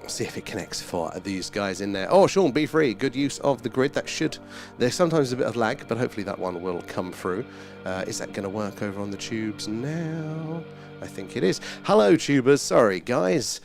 See if it connects for these guys in there. Oh, Sean, be free. Good use of the grid. That should... There's sometimes a bit of lag, but hopefully that one will come through. Is that going to work over on the tubes now? I think it is. Hello, tubers. Sorry, guys.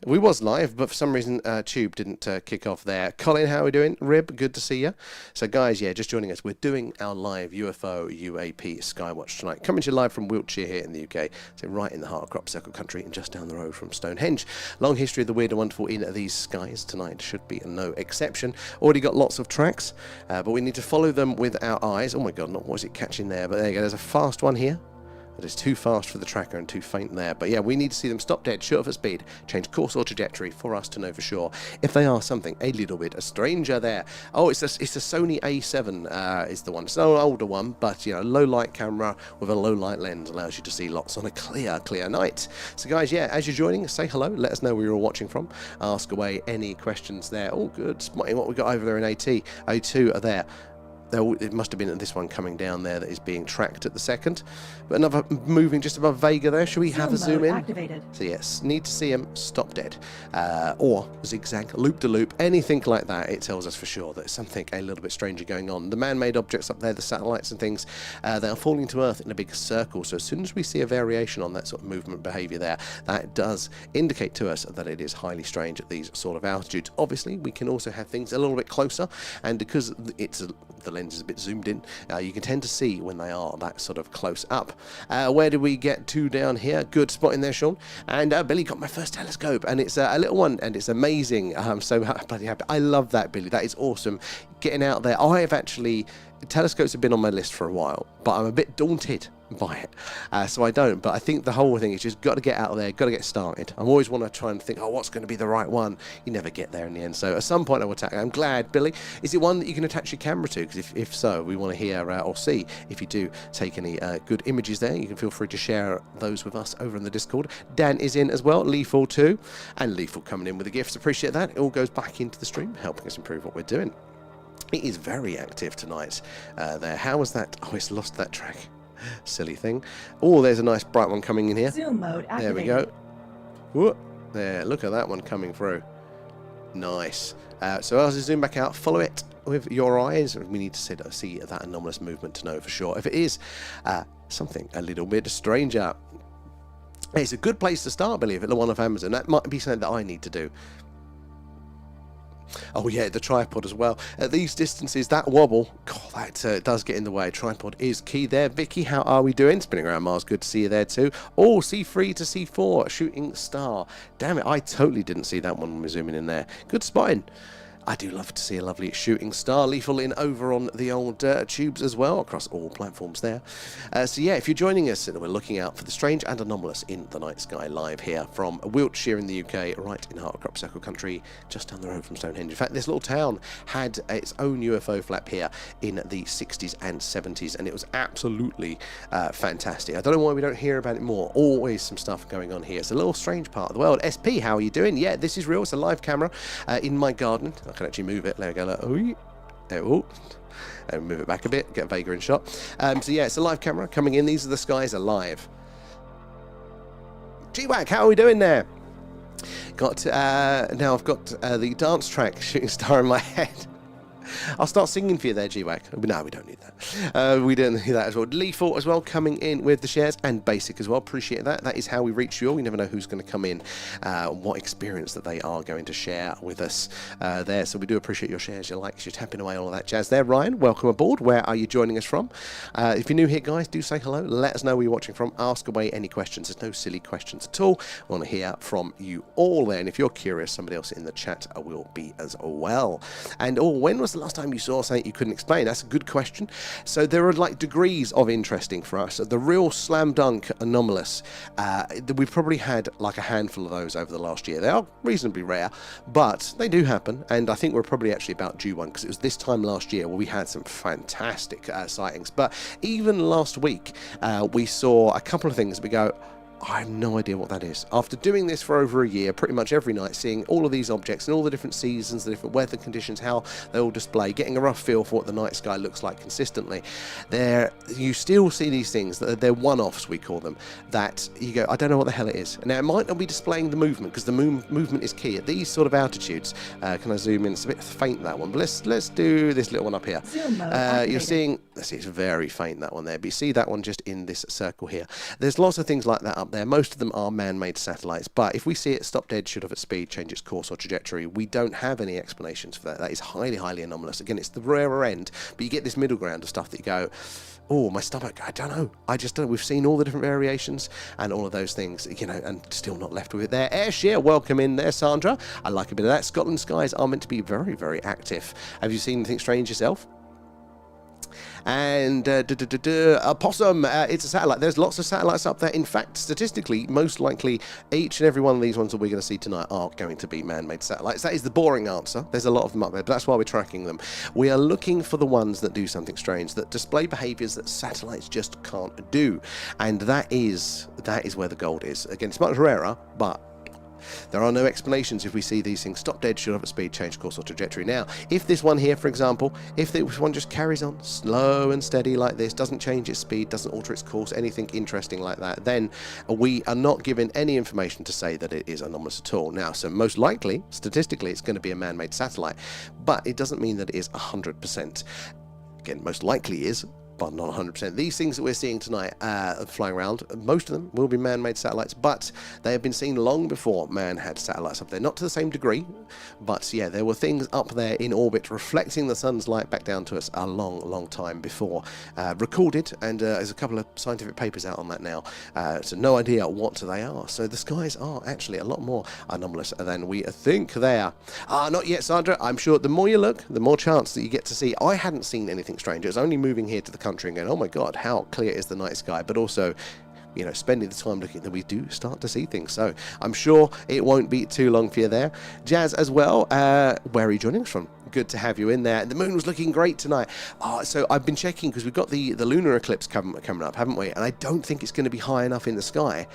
We was live, but for some reason, Tube didn't kick off there. Colin, how are we doing? Rib, good to see you. So, guys, yeah, just joining us. We're doing our live UFO UAP Skywatch tonight. Coming to you live from Wiltshire here in the UK. So, right in the heart of Crop Circle country and just down the road from Stone Henge. Long history of the weird and wonderful in these skies. Tonight should be no exception. Already got lots of tracks, but we need to follow them with our eyes. Oh, my God, not what is it catching there? But there you go. There's a fast one here. It is too fast for the tracker and too faint there. But yeah, we need to see them stop dead, shoot off at speed, change course or trajectory for us to know for sure if they are something a little bit a stranger there. Oh, it's a Sony A7 is the one. It's an older one, but you know, low light camera with a low light lens allows you to see lots on a clear night. So guys, yeah, as you're joining, say hello. Let us know where you're all watching from. Ask away any questions there. All good. Spotting what we got over there in AT. O2 are there. It must have been this one coming down there that is being tracked at the second. But another moving just above Vega there. Should we have a zoom in? Activated. So yes, need to see him stop dead. Or zigzag, loop-to-loop, anything like that. It tells us for sure that something a little bit stranger going on. The man-made objects up there, the satellites and things, they are falling to Earth in a big circle. So as soon as we see a variation on that sort of movement behaviour there, that does indicate to us that it is highly strange at these sort of altitudes. Obviously, we can also have things a little bit closer. And because the lens is a bit zoomed in, you can tend to see when they are that sort of close up. Where do we get to down here? Good spot in there, Sean. And Billy got my first telescope, and it's a little one, and it's amazing. I'm so bloody happy. I love that, Billy. That is awesome. Getting out there. Telescopes have been on my list for a while, but I'm a bit daunted by it, so I don't. But I think the whole thing is just got to get out there, got to get started. I always want to try and think, oh, what's going to be the right one? You never get there in the end. So at some point I will attack. I'm glad, Billy. Is it one that you can attach your camera to? Because if so, we want to hear or see if you do take any good images there. You can feel free to share those with us over in the Discord. Dan is in as well, Lethal too, and Lethal coming in with the gifts. Appreciate that. It all goes back into the stream, helping us improve what we're doing. It is very active tonight there. How was that? Oh, it's lost that track. Silly thing. Oh, there's a nice bright one coming in here. Zoom mode activated. There we go. Whoop. There, look at that one coming through. Nice. So as I zoom back out, follow it with your eyes. We need to see that anomalous movement to know for sure if it is something a little bit stranger. It's a good place to start, Billy, if it's the one off Amazon. That might be something that I need to do. Oh yeah, the tripod as well. At these distances, that wobble, God, that does get in the way. Tripod is key there. Vicky, how are we doing? Spinning around Mars, good to see you there too. Oh, C3 to C4, shooting star. Damn it, I totally didn't see that one when we're zooming in there. Good spotting. I do love to see a lovely shooting star. Lethal in over on the old tubes as well, across all platforms there. So yeah, if you're joining us, we're looking out for the strange and anomalous in the night sky live here from Wiltshire in the UK, right in heart of Crop Circle country, just down the road from Stone Henge. In fact, this little town had its own UFO flap here in the 60s and 70s, and it was absolutely fantastic. I don't know why we don't hear about it more. Always some stuff going on here. It's a little strange part of the world. SP, how are you doing? Yeah, this is real. It's a live camera in my garden. I can actually move it. There we go. Like, there, and move it back a bit. Get Vega in shot. So yeah, it's a live camera coming in. These are the skies alive. G-Wack, how are we doing there? Got now I've got the dance track shooting star in my head. I'll start singing for you there, G-Wack. No, we don't need that. We don't need that as well. Lethal as well, coming in with the shares, and Basic as well. Appreciate that. That is how we reach you all. We never know who's going to come in, what experience that they are going to share with us there. So we do appreciate your shares, your likes, your tapping away, all of that jazz there. Ryan, welcome aboard. Where are you joining us from? If you're new here, guys, do say hello. Let us know where you're watching from. Ask away any questions. There's no silly questions at all. We want to hear from you all there. And if you're curious, somebody else in the chat will be as well. And when was the last time you saw something you couldn't explain? That's a good question. So there are like degrees of interesting for us. The real slam dunk anomalous, we've probably had like a handful of those over the last year. They are reasonably rare, but they do happen, and I think we're probably actually about due one, because it was this time last year where we had some fantastic sightings. But even last week we saw a couple of things that we go, I have no idea what that is. After doing this for over a year, pretty much every night, seeing all of these objects in all the different seasons, the different weather conditions, how they all display, getting a rough feel for what the night sky looks like consistently, you still see these things, that they're one-offs, we call them, that you go, I don't know what the hell it is. Now, it might not be displaying the movement, because the movement is key. At these sort of altitudes, can I zoom in? It's a bit faint, that one, but let's do this little one up here. You're seeing, let's see, it's very faint, that one there, but you see that one just in this circle here. There's lots of things like that up there. Most of them are man-made satellites, but if we see it stop dead, shoot off at speed, change its course or trajectory, we don't have any explanations for that. That is highly, highly anomalous. Again, it's the rarer end, but you get this middle ground of stuff that you go, oh, my stomach, I don't know. I just don't know. We've seen all the different variations and all of those things, you know, and still not left with it there. Ayrshire, welcome in there, Sandra. I like a bit of that. Scotland skies are meant to be very, very active. Have you seen anything strange yourself? And a possum, it's a satellite. There's lots of satellites up there. In fact, statistically, most likely each and every one of these ones that we're going to see tonight are going to be man-made satellites. That is the boring answer. There's a lot of them up there, but that's why we're tracking them. We are looking for the ones that do something strange, that display behaviors that satellites just can't do, and that is where the gold is. Again, it's much rarer, but there are no explanations if we see these things stop dead, shoot off at speed, change course or trajectory. Now, if this one here, for example, if this one just carries on slow and steady like this, doesn't change its speed, doesn't alter its course, anything interesting like that, then we are not given any information to say that it is anomalous at all. Now, so most likely, statistically, it's going to be a man-made satellite, but it doesn't mean that it is 100%. Again, most likely is, but not 100%. These things that we're seeing tonight flying around, most of them will be man-made satellites, but they have been seen long before man had satellites up there. Not to the same degree, but yeah, there were things up there in orbit reflecting the sun's light back down to us a long, long time before. Recorded, and there's a couple of scientific papers out on that now, so no idea what they are. So the skies are actually a lot more anomalous than we think they are. Not yet, Sandra. I'm sure the more you look, the more chance that you get to see. I hadn't seen anything strange. It was only moving here to the country and going, oh my god, how clear is the night sky, but also, you know, spending the time looking, that we do start to see things. So I'm sure it won't be too long for you there. Jazz as well, where are you joining us from? Good to have you in there. The moon was looking great tonight. So I've been checking, because we've got the lunar eclipse coming up, haven't we? And I don't think it's going to be high enough in the sky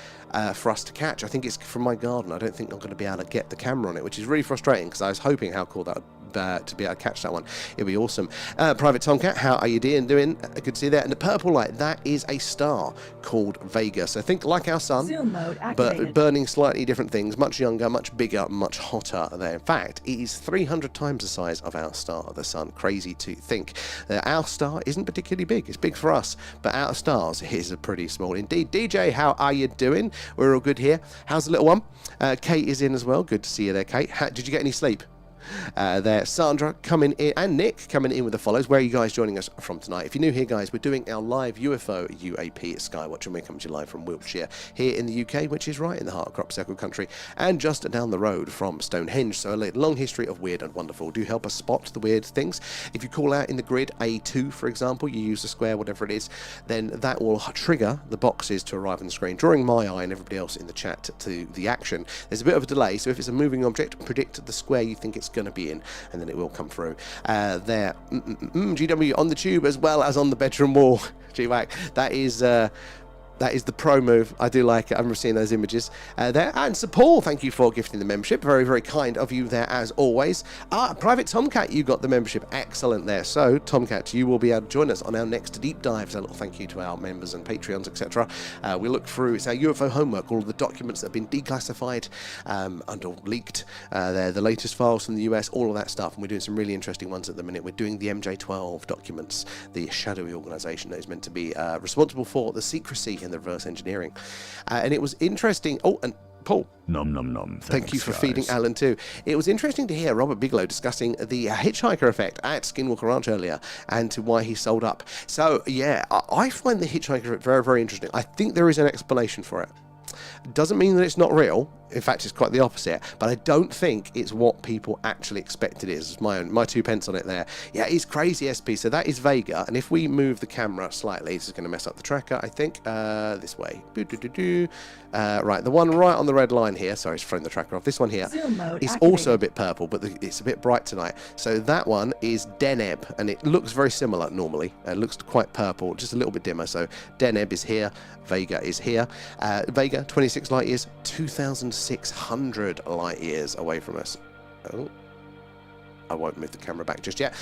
for us to catch. I think it's from my garden. I don't think I'm going to be able to get the camera on it, which is really frustrating, because I was hoping how cool that would to be able to catch that one. It'd be awesome. Private Tomcat, how are you doing? Good to see that. And the purple light, that is a star called Vega. So think like our sun, Zoom mode but burning slightly different things, much younger, much bigger, much hotter there. In fact, it is 300 times the size of our star, the sun. Crazy to think. Our star isn't particularly big. It's big for us, but out of stars, it is pretty small indeed. DJ, how are you doing? We're all good here. How's the little one? Kate is in as well. Good to see you there, Kate. Did you get any sleep? There, Sandra coming in, and Nick coming in with the follows. Where are you guys joining us from tonight? If you're new here, guys, we're doing our live UFO UAP at Skywatch, and we're coming to you live from Wiltshire here in the UK, which is right in the heart of crop circle country, and just down the road from Stone Henge. So a long history of weird and wonderful. Do help us spot the weird things. If you call out in the grid A2, for example, you use the square, whatever it is, then that will trigger the boxes to arrive on the screen, drawing my eye and everybody else in the chat to the action. There's a bit of a delay, so if it's a moving object, predict the square you think it's going to be in, and then it will come through. There, GW on the tube as well as on the bedroom wall. GWAC, that is the pro move. I do like it. I'm seeing those images there. And Sir Paul, thank you for gifting the membership. Very, very kind of you there, as always. Private Tomcat, you got the membership. Excellent there. So, Tomcat, you will be able to join us on our next deep dives. A little thank you to our members and Patreons, etc. We look through, it's our UFO homework, all of the documents that have been declassified and leaked. They're the latest files from the US, all of that stuff. And we're doing some really interesting ones at the minute. We're doing the MJ12 documents, the shadowy organisation that is meant to be responsible for the secrecy and the reverse engineering. And it was interesting. Oh, and Paul. Nom nom nom. Thank you for feeding Alan too. It was interesting to hear Robert Bigelow discussing the hitchhiker effect at Skinwalker Ranch earlier, and to why he sold up. So yeah, I find the hitchhiker effect very, very interesting. I think there is an explanation for it. Doesn't mean that it's not real, In fact, it's quite the opposite. But I don't think it's what people actually expect it is. My 2 pence on it there. Yeah, it's crazy, SP. So that is Vega. And if we move the camera slightly, this is going to mess up the tracker, I think. This way. Right, the one right on the red line here. Sorry, it's thrown the tracker off. This one here is also a bit purple, but it's a bit bright tonight. So that one is Deneb, and it looks very similar normally. It looks quite purple, just a little bit dimmer. So Deneb is here. Vega is here. Vega, 26 light years, 2,600 light years away from us. Oh, I won't move the camera back just yet,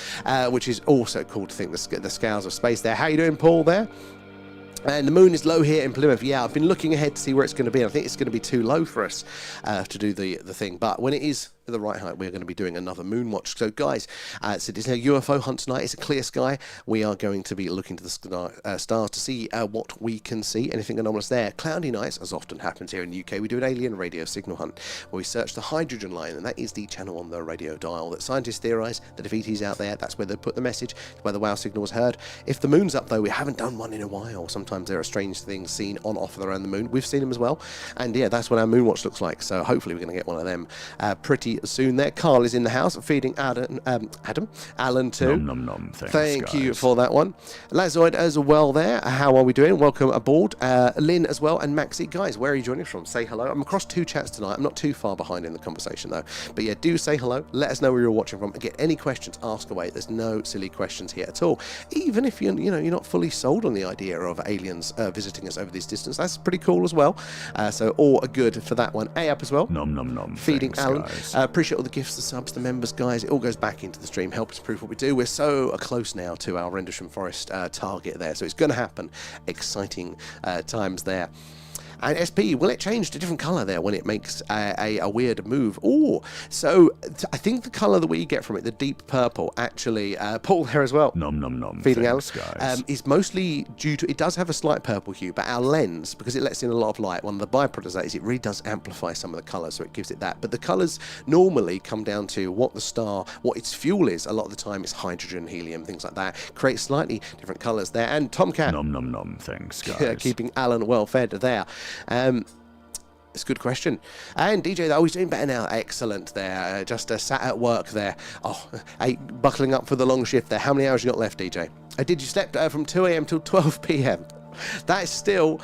which is also cool to think the scales of space there. How you doing, Paul, there? And the moon is low here in Plymouth. Yeah, I've been looking ahead to see where it's going to be. I think it's going to be too low for us to do the thing. But when it is the right height, we're going to be doing another moon watch. So guys, so it's a UFO hunt tonight. It's a clear sky. We are going to be looking to the stars to see what we can see. Anything anomalous there. Cloudy nights, as often happens here in the UK. We do an alien radio signal hunt where we search the hydrogen line, and that is the channel on the radio dial that scientists theorise that if ET's out there, that's where they put the message, where the wow signal was heard. If the moon's up, though, we haven't done one in a while. Sometimes there are strange things seen on, off, and around the moon. We've seen them as well. And yeah, that's what our moon watch looks like. So hopefully we're going to get one of them pretty soon there. Carl is in the house feeding Alan too. Nom, nom, nom. Thank you for that one. Lazoid as well there. How are we doing? Welcome aboard. Lynn as well, and Maxi. Guys, where are you joining us from? Say hello. I'm across 2 chats tonight. I'm not too far behind in the conversation though. But yeah, do say hello. Let us know where you're watching from. And get any questions, ask away. There's no silly questions here at all. Even if you're not fully sold on the idea of aliens visiting us over this distance, that's pretty cool as well. So all good for that one. A up as well. Nom nom nom. Feeding Thanks, Alan. guys. Appreciate all the gifts, the subs, the members, guys. It all goes back into the stream, helps prove what we do. We're so close now to our Rendlesham Forest target there, so it's going to happen. Exciting times there. And SP, will it change to a different colour there when it makes a weird move? Oh, so I think the colour that we get from it, the deep purple, actually, Paul there as well. Nom nom nom. Feeding Thanks, out, guys. is mostly due to, it does have a slight purple hue, but our lens, because it lets in a lot of light, one of the byproducts of that is it really does amplify some of the colours, so it gives it that. But the colours normally come down to what the star, what its fuel is. A lot of the time it's hydrogen, helium, things like that. Create slightly different colours there. And Tomcat. Nom nom nom. Thanks, guys. Keeping Alan well fed there. It's a good question. And DJ, though, he's doing better now. Excellent there. Just sat at work there. Oh, hey, buckling up for the long shift there. How many hours you got left, DJ? Did you sleep from 2 a.m. till 12 p.m.? That is still...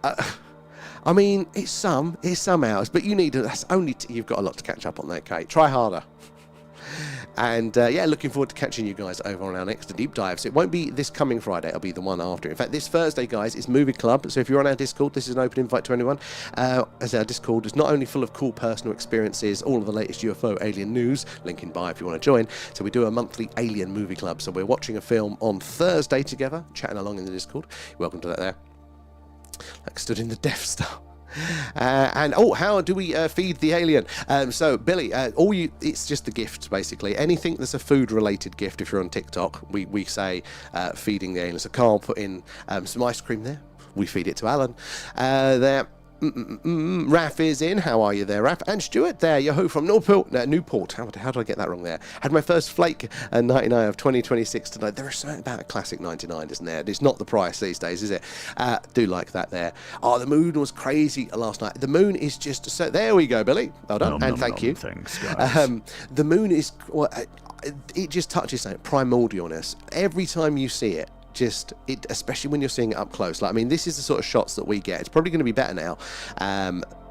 I mean, it's some hours, but you need... That's only... You've got a lot to catch up on there, Kate. Try harder. And yeah, looking forward to catching you guys over on our next deep dive. So it won't be this coming Friday, it'll be the one after. In fact, this Thursday, guys, is Movie Club. So if you're on our Discord, this is an open invite to anyone. As our Discord is not only full of cool personal experiences, all of the latest UFO alien news, link in bio if you want to join. So we do a monthly alien movie club. So we're watching a film on Thursday together, chatting along in the Discord. You're welcome to that there. Like stood in the Death Star. And how do we feed the alien? So Billy, it's just the gift basically. Anything that's a food related gift, if you're on TikTok, we say feeding the alien. So Carl put in some ice cream there, we feed it to Alan there. Raf is in. How are you there, Raf? And Stuart there. Yahoo from Newport. How did I get that wrong there? Had my first flake 99 of 2026 tonight. There is something about a classic 99, isn't there? It's not the price these days, is it? Do like that there. Oh, the moon was crazy last night. The moon is just so. There we go, Billy. Well done, and thank you. Thanks, guys. The moon is. Well, it just touches something primordialness every time you see it. Especially when you're seeing it up close. Like, I mean, this is the sort of shots that we get. It's probably going to be better now.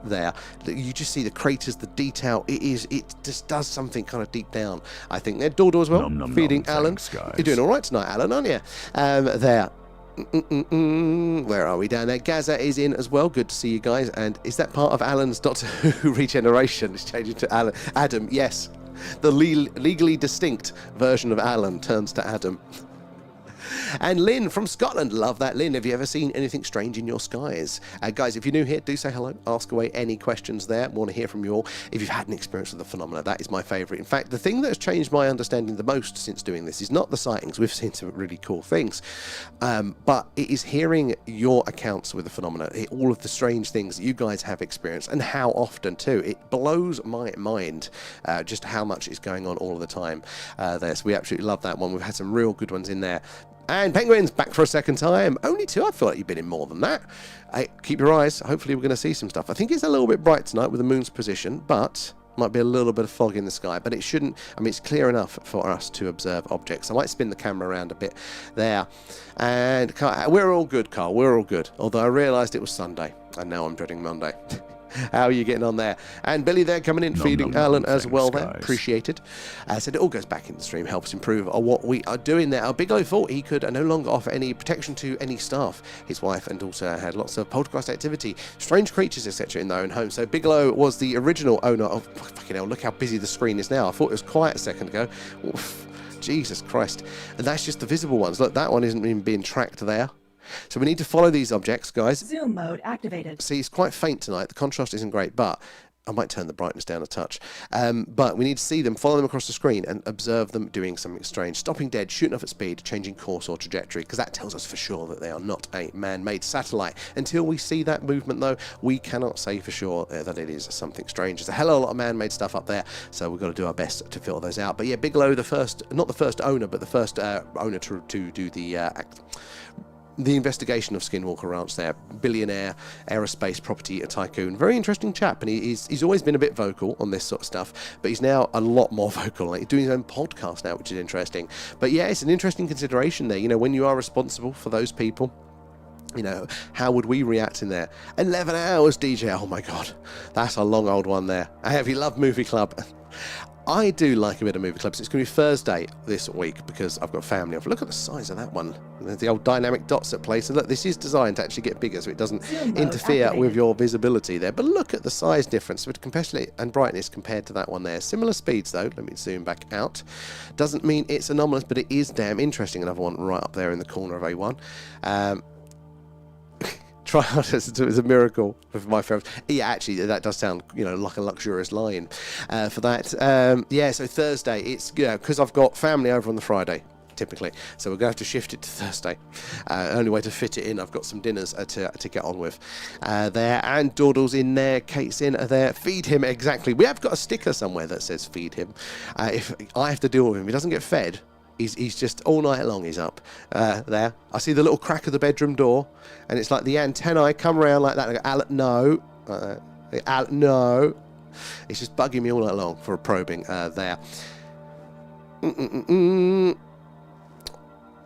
There, you just see the craters, the detail. It just does something kind of deep down. I think they're Dordo as well. Feeding Alan. Thanks, guys. You're doing all right tonight, Alan, aren't you? There. Where are we down there? Gaza is in as well. Good to see you guys. And is that part of Alan's Doctor Who regeneration? It's changing to Alan. Adam, yes. The legally distinct version of Alan turns to Adam. And Lynn from Scotland, love that. Lynn, have you ever seen anything strange in your skies? Guys, if you're new here, do say hello, ask away any questions there. Want to hear from you all. If you've had an experience with the phenomena, that is my favourite. In fact, the thing that has changed my understanding the most since doing this is not the sightings. We've seen some really cool things, but it is hearing your accounts with the phenomena, all of the strange things that you guys have experienced, and how often too. It blows my mind just how much is going on all of the time there. So we absolutely love that one. We've had some real good ones in there. And Penguins back for a second time. Only 2. I feel like you've been in more than that. Keep your eyes. Hopefully we're going to see some stuff. I think it's a little bit bright tonight with the moon's position, but might be a little bit of fog in the sky, but it shouldn't. I mean, it's clear enough for us to observe objects. I might spin the camera around a bit there. And we're all good, Carl. We're all good. Although I realised it was Sunday, and now I'm dreading Monday. How are you getting on there? And Billy there coming in, feeding Alan as well there. Appreciated. Said it all goes back in the stream, helps improve what we are doing there. Bigelow thought he could no longer offer any protection to any staff. His wife and daughter had lots of poltergeist activity, strange creatures, etc. in their own home. So Bigelow was the original owner of... Fucking hell, look how busy the screen is now. I thought it was quiet a second ago. Oof, Jesus Christ. And that's just the visible ones. Look, that one isn't even being tracked there. So we need to follow these objects, guys. Zoom mode activated. See, it's quite faint tonight. The contrast isn't great, but I might turn the brightness down a touch. But we need to see them, follow them across the screen, and observe them doing something strange. Stopping dead, shooting off at speed, changing course or trajectory, because that tells us for sure that they are not a man-made satellite. Until we see that movement, though, we cannot say for sure that it is something strange. There's a hell of a lot of man-made stuff up there, so we've got to do our best to filter those out. But yeah, Bigelow, not the first owner, but the first owner to do the investigation of Skinwalker Ranch there. Billionaire, aerospace property tycoon. Very interesting chap, and he's always been a bit vocal on this sort of stuff, but he's now a lot more vocal. Like, he's doing his own podcast now, which is interesting. But yeah, it's an interesting consideration there. You know, when you are responsible for those people, you know, how would we react in there? 11 hours, DJ. Oh my God, that's a long old one there. If you love Movie Club, I do like a bit of movie clubs. It's going to be Thursday this week because I've got family off. Look at the size of that one. There's the old dynamic dots at play. So look, this is designed to actually get bigger so it doesn't interfere with your visibility there. But look at the size difference with complexity and brightness compared to that one there. Similar speeds though. Let me zoom back out. Doesn't mean it's anomalous, but it is damn interesting. Another one right up there in the corner of A1. Try out as a miracle with my friends. Yeah, actually, that does sound, you know, like a luxurious line for that. Yeah, so Thursday, it's, you know, because I've got family over on the Friday, typically, so we're going to have to shift it to Thursday. Only way to fit it in, I've got some dinners to get on with there, and Dawdle's in there, Kate's in there. Feed him, exactly. We have got a sticker somewhere that says feed him. If I have to deal with him, he doesn't get fed. He's just all night long he's up there. I see the little crack of the bedroom door, and it's like the antennae come around like that. And I go, Alan, no. Alan, no. It's just bugging me all night long for a probing there.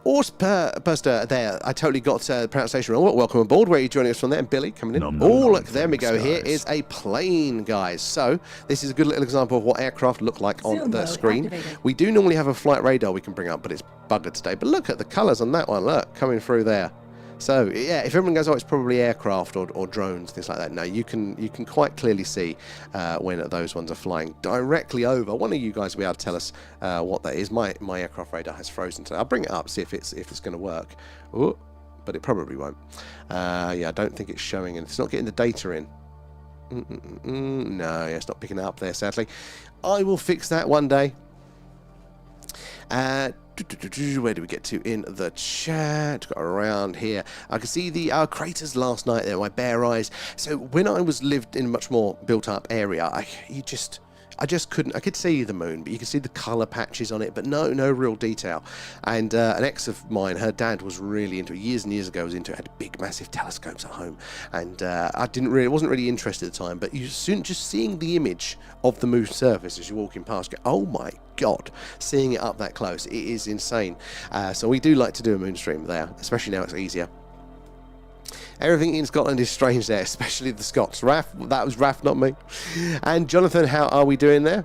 Orspurster there. I totally got the pronunciation wrong. Welcome aboard. Where are you joining us from there? And Billy coming in. Look, there we go. Here is a plane, guys. So this is a good little example of what aircraft look like on the screen. Activated. We do normally have a flight radar we can bring up, but it's buggered today. But look at the colours on that one. Look, coming through there. So yeah, if everyone goes, oh, it's probably aircraft or drones, things like that. No, you can quite clearly see when those ones are flying directly over. One of you guys will be able to tell us what that is. My aircraft radar has frozen, so I'll bring it up, see if it's going to work. Ooh, but it probably won't. Yeah, I don't think it's showing, and it's not getting the data in. No, yeah, it's not picking it up there, sadly. I will fix that one day. Where do we get to in the chat? Got around here. I can see the craters last night there, my bare eyes. So when I lived in a much more built up area, I just couldn't. I could see the moon, but you could see the colour patches on it, but no real detail. And an ex of mine, her dad was really into it. Years and years ago, was into it. Had big, massive telescopes at home, and I wasn't really interested at the time. But you soon just seeing the image of the moon's surface as you're walking past, go, oh my God! Seeing it up that close, it is insane. So we do like to do a moon stream there, especially now it's easier. Everything in Scotland is strange there, especially the Scots. Raf, that was Raf, not me. And Jonathan, how are we doing there?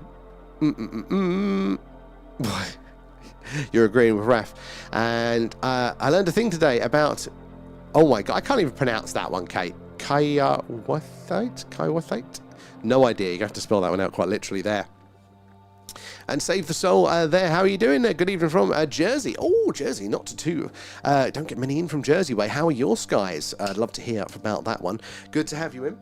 You're agreeing with Raf. And I learned a thing today about, oh my God, I can't even pronounce that one, Kate. Kaiwathate? No idea, you have to spell that one out quite literally there. And Save the Soul there. How are you doing there? Good evening from Jersey. Oh, Jersey, not too. Don't get many in from Jersey way. How are your skies? I'd love to hear about that one. Good to have you in.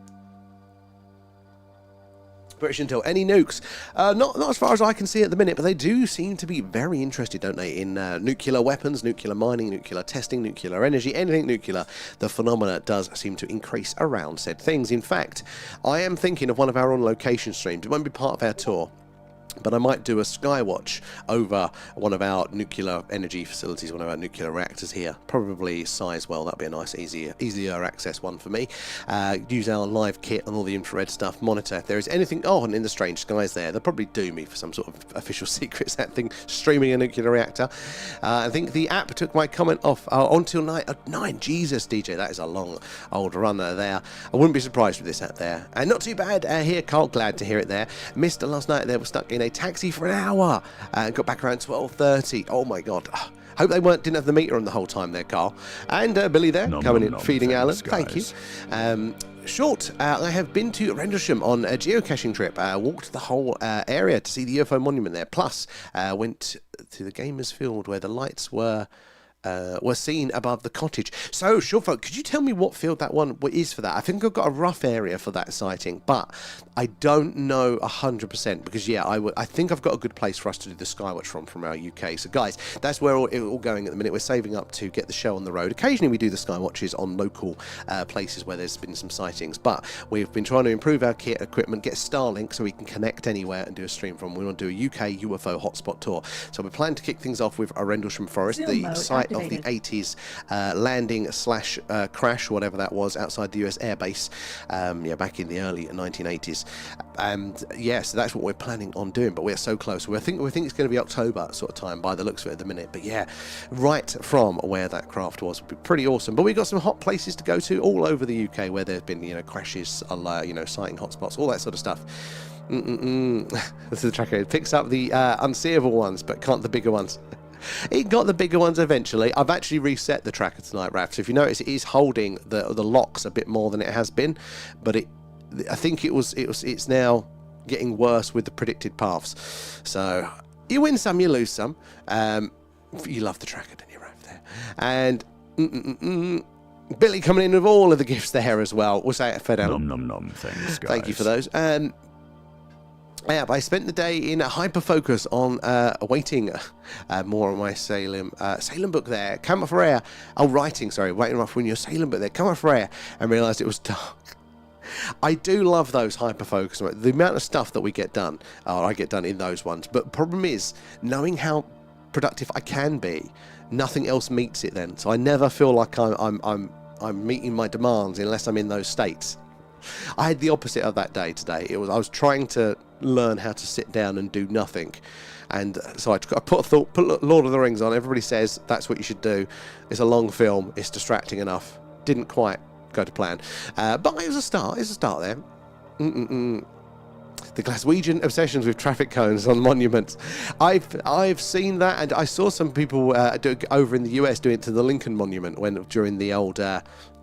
British Intel. Any nukes? Not as far as I can see at the minute, but they do seem to be very interested, don't they, in nuclear weapons, nuclear mining, nuclear testing, nuclear energy, anything nuclear. The phenomena does seem to increase around said things. In fact, I am thinking of one of our on-location streams. It won't be part of our tour. But I might do a Skywatch over one of our nuclear energy facilities, one of our nuclear reactors here. Probably Sizewell, that'd be a nice, easier access one for me. Use our live kit and all the infrared stuff. Monitor if there is anything on in the strange skies there. They'll probably do me for some sort of official secrets, that thing, streaming a nuclear reactor. I think the app took my comment off until 9. Jesus, DJ, that is a long old runner there. I wouldn't be surprised with this app there. And not too bad here, Carl. Glad to hear it there. Missed last night. They were stuck in a taxi for an hour. Got back around 12:30. Oh my God. Hope they didn't have the meter on the whole time there, Carl. And Billy there, coming in, feeding Alan. Thank you. Short, I have been to Rendlesham on a geocaching trip. Walked the whole area to see the UFO monument there. Plus, went to the Gamers Field where the lights were seen above the cottage. So, Shortfolk, could you tell me what field that one is for that? I think I've got a rough area for that sighting, but I don't know 100% because, yeah, I think I've got a good place for us to do the Skywatch from our UK. So, guys, that's where it's all going at the minute. We're saving up to get the show on the road. Occasionally, we do the Skywatches on local places where there's been some sightings, but we've been trying to improve our kit equipment, get Starlink so we can connect anywhere and do a stream from. We want to do a UK UFO hotspot tour. So, we're planning to kick things off with our Rendlesham Forest, the site of the 80s landing / crash, whatever that was, outside the US Air Base, back in the early 1980s. And yeah, so that's what we're planning on doing, but we're so close. We think it's going to be October sort of time by the looks of it at the minute. But yeah, right from where that craft was would be pretty awesome. But we've got some hot places to go to all over the UK where there's been, crashes, sighting hotspots, all that sort of stuff. This is the tracker. It picks up the unseeable ones, but can't the bigger ones. It got the bigger ones eventually. I've actually reset the tracker tonight, Raph. So if you notice, it is holding the locks a bit more than it has been, but I think it's now getting worse with the predicted paths. So you win some, you lose some. You love the tracker, don't you, Raph? There and. Billy coming in with all of the gifts there as well. We'll say it, Fed out. Nom. Thanks, guys. Thank you for those. Yeah, I spent the day in hyper focus on awaiting more on my Salem book there. Come off rare. Writing off when your Salem book there. Come off rare and realised it was dark. I do love those hyper focus. The amount of stuff that we get done, I get done in those ones. But the problem is knowing how productive I can be. Nothing else meets it then. So I never feel like I'm meeting my demands unless I'm in those states. I had the opposite of that day today. I was trying to learn how to sit down and do nothing, and so I put Lord of the Rings on. Everybody says that's what you should do. It's a long film. It's distracting enough. Didn't quite go to plan, but it was a start. It's a start there. The Glaswegian obsessions with traffic cones on monuments. I've seen that, and I saw some people over in the US doing it to the Lincoln Monument during the old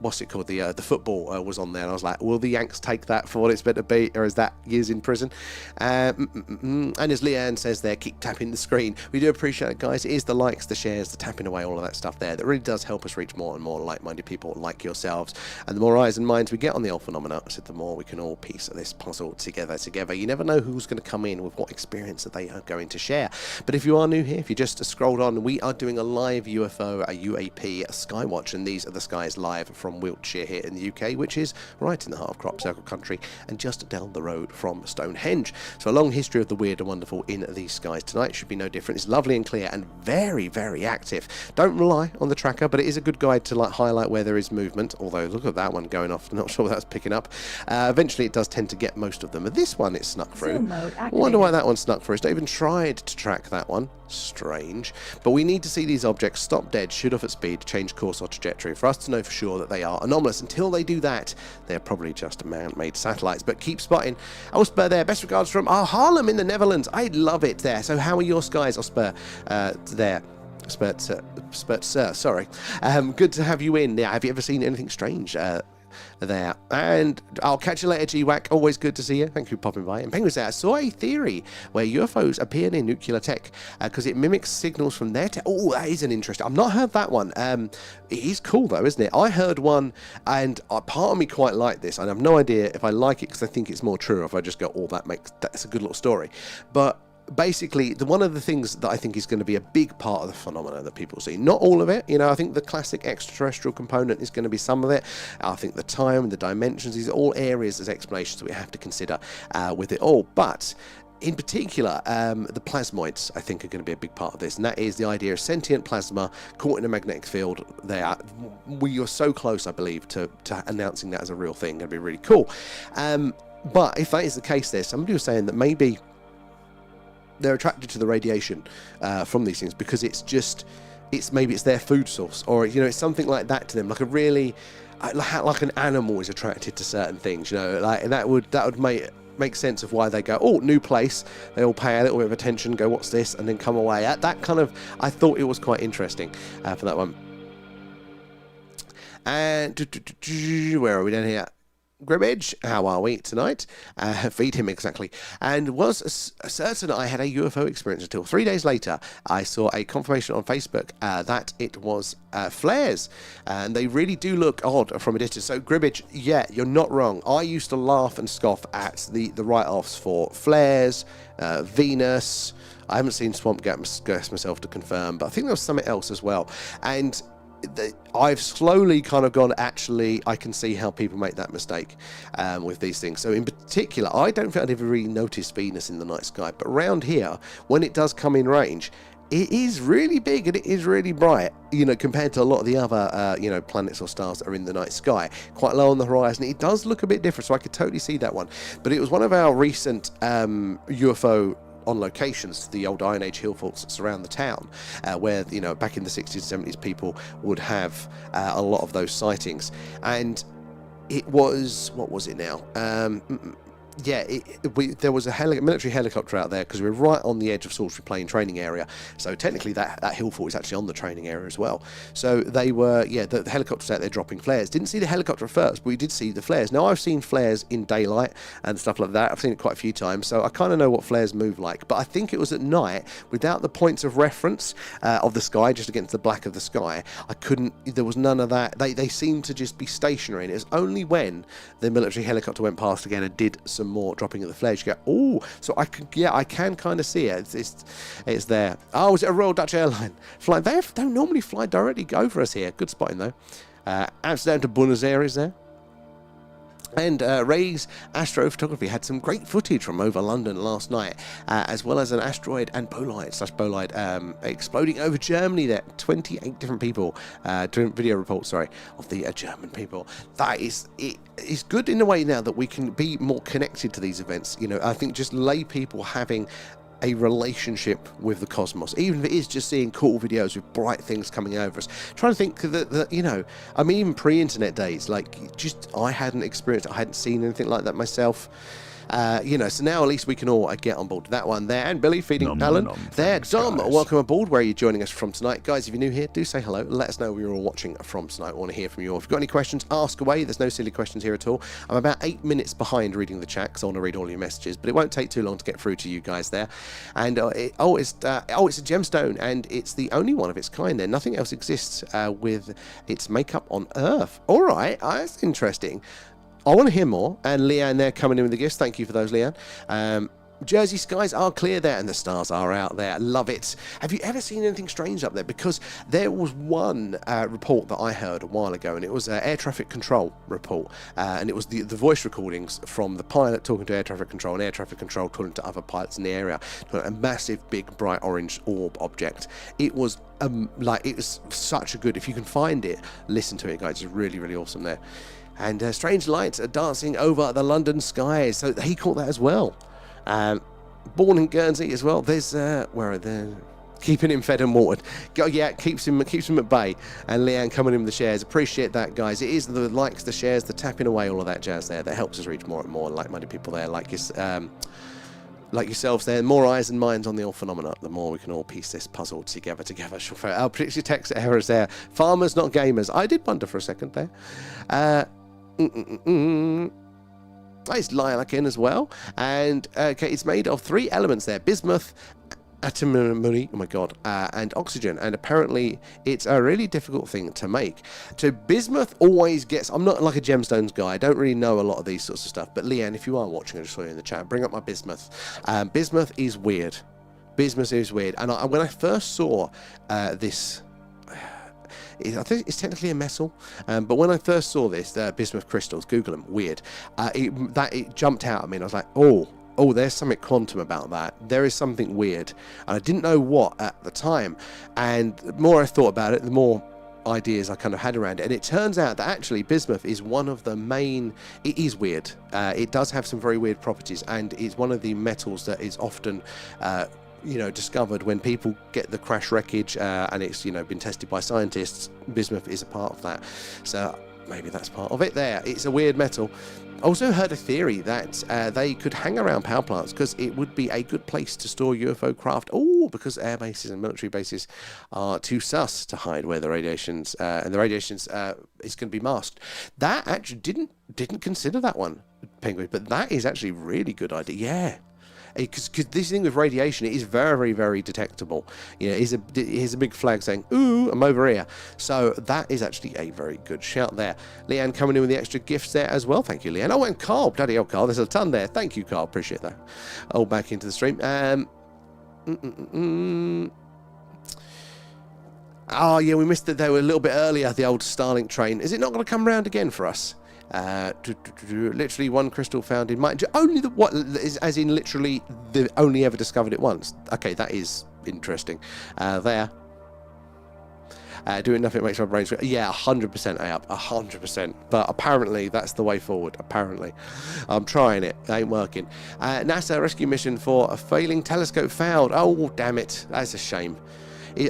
what's it called, the football was on there, and I was like, will the Yanks take that for what it's meant to be, or is that years in prison? And as Leanne says there, keep tapping the screen. We do appreciate it, guys. It is the likes, the shares, the tapping away, all of that stuff there that really does help us reach more and more like-minded people like yourselves. And the more eyes and minds we get on the old phenomena, so the more we can all piece this puzzle together. You never know who's going to come in with what experience that they are going to share. But if you are new here, if you just scrolled on, we are doing a live UFO, a UAP, a Skywatch, and these are the skies live from Wiltshire here in the UK, which is right in the heart of Crop Circle country and just down the road from Stone Henge. So a long history of the weird and wonderful in these skies tonight should be no different. It's lovely and clear and very, very active. Don't rely on the tracker, but it is a good guide to highlight where there is movement, although look at that one going off. I'm not sure what that's picking up. Eventually it does tend to get most of them, but this one it snuck through. I wonder why that one snuck through. It's not even tried to track that one. Strange. But we need to see these objects stop dead, shoot off at speed, change course or trajectory for us to know for sure that they are anomalous. Until they do that, they're probably just man-made satellites. But keep spotting. Osper there. Best regards from Haarlem in the Netherlands. I love it there. So how are your skies, Osper, there? Spurt, sir, sorry. Good to have you in. Yeah, have you ever seen anything strange there? And I'll catch you later, GWAC. Always good to see you. Thank you for popping by. And Penguin said, I saw a theory where UFOs appear near nuclear tech because it mimics signals from their tech. Oh, that is an interesting. I've not heard that one. It is cool though, isn't it? I heard one, and part of me quite like this, and I have no idea if I like it because I think it's more true. Or if I just go, oh, that's a good little story. But basically, one of the things that I think is going to be a big part of the phenomena that people see, not all of it, I think the classic extraterrestrial component is going to be some of it. I think the time and the dimensions, these are all areas as explanations that we have to consider with it all. But in particular, the plasmoids, I think, are going to be a big part of this, and that is the idea of sentient plasma caught in a magnetic field. We are so close, I believe, to announcing that as a real thing. Going to be really cool. But if that is the case, there, somebody was saying that maybe they're attracted to the radiation from these things because maybe it's their food source, or it's something like that to them, like a really like an animal is attracted to certain things, like that would make sense of why they go, oh, new place, they all pay a little bit of attention, go, what's this, and then come away. That kind of, I thought it was quite interesting for that one. And where are we down here? Grimmage, how are we tonight? Feed him exactly. And was certain I had a UFO experience until 3 days later I saw a confirmation on Facebook that it was flares, and they really do look odd from a distance. So Grimmage, yeah, you're not wrong. I used to laugh and scoff at the write-offs for flares, Venus. I haven't seen Swamp Gas myself to confirm, but I think there was something else as well. And I've slowly kind of gone, actually, I can see how people make that mistake with these things. So in particular, I don't think I'd ever really noticed Venus in the night sky, but around here, when it does come in range, it is really big and it is really bright, compared to a lot of the other, planets or stars that are in the night sky. Quite low on the horizon. It does look a bit different, so I could totally see that one. But it was one of our recent UFO on locations, the old Iron Age hill forts that surround the town, where back in the 60s and 70s people would have a lot of those sightings. And it was, what was it now? There was a military helicopter out there because we were right on the edge of Salisbury Plain training area. So technically that hill fort is actually on the training area as well. So they were, the helicopters out there dropping flares. Didn't see the helicopter at first, but we did see the flares. Now I've seen flares in daylight and stuff like that. I've seen it quite a few times, so I kind of know what flares move like. But I think it was at night, without the points of reference of the sky, just against the black of the sky. There was none of that. They seemed to just be stationary, and it was only when the military helicopter went past again and did some more dropping of the flares, you go, oh, so I can kind of see it. It's there. Oh, is it a Royal Dutch airline flying? They don't normally fly directly over us here. Good spotting though. Amsterdam to Buenos Aires there. And Ray's Astrophotography had some great footage from over London last night, as well as an asteroid and bolide exploding over Germany there. 28 different people doing video reports, of the German people. That is, it is good in a way now that we can be more connected to these events. I think just lay people having a relationship with the cosmos, even if it is just seeing cool videos with bright things coming over us. Trying to think that even pre-internet days, I hadn't experienced, I hadn't seen anything like that myself. So now at least we can all get on board with that one there. And Billy feeding Alan there. Dom, welcome aboard. Where are you joining us from tonight? Guys, if you're new here, do say hello. Let us know where you're all watching from tonight. We want to hear from you all. If you've got any questions, ask away. There's no silly questions here at all. I'm about 8 minutes behind reading the chat because I want to read all your messages, but it won't take too long to get through to you guys there. And it's a gemstone, and it's the only one of its kind there. Nothing else exists with its makeup on Earth. All right, that's interesting. I want to hear more. And Leanne there coming in with the gifts. Thank you for those, Leanne. Jersey skies are clear there and the stars are out there. Love it. Have you ever seen anything strange up there? Because there was one report that I heard a while ago, and it was an air traffic control report. And it was the voice recordings from the pilot talking to air traffic control and air traffic control talking to other pilots in the area. A massive, big, bright orange orb object. It was it was such a good, if you can find it, listen to it, guys. It's really, really awesome there. And strange lights are dancing over the London skies. So he caught that as well. Born in Guernsey as well. There's where are they? Keeping him fed and watered. Yeah, keeps him at bay. And Leanne coming in with the shares. Appreciate that, guys. It is the likes, the shares, the tapping away, all of that jazz there that helps us reach more and more like-minded people there, like yourselves there. More eyes and minds on the all phenomena, the more we can all piece this puzzle together. I'll predict your text errors there. Farmers, not gamers. I did wonder for a second there. Nice lilac in as well. And it's made of 3 elements there: bismuth, antimony, oh my god, and oxygen. And apparently it's a really difficult thing to make. So bismuth always gets, I'm not like a gemstones guy, I don't really know a lot of these sorts of stuff, but Leanne, if you are watching, I just saw you in the chat, bring up my bismuth. Bismuth is weird. Bismuth is weird. And when I first saw this, I think it's technically a metal, but when I first saw this, bismuth crystals, Google them, weird, it jumped out at me and I was like, oh, oh, there's something quantum about that. There is something weird. And I didn't know what at the time. And the more I thought about it, the more ideas I kind of had around it. And it turns out that actually bismuth is one of the main... It is weird. It does have some very weird properties. And it's one of the metals that is often... discovered when people get the crash wreckage, and it's, been tested by scientists. Bismuth is a part of that. So maybe that's part of it there. It's a weird metal. Also heard a theory that they could hang around power plants because it would be a good place to store UFO craft. Oh, because air bases and military bases are too sus to hide where the radiations and the radiations is going to be masked. That actually didn't consider that one, Penguin, but that is actually a really good idea. Yeah. Because this thing with radiation, it is very, very detectable. Here's a big flag saying, ooh, I'm over here. So that is actually a very good shout there. Leanne coming in with the extra gifts there as well. Thank you, Leanne. Oh, and Carl. Bloody hell, Carl. There's a ton there. Thank you, Carl. Appreciate that. Oh, back into the stream. Oh, yeah, we missed it. They were a little bit earlier, the old Starlink train. Is it not going to come round again for us? Literally one crystal found in mine. Only the what? As in literally the only ever discovered it once. Okay, that is interesting. There. Doing nothing makes my brain sweat. Yeah, 100% up, 100%. But apparently that's the way forward. Apparently, I'm trying it. It ain't working. NASA rescue mission for a failing telescope failed. Oh, damn it! That's a shame.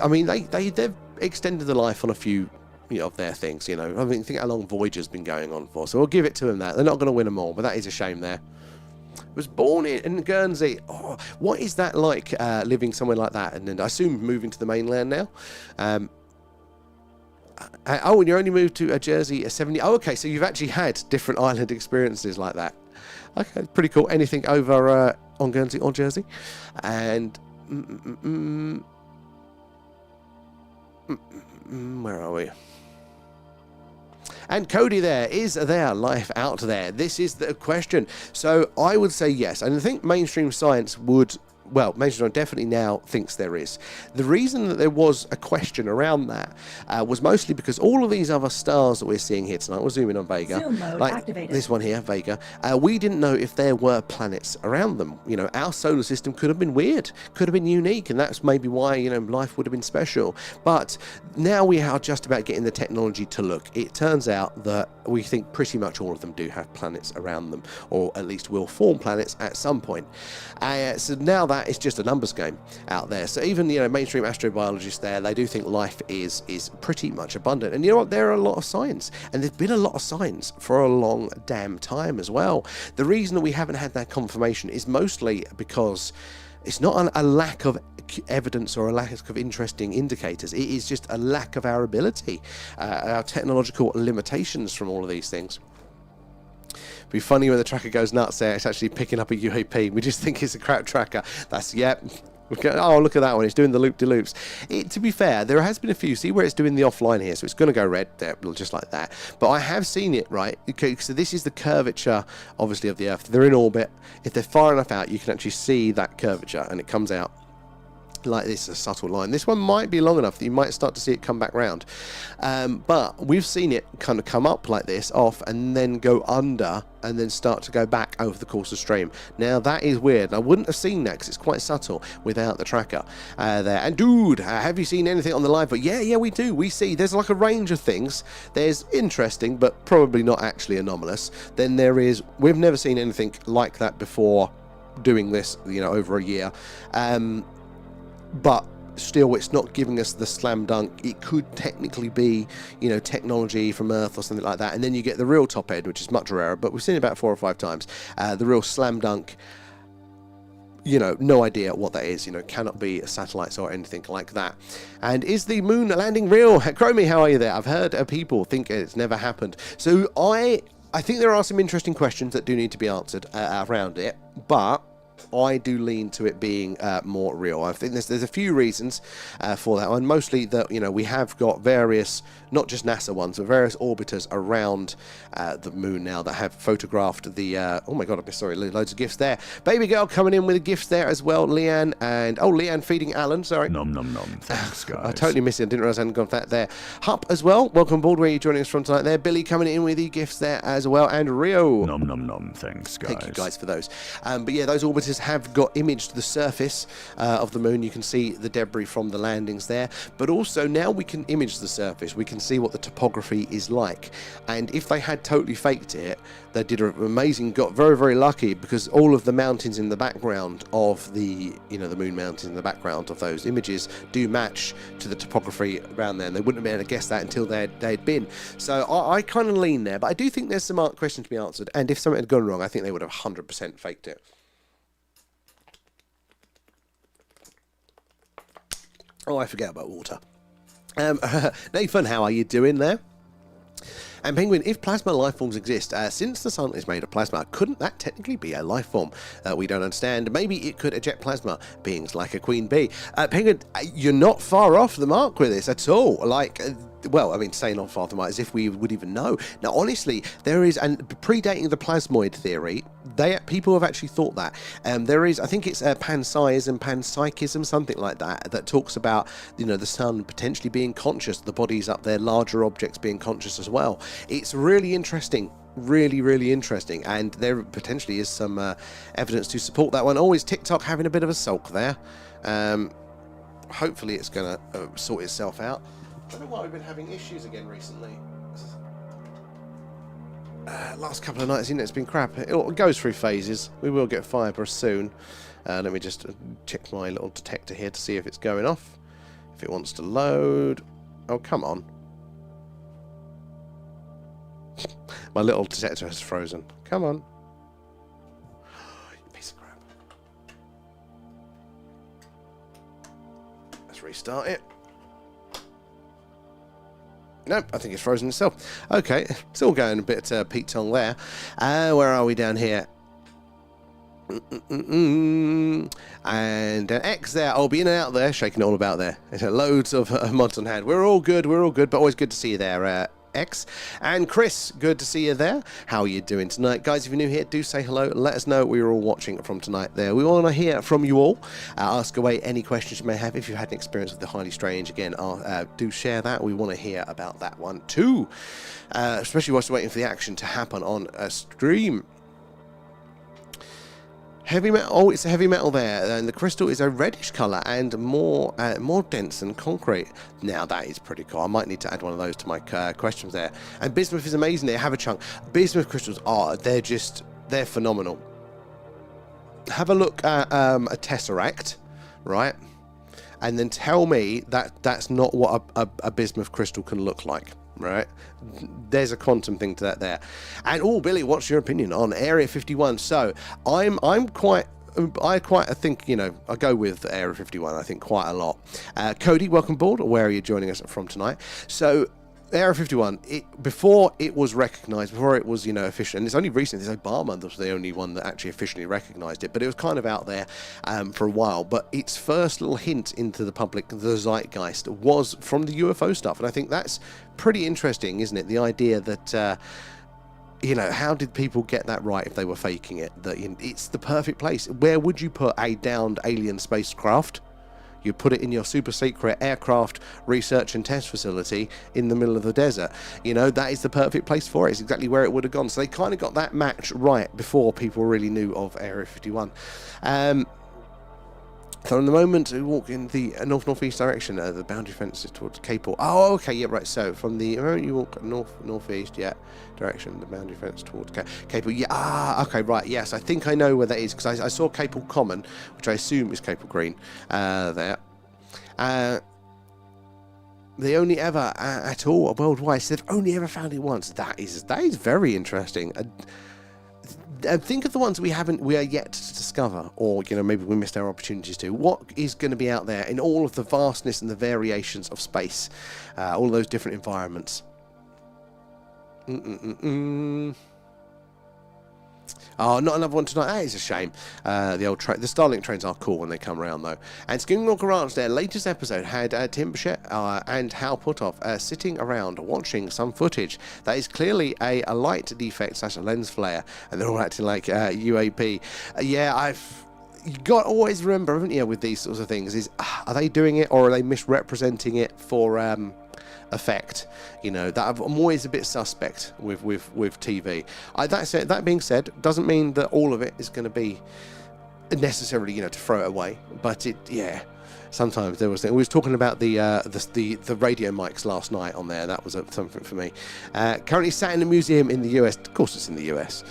I mean, they've extended the life on a few. Of their things, I mean, think how long Voyager's been going on for, so we'll give it to them that. They're not going to win them all, but that is a shame there. Was born in Guernsey. Oh, what is that like, living somewhere like that? And then I assume moving to the mainland now. And you only moved to Jersey at 70. Oh, okay, so you've actually had different island experiences like that. Okay, pretty cool. Anything over on Guernsey or Jersey? And... where are we? And Cody there, is there life out there? This is the question. So I would say yes. And I think mainstream science would... Well, mainstream definitely now thinks there is. The reason that there was a question around that was mostly because all of these other stars that we're seeing here tonight, we'll zoom in on Vega, Zoom mode like activated. This one here, Vega, we didn't know if there were planets around them. Our solar system could have been weird, could have been unique, and that's maybe why, life would have been special. But now we are just about getting the technology to look. It turns out that we think pretty much all of them do have planets around them, or at least will form planets at some point. So now that it's just a numbers game out there. So even mainstream astrobiologists there, they do think life is pretty much abundant. And you know what? There are a lot of signs, and there's been a lot of signs for a long damn time as well. The reason that we haven't had that confirmation is mostly because it's not a lack of evidence or a lack of interesting indicators. It is just a lack of our ability, our technological limitations from all of these things. It'd be funny when the tracker goes nuts there. It's actually picking up a UAP. We just think it's a crap tracker. That's, yep. Oh, look at that one. It's doing the loop-de-loops. To be fair, there has been a few. See where it's doing the offline here? So it's going to go red there, just like that. But I have seen it, right? Okay, so this is the curvature, obviously, of the Earth. They're in orbit. If they're far enough out, you can actually see that curvature, and it comes out like this, a subtle line. This one might be long enough that you might start to see it come back round, but we've seen it kind of come up like this, off, and then go under, and then start to go back over the course of stream. Now that is weird. I wouldn't have seen that because it's quite subtle without the tracker there. And dude, have you seen anything on the live? But yeah, we do. We see there's like a range of things. There's interesting, but probably not actually anomalous. Then there is, we've never seen anything like that before doing this, over a year. But still, it's not giving us the slam dunk. It could technically be, technology from Earth or something like that. And then you get the real top end, which is much rarer, but we've seen it about 4 or 5 times. The real slam dunk, no idea what that is. Cannot be satellites or anything like that. And is the moon landing real? Chromie, how are you there? I've heard people think it's never happened. So I think there are some interesting questions that do need to be answered around it, but I do lean to it being more real. I think there's a few reasons for that, and mostly that we have got various, not just NASA ones, but various orbiters around the moon now that have photographed the. Oh my God, I'm sorry, loads of gifts there. Baby girl coming in with gifts there as well. Leanne and Leanne feeding Alan. Sorry. Nom nom nom. Thanks, guys. I totally missed it. I didn't realize I hadn't got that there. Hup as well. Welcome aboard. Where are you joining us from tonight? There, Billy coming in with the gifts there as well, and Rio. Nom nom nom. Thanks, guys. Thank you guys for those. But yeah, those orbiters have got imaged the surface of the moon. You can see the debris from the landings there, but also now we can image the surface. We can see what the topography is like, and if they had totally faked it, they did an amazing, got very, very lucky, because all of the mountains in the background of the the moon mountains in the background of those images do match to the topography around there, and they wouldn't have been able to guess that until they'd been. So I kind of lean there, but I do think there's some questions to be answered, and if something had gone wrong, I think they would have 100% faked it. Oh, I forget about water. Nathan, how are you doing there? And Penguin, if plasma life forms exist, since the sun is made of plasma, couldn't that technically be a life form we don't understand? Maybe it could eject plasma, beings like a queen bee. Penguin, you're not far off the mark with this at all. Like, well, I mean, saying not far off the mark, as if we would even know. Now, honestly, there is, and predating the plasmoid theory, people have actually thought that. There is, I think it's panpsyism, panpsychism, something like that, that talks about, the sun potentially being conscious, the bodies up there, larger objects being conscious as well. It's really interesting. Really, really interesting, and there potentially is some evidence to support that one. Always TikTok having a bit of a sulk there. Hopefully it's going to sort itself out. I don't know why we've been having issues again recently. Last couple of nights, it's been crap. It goes through phases. We will get fibre soon. Let me just check my little detector here to see if it's going off. If it wants to load. Oh, come on. My little detector has frozen. Come on. You piece of crap. Let's restart it. Nope, I think it's frozen itself. Okay, it's all going a bit Pete Tong there. Where are we down here? And an X there. I'll be in and out there, shaking it all about there. There's loads of mods on hand. We're all good, but always good to see you there, X. And Chris, good to see you there. How are you doing tonight? Guys, if you're new here, do say hello. Let us know we are all watching from tonight there. We want to hear from you all. Ask away any questions you may have. If you've had an experience with the highly strange, again, do share that. We want to hear about that one too. Especially whilst waiting for the action to happen on a stream. Heavy metal. Oh, it's a heavy metal there, and the crystal is a reddish colour and more dense than concrete. Now that is pretty cool. I might need to add one of those to my questions there. And bismuth is amazing. They have a chunk. Bismuth crystals they're phenomenal. Have a look at a tesseract, right? And then tell me that that's not what a bismuth crystal can look like. Right, there's a quantum thing to that there. And Billy, what's your opinion on Area 51? So I think I go with Area 51. I think quite a lot. Cody, welcome aboard. Where are you joining us from tonight? So Area 51, before it was recognised, before it was official, and it's only recently, this Obama was the only one that actually officially recognised it, but it was kind of out there for a while. But its first little hint into the public, the zeitgeist, was from the UFO stuff, and I think that's pretty interesting, isn't it? The idea that how did people get that right if they were faking it? That it's the perfect place. Where would you put a downed alien spacecraft? You put it in your super secret aircraft research and test facility in the middle of the desert. That is the perfect place for it. It's exactly where it would have gone. So they kind of got that match right before people really knew of Area 51. So in the moment we walk in the north-northeast direction, the boundary fence is towards Cape Hall. Oh, okay, yeah, right. So from the moment you walk north-northeast, direction, the boundary fence towards Cape Hall. Yeah, okay, right. Yes, I think I know where that is because I saw Cape Hall Common, which I assume is Cape Hall Green. There. They only ever at all worldwide. So they've only ever found it once. That is very interesting. Think of the ones we are yet to discover, or maybe we missed our opportunities to. What is going to be out there in all of the vastness and the variations of space, all of those different environments? Oh, not another one tonight. That is a shame. The Starlink trains are cool when they come around, though. And Skinwalker Ranch, their latest episode had Tim Bichette and Hal Putoff sitting around watching some footage. That is clearly a light defect / a lens flare, and they're all acting like UAP. You got to always remember, haven't you, with these sorts of things, is are they doing it or are they misrepresenting it for effect? You know, that I'm always a bit suspect with TV. That being said, doesn't mean that all of it is going to be necessarily, you know, to throw it away. But sometimes there was. We was talking about the radio mics last night on there. That was something for me. Currently sat in a museum in the US. Of course, it's in the US.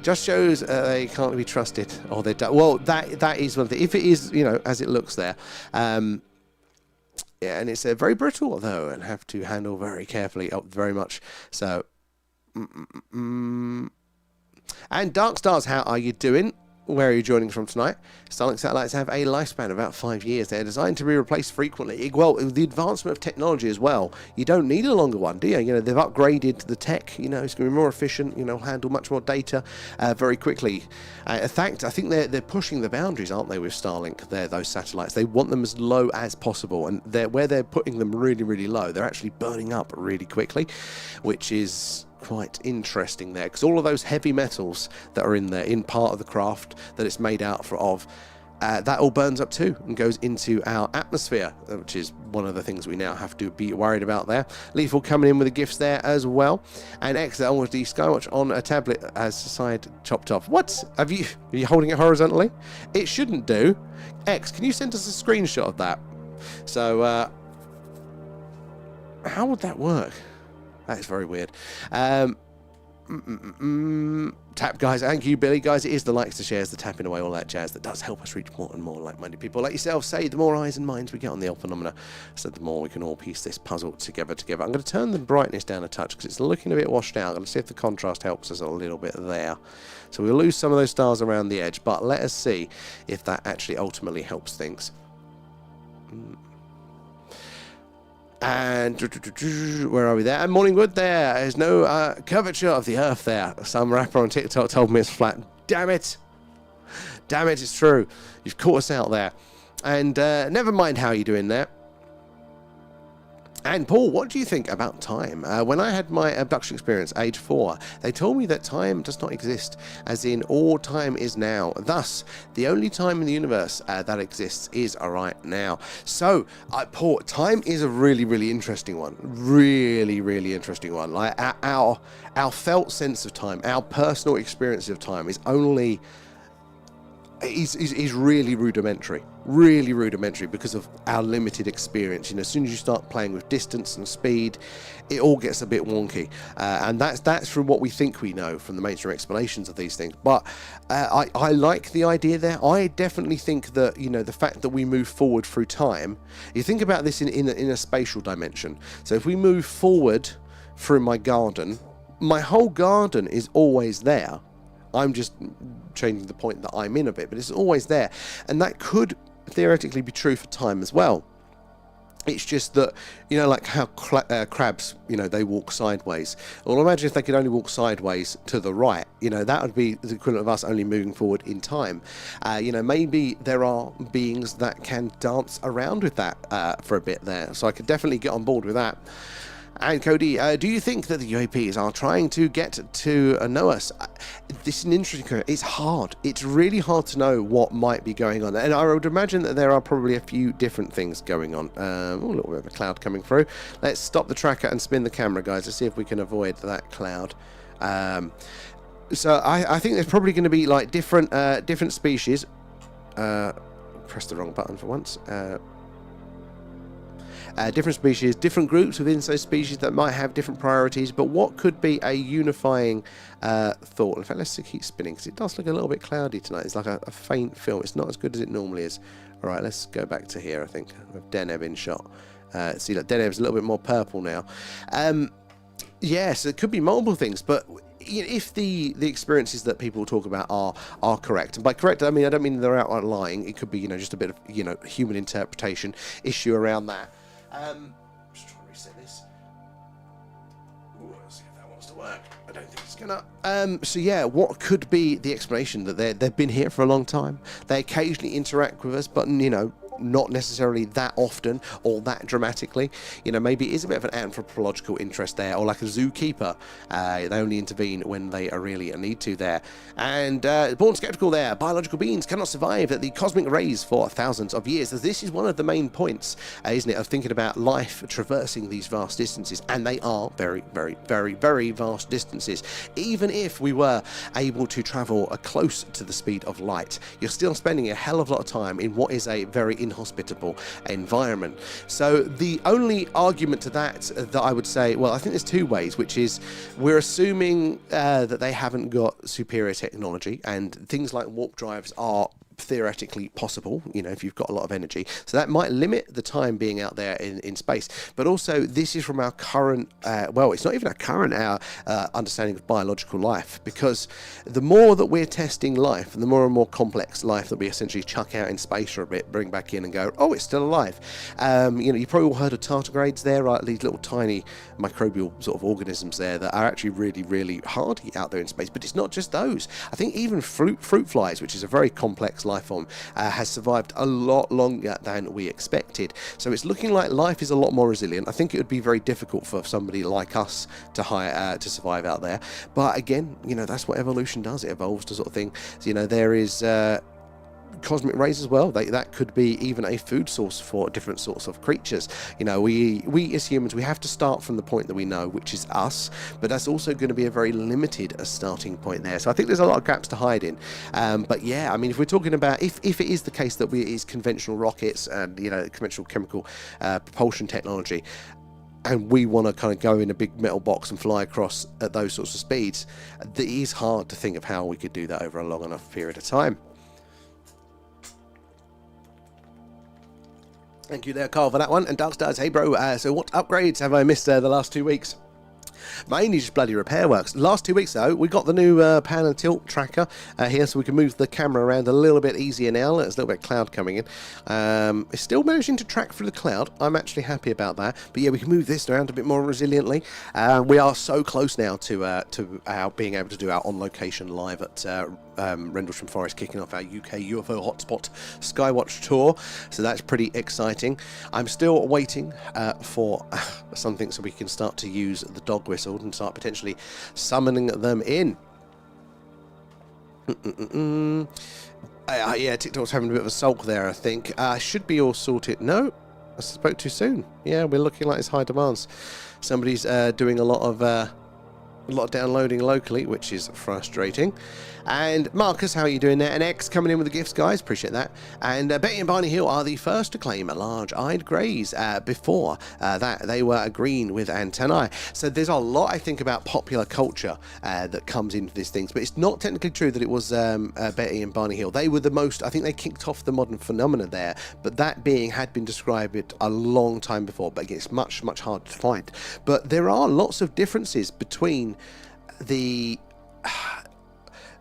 Just shows they can't be trusted, or they don't. Well, that is one thing. If it is, you know, as it looks there. Yeah, and it's very brittle, though, and have to handle very carefully, very much. So, and Dark Stars, how are you doing? Where are you joining from tonight? Starlink satellites have a lifespan of about 5 years. They're designed to be replaced frequently. Well, with the advancement of technology as well, you don't need a longer one, do you? You know, they've upgraded the tech. You know, it's going to be more efficient. You know, handle much more data very quickly. In fact, I think they're pushing the boundaries, aren't they, with Starlink? Those satellites. They want them as low as possible, and where they're putting them really, really low, they're actually burning up really quickly, which is quite interesting there, because all of those heavy metals that are in there, in part of the craft that it's made out of, that all burns up too and goes into our atmosphere, which is one of the things we now have to be worried about there. Lethal coming in with the gifts there as well, and X, that almost the Skywatch on a tablet as side chopped off. What? Are you holding it horizontally? It shouldn't do. X, can you send us a screenshot of that? So how would that work? That's very weird. Tap, guys. Thank you, Billy. Guys, it is the likes, the shares, the tapping away, all that jazz that does help us reach more and more like-minded people like yourself. Say, the more eyes and minds we get on the phenomena, so the more we can all piece this puzzle together. I'm going to turn the brightness down a touch because it's looking a bit washed out. I'm going to see if the contrast helps us a little bit there. So we'll lose some of those stars around the edge, but let us see if that actually ultimately helps things. And where are we there? And Morningwood, there is no curvature of the earth there. Some rapper on TikTok told me it's flat. Damn it, it's true. You've caught us out there. And never mind how you're doing there. And Paul, what do you think about time? When I had my abduction experience, age 4, they told me that time does not exist, as in all time is now. Thus, the only time in the universe that exists is right now. So, Paul, time is a really, really interesting one. Really, really interesting one. Like our felt sense of time, our personal experience of time is only... is really rudimentary because of our limited experience. You know, as soon as you start playing with distance and speed, it all gets a bit wonky, and that's from what we think we know from the mainstream explanations of these things. But I like the idea there. I definitely think that, you know, the fact that we move forward through time, you think about this in a spatial dimension. So if we move forward through my garden, my whole garden is always there. I'm just changing the point that I'm in a bit, but it's always there. And that could theoretically be true for time as well. It's just that, you know, like how crabs, you know, they walk sideways. Well, imagine if they could only walk sideways to the right. You know, that would be the equivalent of us only moving forward in time. You know, maybe there are beings that can dance around with that for a bit there. So I could definitely get on board with that. And Cody, do you think that the UAPs are trying to get to know us? This is an interesting question. It's hard. It's really hard to know what might be going on. And I would imagine that there are probably a few different things going on. A little bit of a cloud coming through. Let's stop the tracker and spin the camera, guys, to see if we can avoid that cloud. So I think there's probably going to be like different species. Press the wrong button for once. Different species, different groups within those species that might have different priorities, but what could be a unifying thought? In fact, let's keep spinning because it does look a little bit cloudy tonight. It's like a faint film. It's not as good as it normally is. All right, let's go back to here, I think, with Deneb in shot. See, like Deneb's a little bit more purple now. Yes, it could be multiple things, but if the experiences that people talk about are correct, and by correct I don't mean they're outright lying. It could be, you know, just a bit of, you know, human interpretation issue around that. Just trying to reset this. Ooh, let's see if that one wants to work. I don't think it's gonna. So yeah, what could be the explanation that they've been here for a long time? They occasionally interact with us, but not necessarily that often or that dramatically. Maybe it is a bit of an anthropological interest there, or like a zookeeper. They only intervene when they are really a need to there. And born skeptical there, biological beings cannot survive at the cosmic rays for thousands of years. This is one of the main points, isn't it, of thinking about life traversing these vast distances. And they are very, very, very, very vast distances. Even if we were able to travel close to the speed of light, you're still spending a hell of a lot of time in what is a very inhospitable environment. So the only argument to that I would say, well, I think there's two ways, which is we're assuming that they haven't got superior technology, and things like warp drives are theoretically possible, if you've got a lot of energy. So that might limit the time being out there in space. But also, this is from our current, it's not even our current, our understanding of biological life, because the more that we're testing life, and the more and more complex life that we essentially chuck out in space for a bit, bring back in and go, oh, it's still alive. You've probably all heard of tardigrades there, right? These little tiny microbial sort of organisms there that are actually really, really hardy out there in space. But it's not just those. I think even fruit flies, which is a very complex life form, has survived a lot longer than we expected. So it's looking like life is a lot more resilient. I think it would be very difficult for somebody like us to survive out there. But again, that's what evolution does. It evolves to sort of thing. So, there is cosmic rays as well. That could be even a food source for different sorts of creatures. We as humans, we have to start from the point that we know, which is us, but that's also going to be a very limited starting point there. So I think there's a lot of gaps to hide in. But yeah, I mean, if we're talking about if it is the case that it is conventional rockets and conventional chemical propulsion technology, and we want to kind of go in a big metal box and fly across at those sorts of speeds, it is hard to think of how we could do that over a long enough period of time. Thank you there, Carl, for that one. And Darkstars, hey bro, so what upgrades have I missed the last 2 weeks? Mainly just bloody repair works. Last 2 weeks though, we got the new pan and tilt tracker here, so we can move the camera around a little bit easier now. There's a little bit of cloud coming in. It's still managing to track through the cloud. I'm actually happy about that. But yeah, we can move this around a bit more resiliently. We are so close now to our being able to do our on-location live at Rendlesham Forest, kicking off our UK UFO hotspot Skywatch tour. So that's pretty exciting. I'm still waiting for something so we can start to use the dog whistle and start potentially summoning them in. Yeah, TikTok's having a bit of a sulk there, I think. Should be all sorted. No, I spoke too soon. Yeah, we're looking like it's high demands. Somebody's doing a lot of downloading locally, which is frustrating. And Marcus, how are you doing there? And X coming in with the gifts, guys. Appreciate that. And Betty and Barney Hill are the first to claim a large-eyed greys. Before that, they were green with antennae. So there's a lot, I think, about popular culture that comes into these things. But it's not technically true that it was Betty and Barney Hill. They were the most, I think they kicked off the modern phenomena there. But that being had been described a long time before. But again, it's much, much harder to find. But there are lots of differences between the...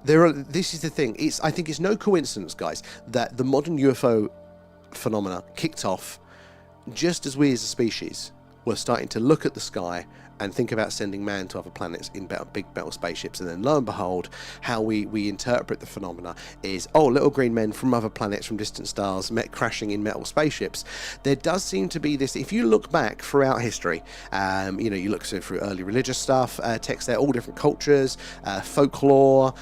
This is the thing. I think it's no coincidence, guys, that the modern UFO phenomena kicked off just as we as a species were starting to look at the sky and think about sending man to other planets in big metal spaceships. And then lo and behold, how we interpret the phenomena is, little green men from other planets, from distant stars, crashing in metal spaceships. There does seem to be this, if you look back throughout history, you look through early religious stuff, texts there, all different cultures, folklore,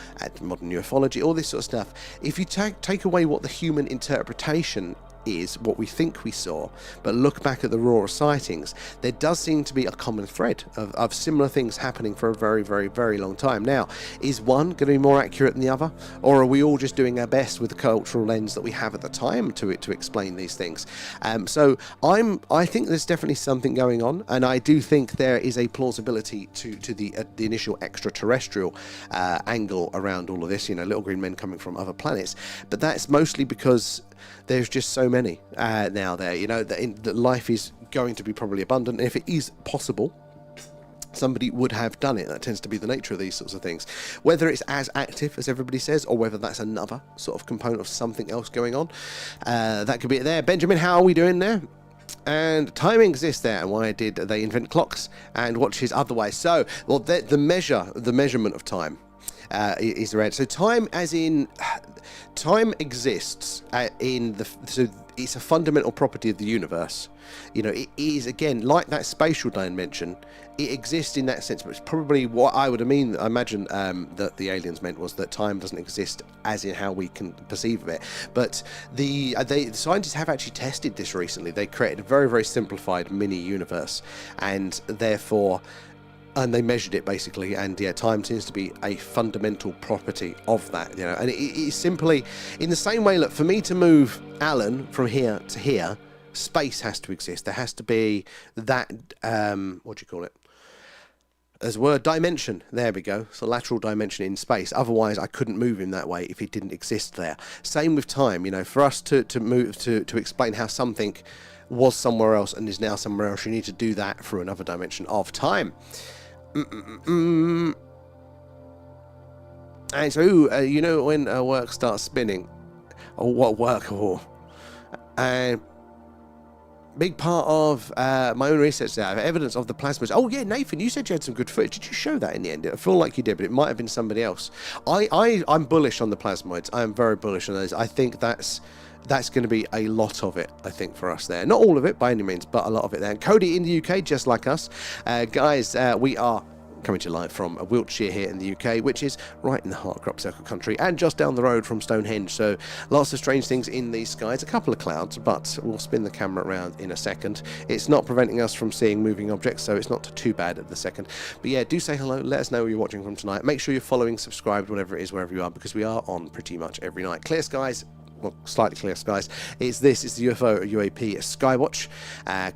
modern ufology, all this sort of stuff. If you take away what the human interpretation is, what we think we saw, but look back at the raw sightings, there does seem to be a common thread of similar things happening for a very, very, very long time. Now, is one going to be more accurate than the other, or are we all just doing our best with the cultural lens that we have at the time to explain these things? So I think there's definitely something going on, and I do think there is a plausibility to the initial extraterrestrial angle around all of this. Little green men coming from other planets, but that's mostly because there's just so many now there, that life is going to be probably abundant. And if it is possible, somebody would have done it. That tends to be the nature of these sorts of things. Whether it's as active as everybody says, or whether that's another sort of component of something else going on, that could be it there. Benjamin, how are we doing there? And time exists there, and why did they invent clocks and watches otherwise? So, well, the measurement of time is around. So time, as in time, exists so it's a fundamental property of the universe. You know, it is, again, like that spatial dimension. It exists in that sense, but it's probably what I imagine that the aliens meant was that time doesn't exist as in how we can perceive of it. But the scientists have actually tested this recently. They created a very, very simplified mini universe, and therefore, and they measured it basically, and yeah, time seems to be a fundamental property of that. You know, and it is simply in the same way. Look, for me to move Alan from here to here, space has to exist. There has to be that what do you call it? There's a word, dimension. There we go. So lateral dimension in space. Otherwise, I couldn't move him that way if it didn't exist there. Same with time. You know, for us to move to explain how something was somewhere else and is now somewhere else, you need to do that through another dimension of time. And so, you know, when work starts spinning, or what work, or big part of my own research there, I have evidence of the plasmas. Oh yeah, Nathan, you said you had some good footage. Did you show that in the end? I feel like you did, but it might have been somebody else. I'm bullish on the plasmoids. I am very bullish on those. I think that's going to be a lot of it, I think, for us there. Not all of it by any means, but a lot of it there. And Cody in the UK, just like us. Guys, we are coming to you live from Wiltshire here in the UK, which is right in the heart of Crop Circle country and just down the road from Stone Henge. So lots of strange things in these skies, a couple of clouds, but we'll spin the camera around in a second. It's not preventing us from seeing moving objects, so it's not too bad at the second. But yeah, do say hello, let us know where you're watching from tonight. Make sure you're following, subscribed, whatever it is, wherever you are, because we are on pretty much every night. Clear skies, well, slightly clear skies. It's the UFO UAP Skywatch.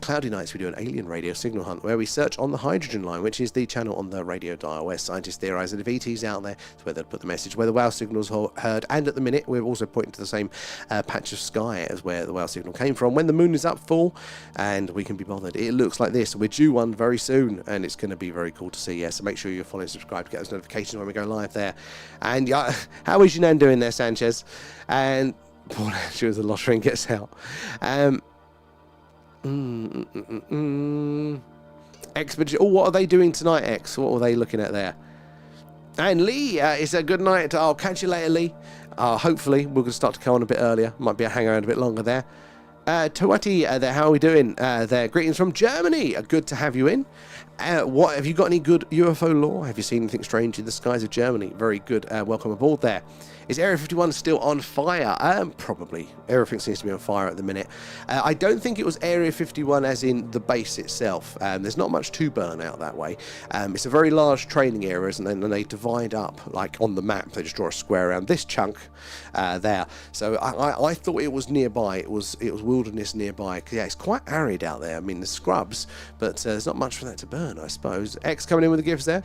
Cloudy nights we do an alien radio signal hunt where we search on the hydrogen line, which is the channel on the radio dial where scientists theorise that if ET's out there, it's where they'd put the message, where the whale signal's heard. And at the minute, we're also pointing to the same patch of sky as where the whale signal came from. When the moon is up full and we can be bothered, it looks like this. We're due one very soon, and it's going to be very cool to see. Yeah, so make sure you're following, subscribe to get those notifications when we go live there. And how is your nan doing there, Sanchez? And poor she was a lottery and gets out. Expedition. Oh, what are they doing tonight, X? What are they looking at there? And Lee, it's a good night. I'll catch you later, Lee. Hopefully, we're going to start to come on a bit earlier. Might be a hang around a bit longer there. Tawati, there, how are we doing? There, greetings from Germany. Good to have you in. What have you got any good UFO lore? Have you seen anything strange in the skies of Germany? Very good. Welcome aboard there. Is Area 51 still on fire? Probably. Everything seems to be on fire at the minute. I don't think it was Area 51 as in the base itself. There's not much to burn out that way. It's a very large training area, and then they divide up, like on the map. They just draw a square around this chunk there. So I thought it was nearby. It was wilderness nearby. Yeah, it's quite arid out there. I mean, there's scrubs, but there's not much for that to burn, I suppose. X coming in with the gifts there.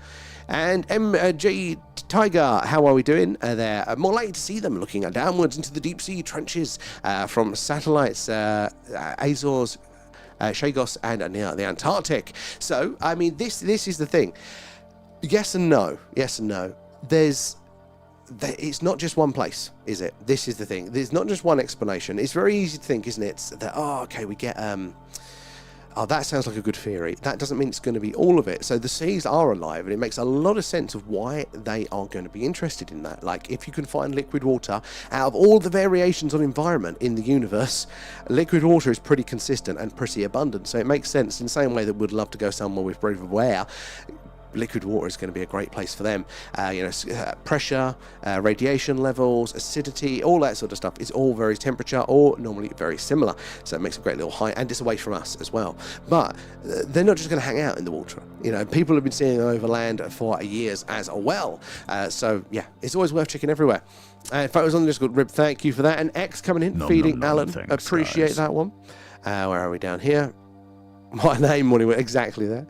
And MG Tiger, how are we doing there? More likely to see them looking downwards into the deep sea trenches from satellites, Azores, Chagos, and near the Antarctic. So, I mean, this is the thing. Yes and no. Yes and no. It's not just one place, is it? This is the thing. There's not just one explanation. It's very easy to think, isn't it? That, oh, okay, we get... Oh, that sounds like a good theory. That doesn't mean it's going to be all of it. So the seas are alive, and it makes a lot of sense of why they are going to be interested in that. Like, if you can find liquid water, out of all the variations on environment in the universe, liquid water is pretty consistent and pretty abundant. So it makes sense in the same way that we'd love to go somewhere with breath of air. Liquid water is going to be a great place for them. Pressure, radiation levels, acidity, all that sort of stuff is all very temperature or normally very similar. So it makes a great little height, and it's away from us as well. But they're not just going to hang out in the water. You know, people have been seeing them over land for years as well. So yeah, it's always worth checking everywhere. Photos on the Discord, Rib, thank you for that. And X coming in, feeding Alan. Thanks, appreciate that one. Where are we down here? My name, morning, exactly there.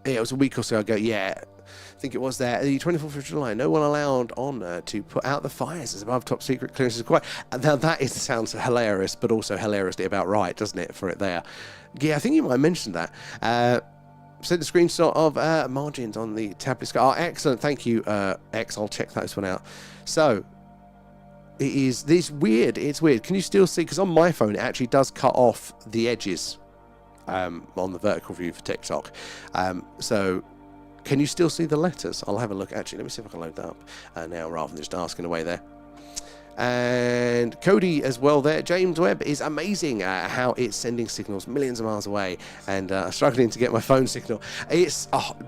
Yeah, it was a week or so ago. Yeah, I think it was there. The 24th of July. No one allowed on to put out the fires as above top secret clearance is required. Now that sounds hilarious, but also hilariously about right, doesn't it? For it there. Yeah, I think you might mention that. Sent the screenshot of margins on the tablet. Oh, excellent. Thank you, X. I'll check that one out. So, It is. It's weird. It's weird. Can you still see? Because on my phone, it actually does cut off the edges on the vertical view for TikTok. So can you still see the letters? I'll have a look. Actually, let me see if I can load that up now rather than just asking away there. And Cody as well there. James Webb is amazing how it's sending signals millions of miles away, and struggling to get my phone signal.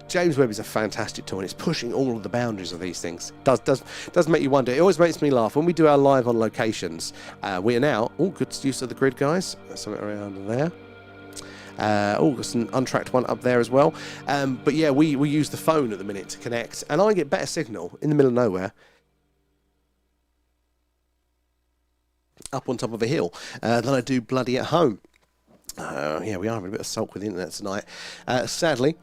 James Webb is a fantastic tool, and it's pushing all of the boundaries of these things. Does make you wonder. It always makes me laugh when we do our live on locations. We are now good use of the grid, guys. There's something around there. There's an untracked one up there as well. But yeah, we use the phone at the minute to connect, and I get better signal in the middle of nowhere, up on top of a hill, than I do bloody at home. Yeah, we are having a bit of sulk with the internet tonight. Sadly,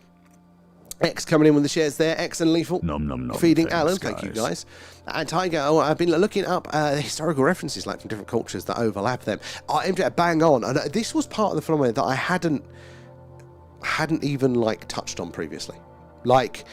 X coming in with the shares there. X and Lethal Nom, nom, nom. feeding Thanks, Alan. Thank you, guys. And Tiger, I've been looking up historical references like from different cultures that overlap them. MJ, bang on. And this was part of the phenomenon that I hadn't even like touched on previously. Like,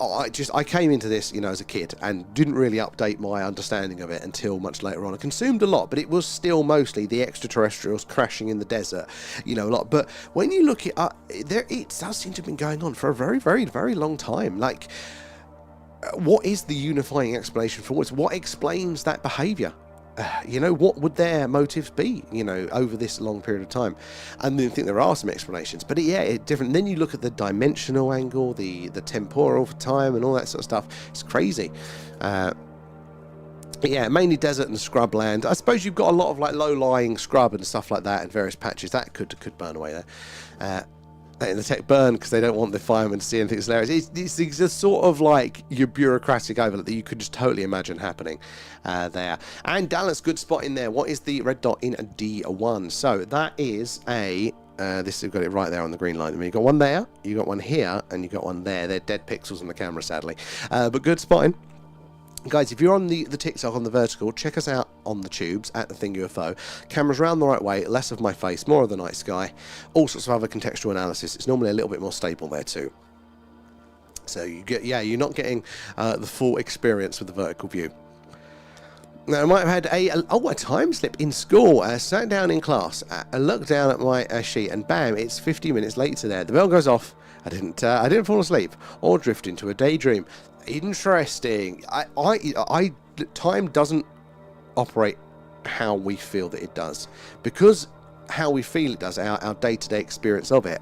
I came into this, as a kid, and didn't really update my understanding of it until much later on. I consumed a lot, but it was still mostly the extraterrestrials crashing in the desert, a lot. But when you look it up, it does seem to have been going on for a very, very, very long time. Like, what is the unifying explanation for what explains that behaviour? What would their motives be, over this long period of time? And I think there are some explanations, but it's different. And then you look at the dimensional angle, the temporal time, and all that sort of stuff. It's crazy. Yeah, mainly desert and scrubland. I suppose you've got a lot of like low-lying scrub and stuff like that in various patches. That could burn away there. And the tech burn because they don't want the firemen to see anything that's hilarious. It's just sort of like your bureaucratic overload that you could just totally imagine happening there. And Dallas, good spot in there. What is the red dot in D1? So that is we've got it right there on the green line. I mean, you got one there, you got one here, and you got one there. They're dead pixels on the camera, sadly. But good spotting. Guys, if you're on the TikTok on the vertical, check us out on the tubes at the Thing UFO. Cameras round the right way, less of my face, more of the night sky. All sorts of other contextual analysis. It's normally a little bit more stable there too. So you're not getting the full experience with the vertical view. Now, I might have had a time slip in school. Sat down in class, looked down at my sheet, and bam, it's 50 minutes later there. The bell goes off. I didn't fall asleep or drift into a daydream. Interesting. Time doesn't operate how we feel that it does, because how we feel it does, our day-to-day experience of it,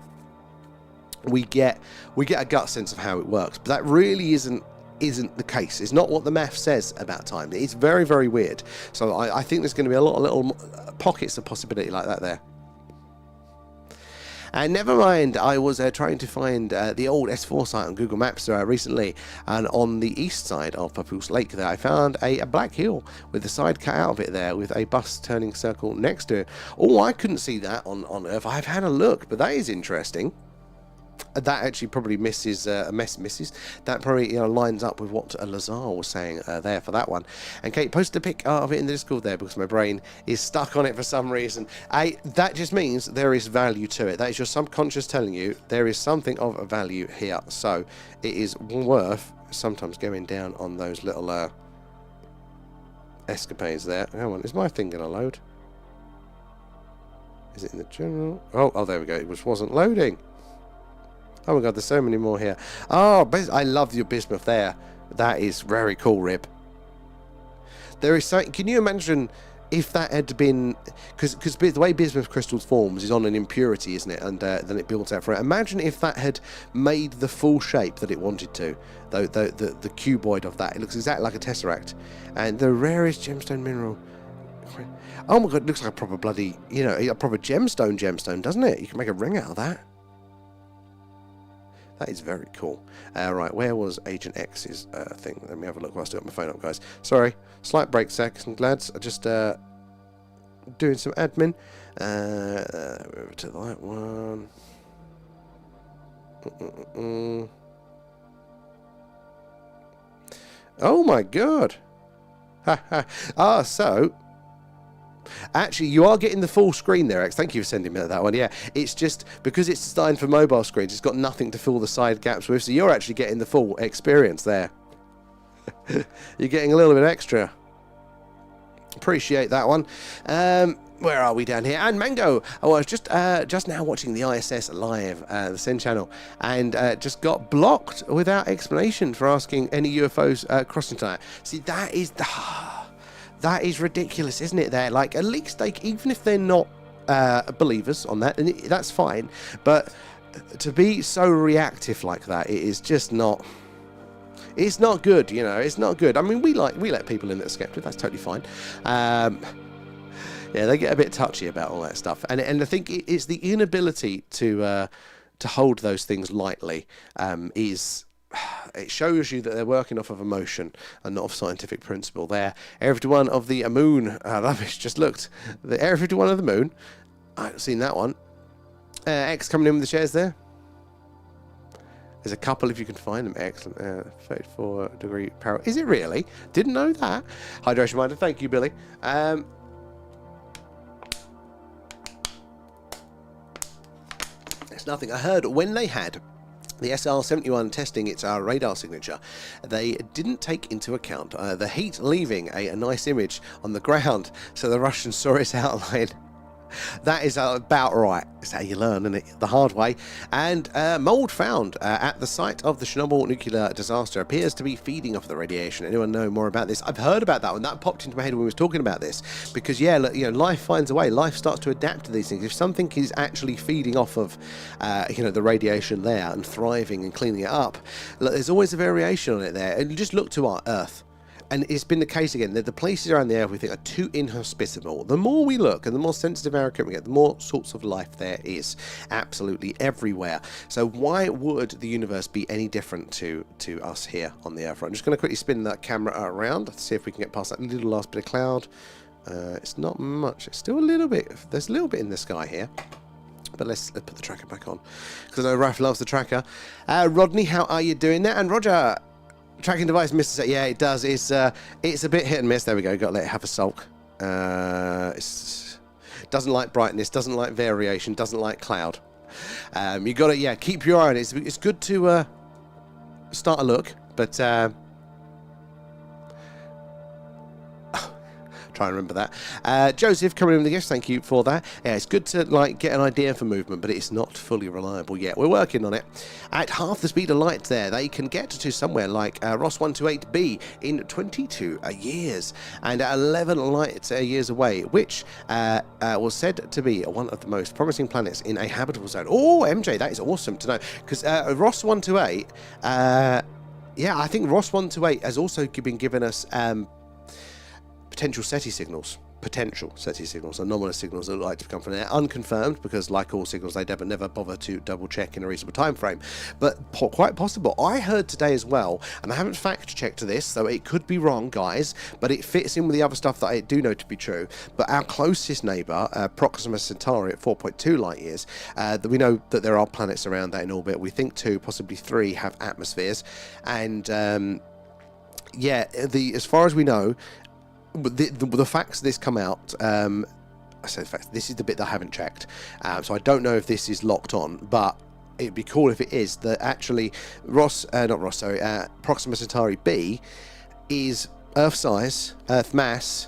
we get a gut sense of how it works. But that really isn't the case. It's not what the math says about time. It's very, very weird. So I think there's going to be a lot of little pockets of possibility like that there. And never mind, I was trying to find the old S4 site on Google Maps recently, and on the east side of Papoose Lake there, I found a black hill with the side cut out of it there, with a bus turning circle next to it. Oh, I couldn't see that on Earth. I've had a look, but that is interesting. That actually probably misses. That probably lines up with what Lazar was saying there for that one. And Kate posted a pic of it in the Discord there because my brain is stuck on it for some reason. That just means there is value to it. That is your subconscious telling you there is something of value here. So it is worth sometimes going down on those little escapades there. Hang on, is my thing going to load? Is it in the general? Oh, there we go. It wasn't loading. Oh my god, there's so many more here. Oh, I love your bismuth there. That is very cool, Rib. There is so. Can you imagine if that had been, because the way bismuth crystals forms is on an impurity, isn't it? And then it builds out for it. Imagine if that had made the full shape that it wanted to. The cuboid of that. It looks exactly like a tesseract. And the rarest gemstone mineral. Oh my god, it looks like a proper bloody, a proper gemstone, doesn't it? You can make a ring out of that. That is very cool. Right, where was Agent X's thing? Let me have a look while I still got my phone up, guys. Sorry, slight break second, lads. I'm just doing some admin. Over to that one. Oh my god. So actually, you are getting the full screen there, X. Thank you for sending me that one. Yeah, it's just because it's designed for mobile screens, it's got nothing to fill the side gaps with, so you're actually getting the full experience there. You're getting a little bit extra. Appreciate that one. Where are we down here? And Mango. Oh, I was just now watching the ISS live, the Send channel, and just got blocked without explanation for asking any UFOs crossing tonight. See, that is ridiculous, isn't it? There, like, at least even if they're not believers on that, and that's fine. But to be so reactive like that, it is just not. It's not good, you know. It's not good. I mean, we let people in that are skeptic. That's totally fine. Yeah, they get a bit touchy about all that stuff, and I think it's the inability to hold those things lightly. It shows you that they're working off of emotion and not of scientific principle. There, Area 51 of the moon. Rubbish. Just looked. The Area 51 of the moon. I haven't seen that one. X coming in with the shares there. There's a couple if you can find them. Excellent. 34-degree power. Is it really? Didn't know that. Hydration reminder. Thank you, Billy. It's nothing. I heard when they had the SR-71 testing its radar signature, they didn't take into account the heat leaving a nice image on the ground, so the Russians saw its outline. That is about right. It's how you learn, isn't it? The hard way. And mould found at the site of the Chernobyl nuclear disaster appears to be feeding off the radiation. Anyone know more about this? I've heard about that one. That popped into my head when we was talking about this. Because, yeah, look, you know, life finds a way. Life starts to adapt to these things. If something is actually feeding off of, you know, the radiation there and thriving and cleaning it up, look, there's always a variation on it there. And just look to our Earth. And it's been the case again that the places around the Earth we think are too inhospitable. The more we look and the more sensitive our equipment we get, the more sorts of life there is absolutely everywhere. So why would the universe be any different to us here on the Earth? I'm just going to quickly spin that camera around to see if we can get past that little last bit of cloud. It's not much. It's still a little bit. There's a little bit in the sky here. But let's put the tracker back on, because I know Raph loves the tracker. Rodney, how are you doing there? And Roger, tracking device misses it. Yeah, it does. It's a bit hit and miss. There we go. Got to let it have a sulk. It doesn't like brightness, doesn't like variation, doesn't like cloud. You got to keep your eye on it. It's good to start a look, but try and remember that. Joseph coming in with the gifts, thank you for that. Yeah, it's good to get an idea for movement, but it's not fully reliable yet. We're working on it. At half the speed of light there, they can get to somewhere like Ross 128b in 22 years, and 11 light years away, which was said to be one of the most promising planets in a habitable zone. Oh, MJ, that is awesome to know, because Ross 128, I think Ross 128 has also been given us potential SETI signals, anomalous signals that look like to come from there, unconfirmed, because like all signals, they never bother to double check in a reasonable time frame, but quite possible. I heard today as well, and I haven't fact checked this, so it could be wrong, guys, but it fits in with the other stuff that I do know to be true. But our closest neighbour, Proxima Centauri at 4.2 light years, we know that there are planets around that in orbit. We think 2, possibly 3 have atmospheres, and as far as we know, the facts of this come out, I say the facts, this is the bit that I haven't checked, so I don't know if this is locked on, but it'd be cool if it is, that actually Proxima Centauri b is Earth size, Earth mass,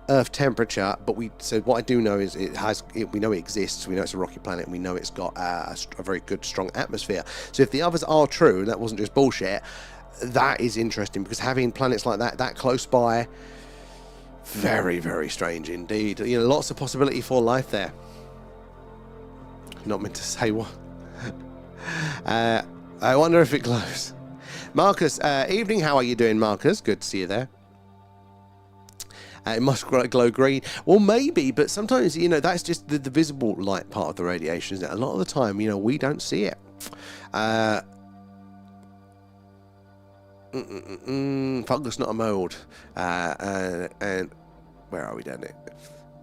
Earth temperature, but what I do know is we know it exists, we know it's a rocky planet, and we know it's got a very good, strong atmosphere. So if the others are true, and that wasn't just bullshit, that is interesting, because having planets like that close by, very, very strange indeed. You know, lots of possibility for life there. Not meant to say what. I wonder if it glows. Marcus, evening. How are you doing, Marcus? Good to see you there. It must glow green. Well, maybe, but sometimes, you know, that's just the visible light part of the radiation, isn't it? A lot of the time, you know, we don't see it. Fungus, not a mould. And where are we down there?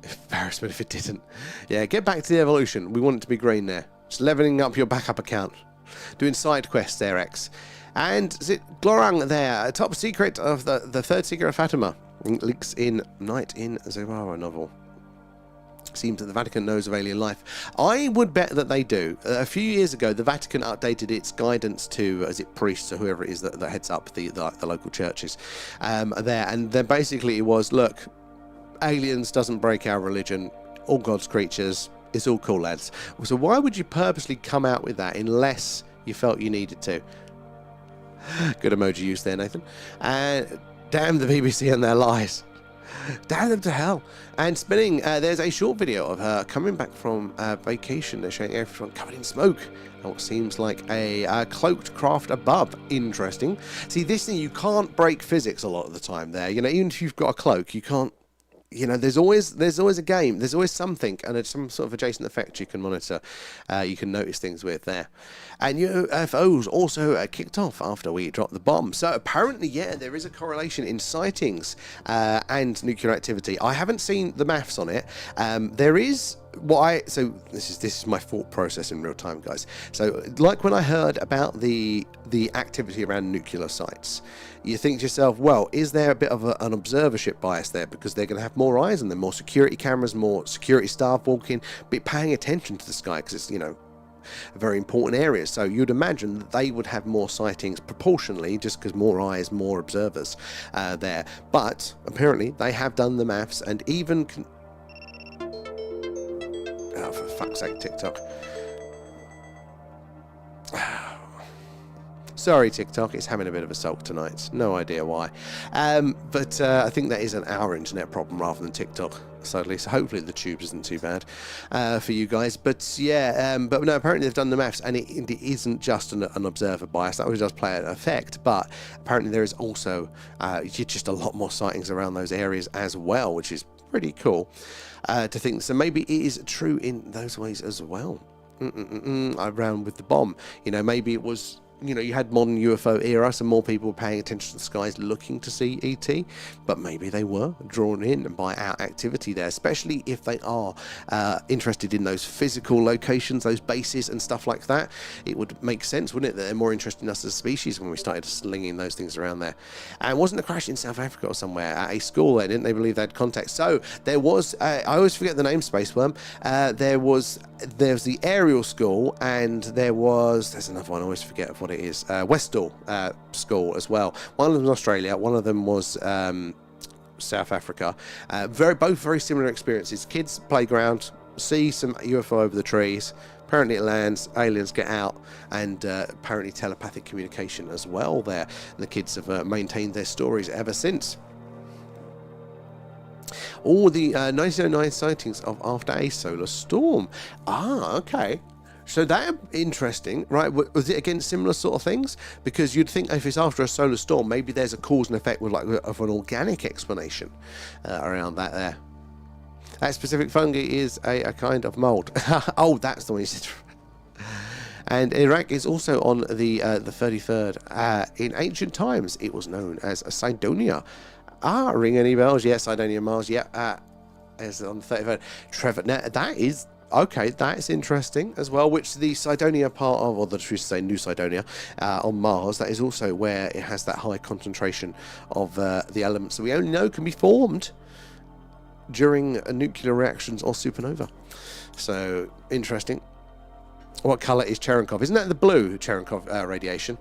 Embarrassment if it didn't. Yeah, get back to the evolution. We want it to be green there. Just leveling up your backup account. Doing side quests there, X. And is it Glorang there? Top secret of the third secret of Fatima. Links in Night in Zebara novel. Seems that the Vatican knows of alien life. I would bet that they do. A few years ago, the Vatican updated its guidance to, priests or whoever it is that heads up the local churches there, and then basically it was, look, aliens doesn't break our religion, all God's creatures, it's all cool, lads. So why would you purposely come out with that unless you felt you needed to? Good emoji use there, Nathan. And damn the BBC and their lies. Damn them to hell. And spinning, there's a short video of her coming back from vacation. They're showing everyone covered in smoke and what seems like a cloaked craft above. Interesting. See, this thing, you can't break physics a lot of the time there. You know, even if you've got a cloak, you can't. You know, there's always a game, there's always something, and it's some sort of adjacent effect you can monitor, you can notice things with there. And UFOs also kicked off after we dropped the bomb. So apparently, yeah, there is a correlation in sightings and nuclear activity. I haven't seen the maths on it. There is so this is my thought process in real time, guys. So like when I heard about the activity around nuclear sites, you think to yourself, well, is there a bit of an observership bias there because they're going to have more eyes on them, more security cameras, more security staff walking, be paying attention to the sky because it's, you know, a very important area. So you'd imagine that they would have more sightings proportionally just because more eyes, more observers there. But apparently they have done the maths and even oh, for fuck's sake, TikTok. Sorry, TikTok, it's having a bit of a sulk tonight. No idea why. But I think that is our internet problem rather than TikTok, sadly. So hopefully the tube isn't too bad for you guys. But yeah, but no, apparently they've done the maths, and it isn't just an observer bias. That always does play an effect. But apparently there is also just a lot more sightings around those areas as well, which is pretty cool to think. So maybe it is true in those ways as well. Around with the bomb, you know, maybe it was, you know, you had modern UFO era, so more people were paying attention to the skies looking to see ET, but maybe they were drawn in by our activity there, especially if they are interested in those physical locations, those bases and stuff like that. It would make sense, wouldn't it, that they're more interested in us as a species when we started slinging those things around there. And wasn't a crash in South Africa or somewhere at a school there? Didn't they believe they had contact? So there was, I always forget the name, Spaceworm, there's the aerial school, and there's another one, I always forget of what it is, Westall school as well. One of them was Australia, one of them was South Africa. Both very similar experiences. Kids playground, see some UFO over the trees, apparently it lands, aliens get out, and apparently telepathic communication as well there. The kids have maintained their stories ever since. All the 1909 sightings of after a solar storm. Ah, okay. So that interesting, right? Was it again similar sort of things? Because you'd think if it's after a solar storm, maybe there's a cause and effect with like of an organic explanation around that there. That specific fungi is a kind of mold. Oh, that's the one you said. And Iraq is also on the 33rd. In ancient times, it was known as Cydonia. Ah, ring any bells? Yes, Cydonia Mars. Yeah, is on the 33rd. Trevor, now that is okay. That's interesting as well. Which the Cydonia part of, or the truth to say, New Cydonia on Mars, that is also where it has that high concentration of the elements that we only know can be formed during nuclear reactions or supernova. So interesting. What colour is Cherenkov? Isn't that the blue Cherenkov radiation?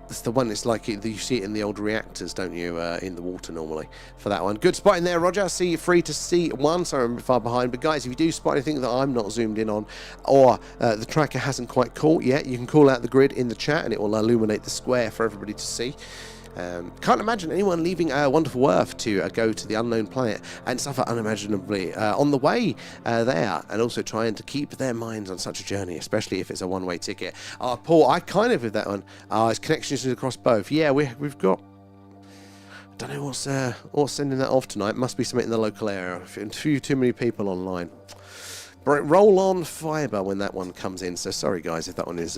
That's the one that's like you see it in the old reactors, don't you, in the water normally for that one. Good spot in there, Roger. See, free to see one. Sorry, I'm a bit far behind. But guys, if you do spot anything that I'm not zoomed in on, or the tracker hasn't quite caught yet, you can call out the grid in the chat and it will illuminate the square for everybody to see. Can't imagine anyone leaving wonderful Earth to go to the unknown planet and suffer unimaginably on the way there, and also trying to keep their minds on such a journey, especially if it's a one-way ticket. Paul, I kind of with that one. It's connections across both. Yeah, we've got. I don't know what's sending that off tonight. Must be something in the local area. Too many people online. Roll on fibre when that one comes in. So sorry guys if that one is.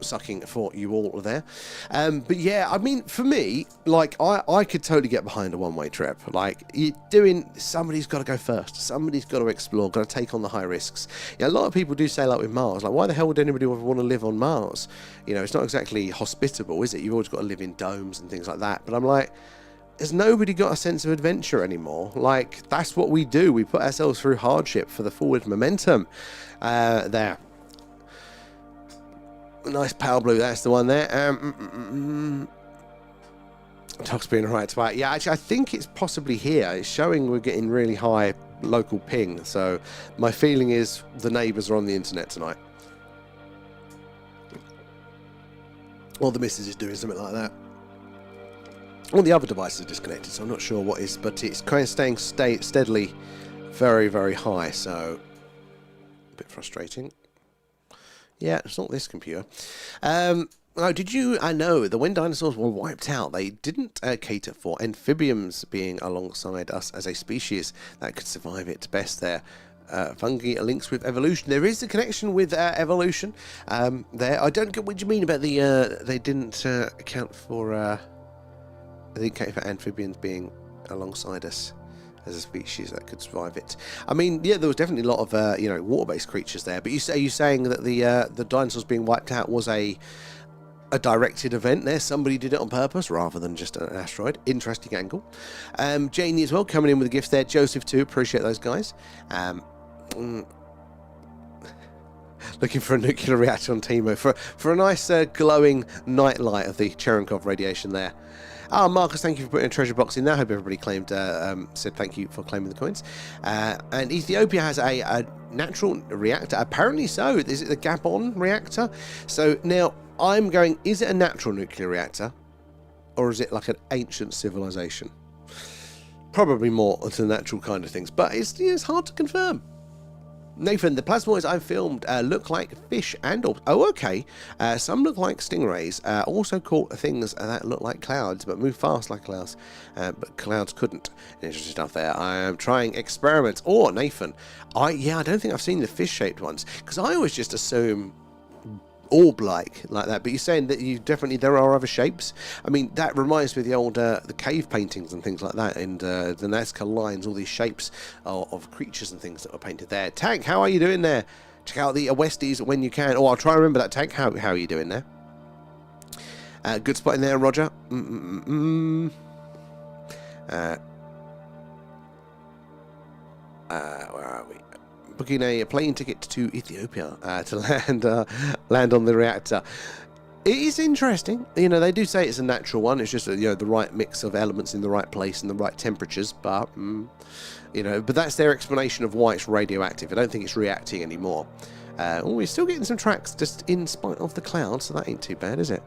Sucking for you all there, but yeah, I mean, for me, like I could totally get behind a one-way trip. Like somebody's got to go first, somebody's got to explore, got to take on the high risks. Yeah, a lot of people do say, like with Mars, like why the hell would anybody want to live on Mars? You know, it's not exactly hospitable, is it? You've always got to live in domes and things like that. But I'm like, has nobody got a sense of adventure anymore? Like that's what we do. We put ourselves through hardship for the forward momentum there. Nice pale blue, that's the one there. Talk's being right spot. Yeah, actually, I think it's possibly here. It's showing we're getting really high local ping. So my feeling is the neighbours are on the internet tonight. Or the missus is doing something like that. All the other devices are disconnected, so I'm not sure what is, but it's kind of staying steadily very, very high. So a bit frustrating. Yeah, it's not this computer. Oh, did you know that when dinosaurs were wiped out, they didn't cater for amphibians being alongside us as a species that could survive it best there? Fungi are links with evolution. There is a connection with evolution there. I don't get what you mean about the they didn't account for they didn't cater for amphibians being alongside us as a species that could survive it. I mean, yeah, there was definitely a lot of you know, water-based creatures there. But you're saying that the dinosaurs being wiped out was a directed event there. Somebody did it on purpose rather than just an asteroid. Interesting angle. Janie as well coming in with a gift there. Joseph too. Appreciate those guys. Looking for a nuclear reactor on Timo for a nice glowing night light of the Cherenkov radiation there. Oh, Marcus, thank you for putting a treasure box in there. I hope everybody claimed, said thank you for claiming the coins. And Ethiopia has a natural reactor. Apparently so. Is it the Gabon reactor? So now I'm going, is it a natural nuclear reactor? Or is it like an ancient civilization? Probably more to the natural kind of things. But it's hard to confirm. Nathan, the plasmoids I've filmed look like fish and orbs. Oh, okay. Some look like stingrays. Also caught things that look like clouds, but move fast like clouds. But clouds couldn't. Interesting stuff there. I am trying experiments. Or, Nathan, I don't think I've seen the fish-shaped ones. Because I always just assume orb-like that, but you're saying that there are other shapes. I mean, that reminds me of the old the cave paintings and things like that, and the Nazca lines, all these shapes of creatures and things that were painted there. Tank, how are you doing there? Check out the Westies when you can. Oh, I'll try and remember that. Tank, how are you doing there? Good spot in there, Roger. Where are we? Booking a plane ticket to Ethiopia to land on the reactor. It is interesting. You know, they do say it's a natural one. It's just the right mix of elements in the right place and the right temperatures. But but that's their explanation of why it's radioactive. I don't think it's reacting anymore. We're still getting some tracks just in spite of the clouds, so that ain't too bad, is it?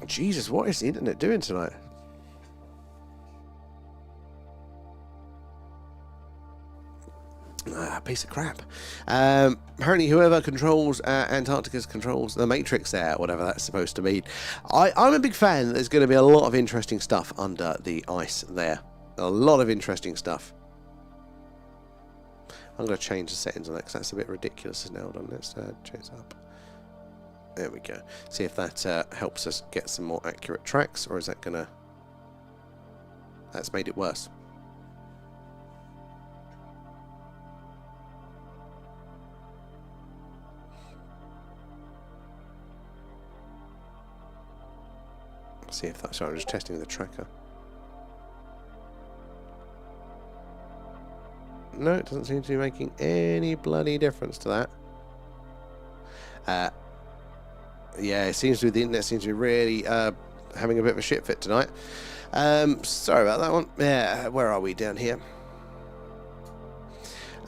Jesus, what is the internet doing tonight? Piece of crap. Apparently whoever controls Antarctica controls the Matrix there, whatever that's supposed to mean. I'm a big fan that there's going to be a lot of interesting stuff under the ice there. A lot of interesting stuff. I'm going to change the settings on that because that's a bit ridiculous, isn't it? Hold on, let's change it up. There we go. See if that helps us get some more accurate tracks, or is that going to... That's made it worse. See if that's... Sorry, I'm just testing the tracker. No, it doesn't seem to be making any bloody difference to that. Yeah, it seems to be, the internet seems to be really having a bit of a shit fit tonight. Sorry about that one. Yeah, where are we? Down here.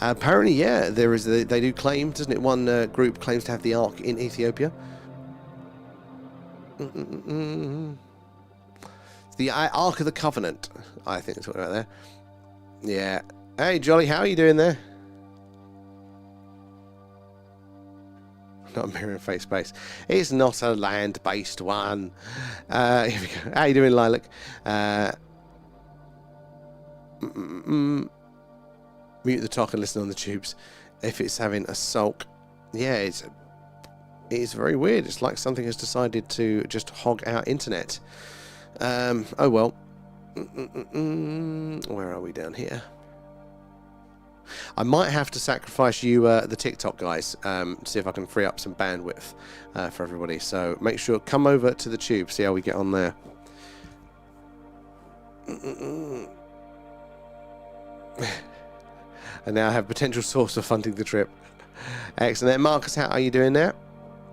Apparently, yeah, there is. They do claim, doesn't it? One group claims to have the Ark in Ethiopia. The Ark of the Covenant, I think it's talking about there. Yeah. Hey, Jolly, how are you doing there? Not a mirror face base. It's not a land-based one. Here we go. How you doing, Lilac? Mute the talk and listen on the tubes. If it's having a sulk. Yeah, it's very weird. It's like something has decided to just hog our internet. Oh well. Where are we down here? I might have to sacrifice you, the TikTok guys, to see if I can free up some bandwidth for everybody. So make sure, come over to the tube, see how we get on there. And now I have potential source of funding the trip. Excellent. Marcus, how are you doing there?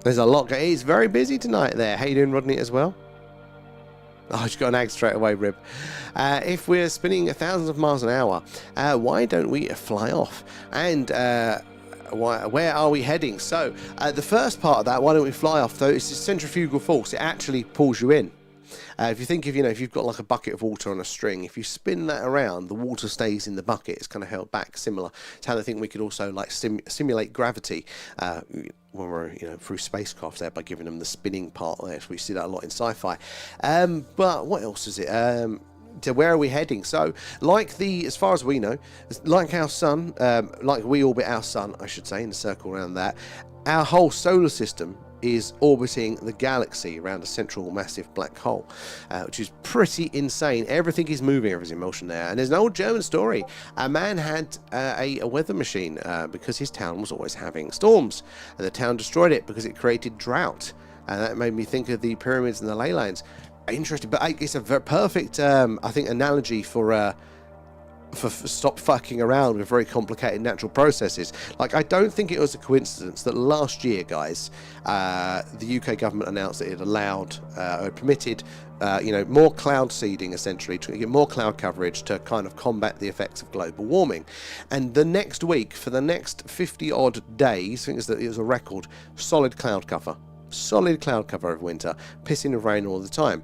There's a lot. It's very busy tonight there. How you doing, Rodney, as well? Oh, you got an ag straight away, Rib. If we're spinning thousands of miles an hour, why don't we fly off? And where are we heading? So the first part of that, why don't we fly off, though, is the centrifugal force. It actually pulls you in. If you think of, if you've got like a bucket of water on a string, if you spin that around, the water stays in the bucket. It's kind of held back. Similar to how they think we could also like simulate gravity when we're through spacecraft there by giving them the spinning part there. So we see that a lot in sci-fi. But what else is it? To where are we heading? So, as far as we know, like our sun, like we orbit our sun, I should say, in a circle around that, our whole solar system is orbiting the galaxy around a central massive black hole, which is pretty insane. Everything is moving, everything's in motion there. And there's an old German story. A man had a weather machine because his town was always having storms, and the town destroyed it because it created drought. And that made me think of the pyramids and the ley lines. Interesting, but it's a very perfect, I think, analogy for stop fucking around with very complicated natural processes. Like, I don't think it was a coincidence that last year, guys, the UK government announced that it allowed or permitted more cloud seeding, essentially, to get more cloud coverage to kind of combat the effects of global warming. And the next week, for the next 50 odd days, I think it was a record, solid cloud cover over winter, pissing of rain all the time,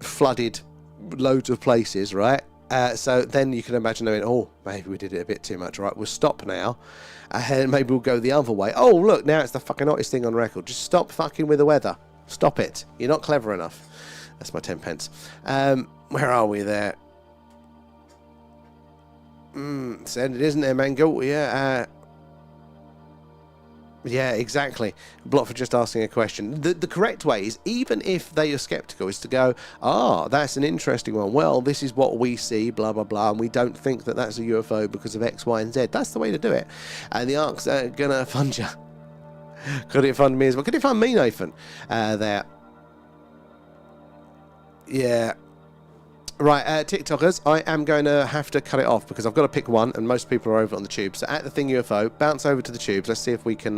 flooded loads of places, right? So then you can imagine knowing, oh, maybe we did it a bit too much, right? We'll stop now, and maybe we'll go the other way. Oh, look, now it's the fucking hottest thing on record. Just stop fucking with the weather. Stop it. You're not clever enough. That's my 10 pence. Where are we there? Said it, isn't there, Mango? Yeah, yeah, exactly. Block for just asking a question. The correct way is, even if they are skeptical, is to go, that's an interesting one. Well, this is what we see, blah, blah, blah, and we don't think that that's a UFO because of X, Y, and Z. That's the way to do it. And the Ark's going to fund you. Could it fund me as well? Could it fund me, Nathan? There. Yeah. Right, TikTokers, I am going to have to cut it off because I've got to pick one, and most people are over on the tube. So at the thing UFO, bounce over to the tubes. Let's see if we can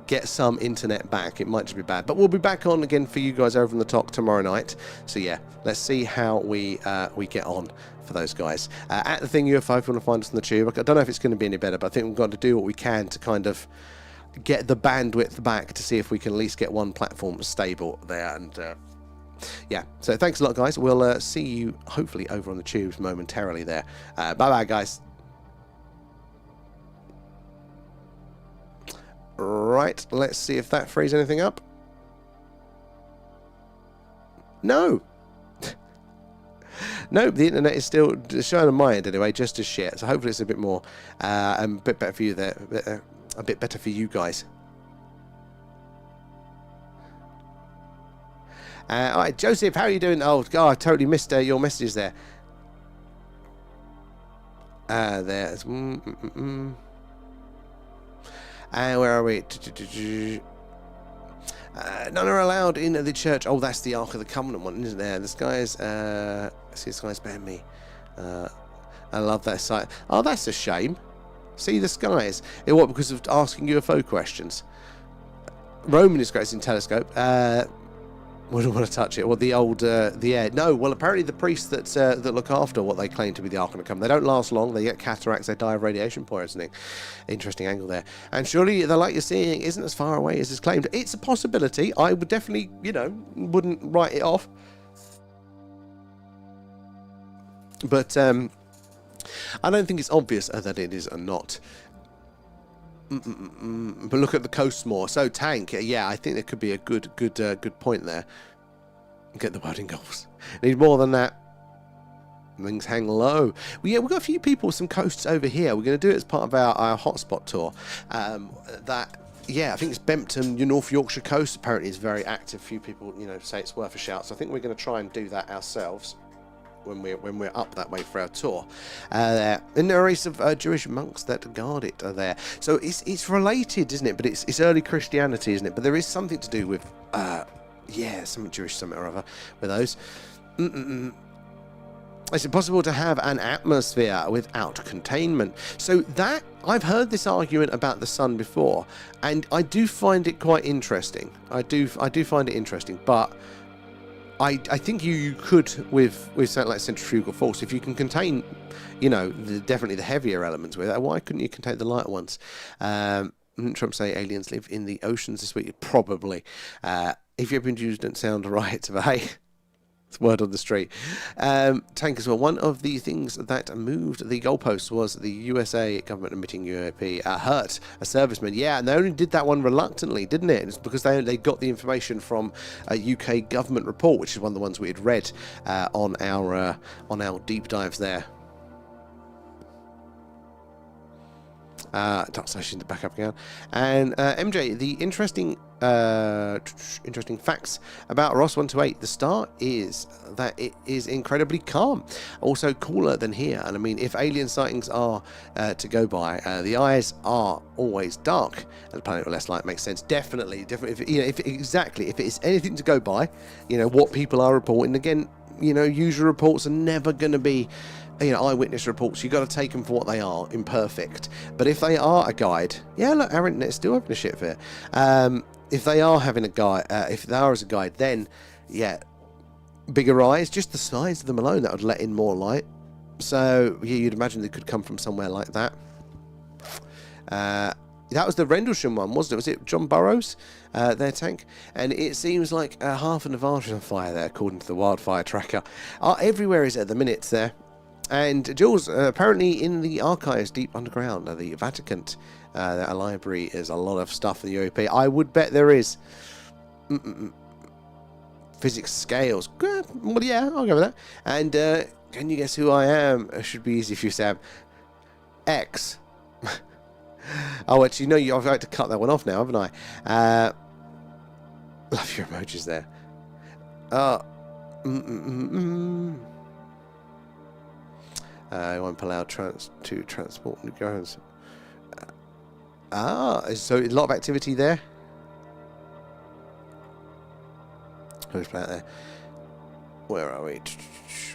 get some internet back. It might just be bad, but we'll be back on again for you guys over on the talk tomorrow night. So yeah, let's see how we get on for those guys. At the thing UFO, if you want to find us on the tube, I don't know if it's going to be any better, but I think we've got to do what we can to kind of get the bandwidth back to see if we can at least get one platform stable there. And yeah, so thanks a lot, guys. We'll see you hopefully over on the tubes momentarily there. Bye bye, guys. Right, let's see if that frees anything up. No. Nope, the internet is still showing on my end anyway, just as shit. So hopefully it's a bit more, a bit better for you there, a bit better for you guys. All right, Joseph, how are you doing? Oh, God, I totally missed your messages there. There's... where are we? None are allowed in the church. Oh, that's the Ark of the Covenant one, isn't there? This guy's... see, this guy's behind me. I love that site. Oh, that's a shame. See the skies. What, because of asking UFO questions? Roman is great in telescope. Wouldn't want to touch it. Well, the old, the air. No, well, apparently the priests that look after what they claim to be the Ark of the Covenant, they don't last long. They get cataracts. They die of radiation poisoning. Interesting angle there. And surely the light you're seeing isn't as far away as is claimed. It's a possibility. I would definitely, wouldn't write it off. But I don't think it's obvious that it is or not. But look at the coast more. So Tank, yeah, I think there could be a good point there. Get the word in goals. Need more than that. Things hang low. Well, yeah, we've got a few people, some coasts over here. We're going to do it as part of our hotspot tour. Yeah, I think it's Bempton, North Yorkshire coast. Apparently, is very active. A few people, say it's worth a shout. So I think we're going to try and do that ourselves when we're up that way for our tour. And there are a race of Jewish monks that guard it there. So it's related, isn't it? But it's early Christianity, isn't it? But there is something to do with something Jewish, something or other with those. Is it possible to have an atmosphere without containment? So that, I've heard this argument about the sun before, and I do find it quite interesting. I do find it interesting, but I think you could with something like centrifugal force, if you can contain, definitely the heavier elements with it. Why couldn't you contain the lighter ones? Trump say aliens live in the oceans this week. Probably. If your news don't sound right, but hey, it's word on the street. Tank as well. One of the things that moved the goalposts was the USA government admitting UAP hurt a serviceman. Yeah, and they only did that one reluctantly, didn't it? It's because they got the information from a UK government report, which is one of the ones we had read on our deep dives there. Dark Station to back up again. And MJ, the interesting facts about Ross 128. The star is that it is incredibly calm, also cooler than here. And I mean, if alien sightings are to go by, the eyes are always dark, and the planet with less light makes sense. Definitely. If it is anything to go by, what people are reporting. Again, usual reports are never going to be eyewitness reports. You got to take them for what they are, imperfect. But if they are a guide, look, our internet's still having a shit fit. If they are having a guide, if they are as a guide, then bigger eyes, just the size of them alone, that would let in more light. So you'd imagine they could come from somewhere like that. That was the Rendlesham one, wasn't it? Was it John Burroughs, their tank? And it seems like half of Nevada is on fire there, according to the wildfire tracker. Everywhere is at the minute there. And Jules, apparently in the archives deep underground, the Vatican, a library, is a lot of stuff for the UAP. I would bet there is. Physics scales. Well, yeah, I'll go with that. And can you guess who I am? It should be easy for you, Sam. X. Oh, actually, I've had to cut that one off now, haven't I? Love your emojis there. Won't allow to transport new drones. So a lot of activity there. Who's out there? Where are we?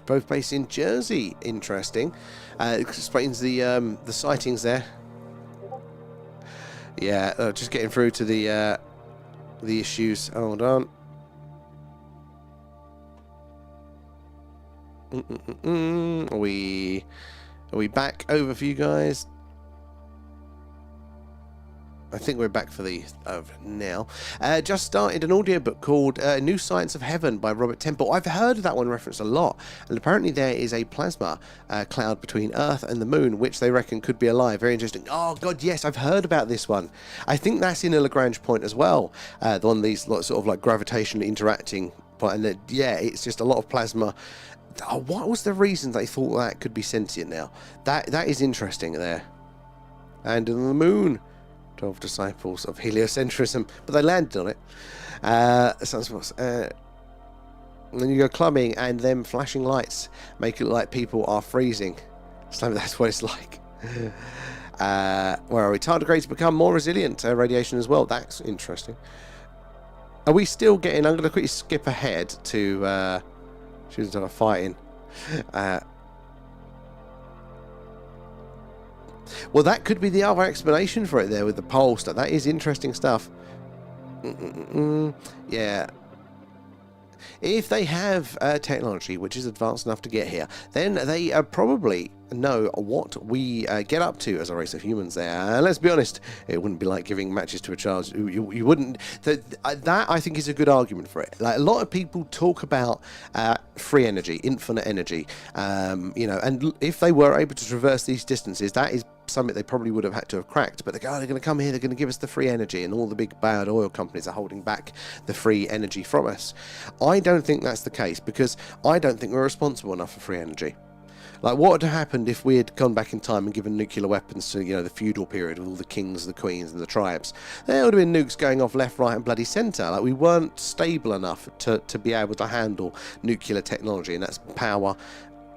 Both based in Jersey. Interesting. It explains the sightings there. Yeah, just getting through to the issues. Hold on. Are we back over for you guys? I think we're back for the now. Just started an audiobook called New Science of Heaven by Robert Temple. I've heard of that one referenced a lot, and apparently there is a plasma cloud between Earth and the Moon, which they reckon could be alive. Very interesting. Oh God, yes, I've heard about this one. I think that's in a Lagrange point as well. The one of these sort of like gravitationally interacting point, and it's just a lot of plasma. Oh, what was the reason they thought that could be sentient now? That is interesting there. And on the Moon, 12 disciples of heliocentrism, but they landed on it. And then you go clubbing, and them flashing lights make it look like people are freezing. So that's what it's like. Where are we? Tardigrades become more resilient to radiation as well. That's interesting. Are we still getting? I'm going to quickly skip ahead to. She was fighting. Well, that could be the other explanation for it there with the pole stuff. That is interesting stuff. Yeah. If they have technology which is advanced enough to get here, then they probably know what we get up to as a race of humans there. And let's be honest, it wouldn't be like giving matches to a child. You wouldn't. That I think is a good argument for it. Like, a lot of people talk about free energy, infinite energy, and if they were able to traverse these distances, that is something they probably would have had to have cracked. But they're going to come here, they're going to give us the free energy, and all the big bad oil companies are holding back the free energy from us. I don't think that's the case, because I don't think we're responsible enough for free energy. Like, what would have happened if we had gone back in time and given nuclear weapons to, the feudal period with all the kings, the queens, and the tribes? There would have been nukes going off left, right, and bloody centre. Like, we weren't stable enough to be able to handle nuclear technology, and that's power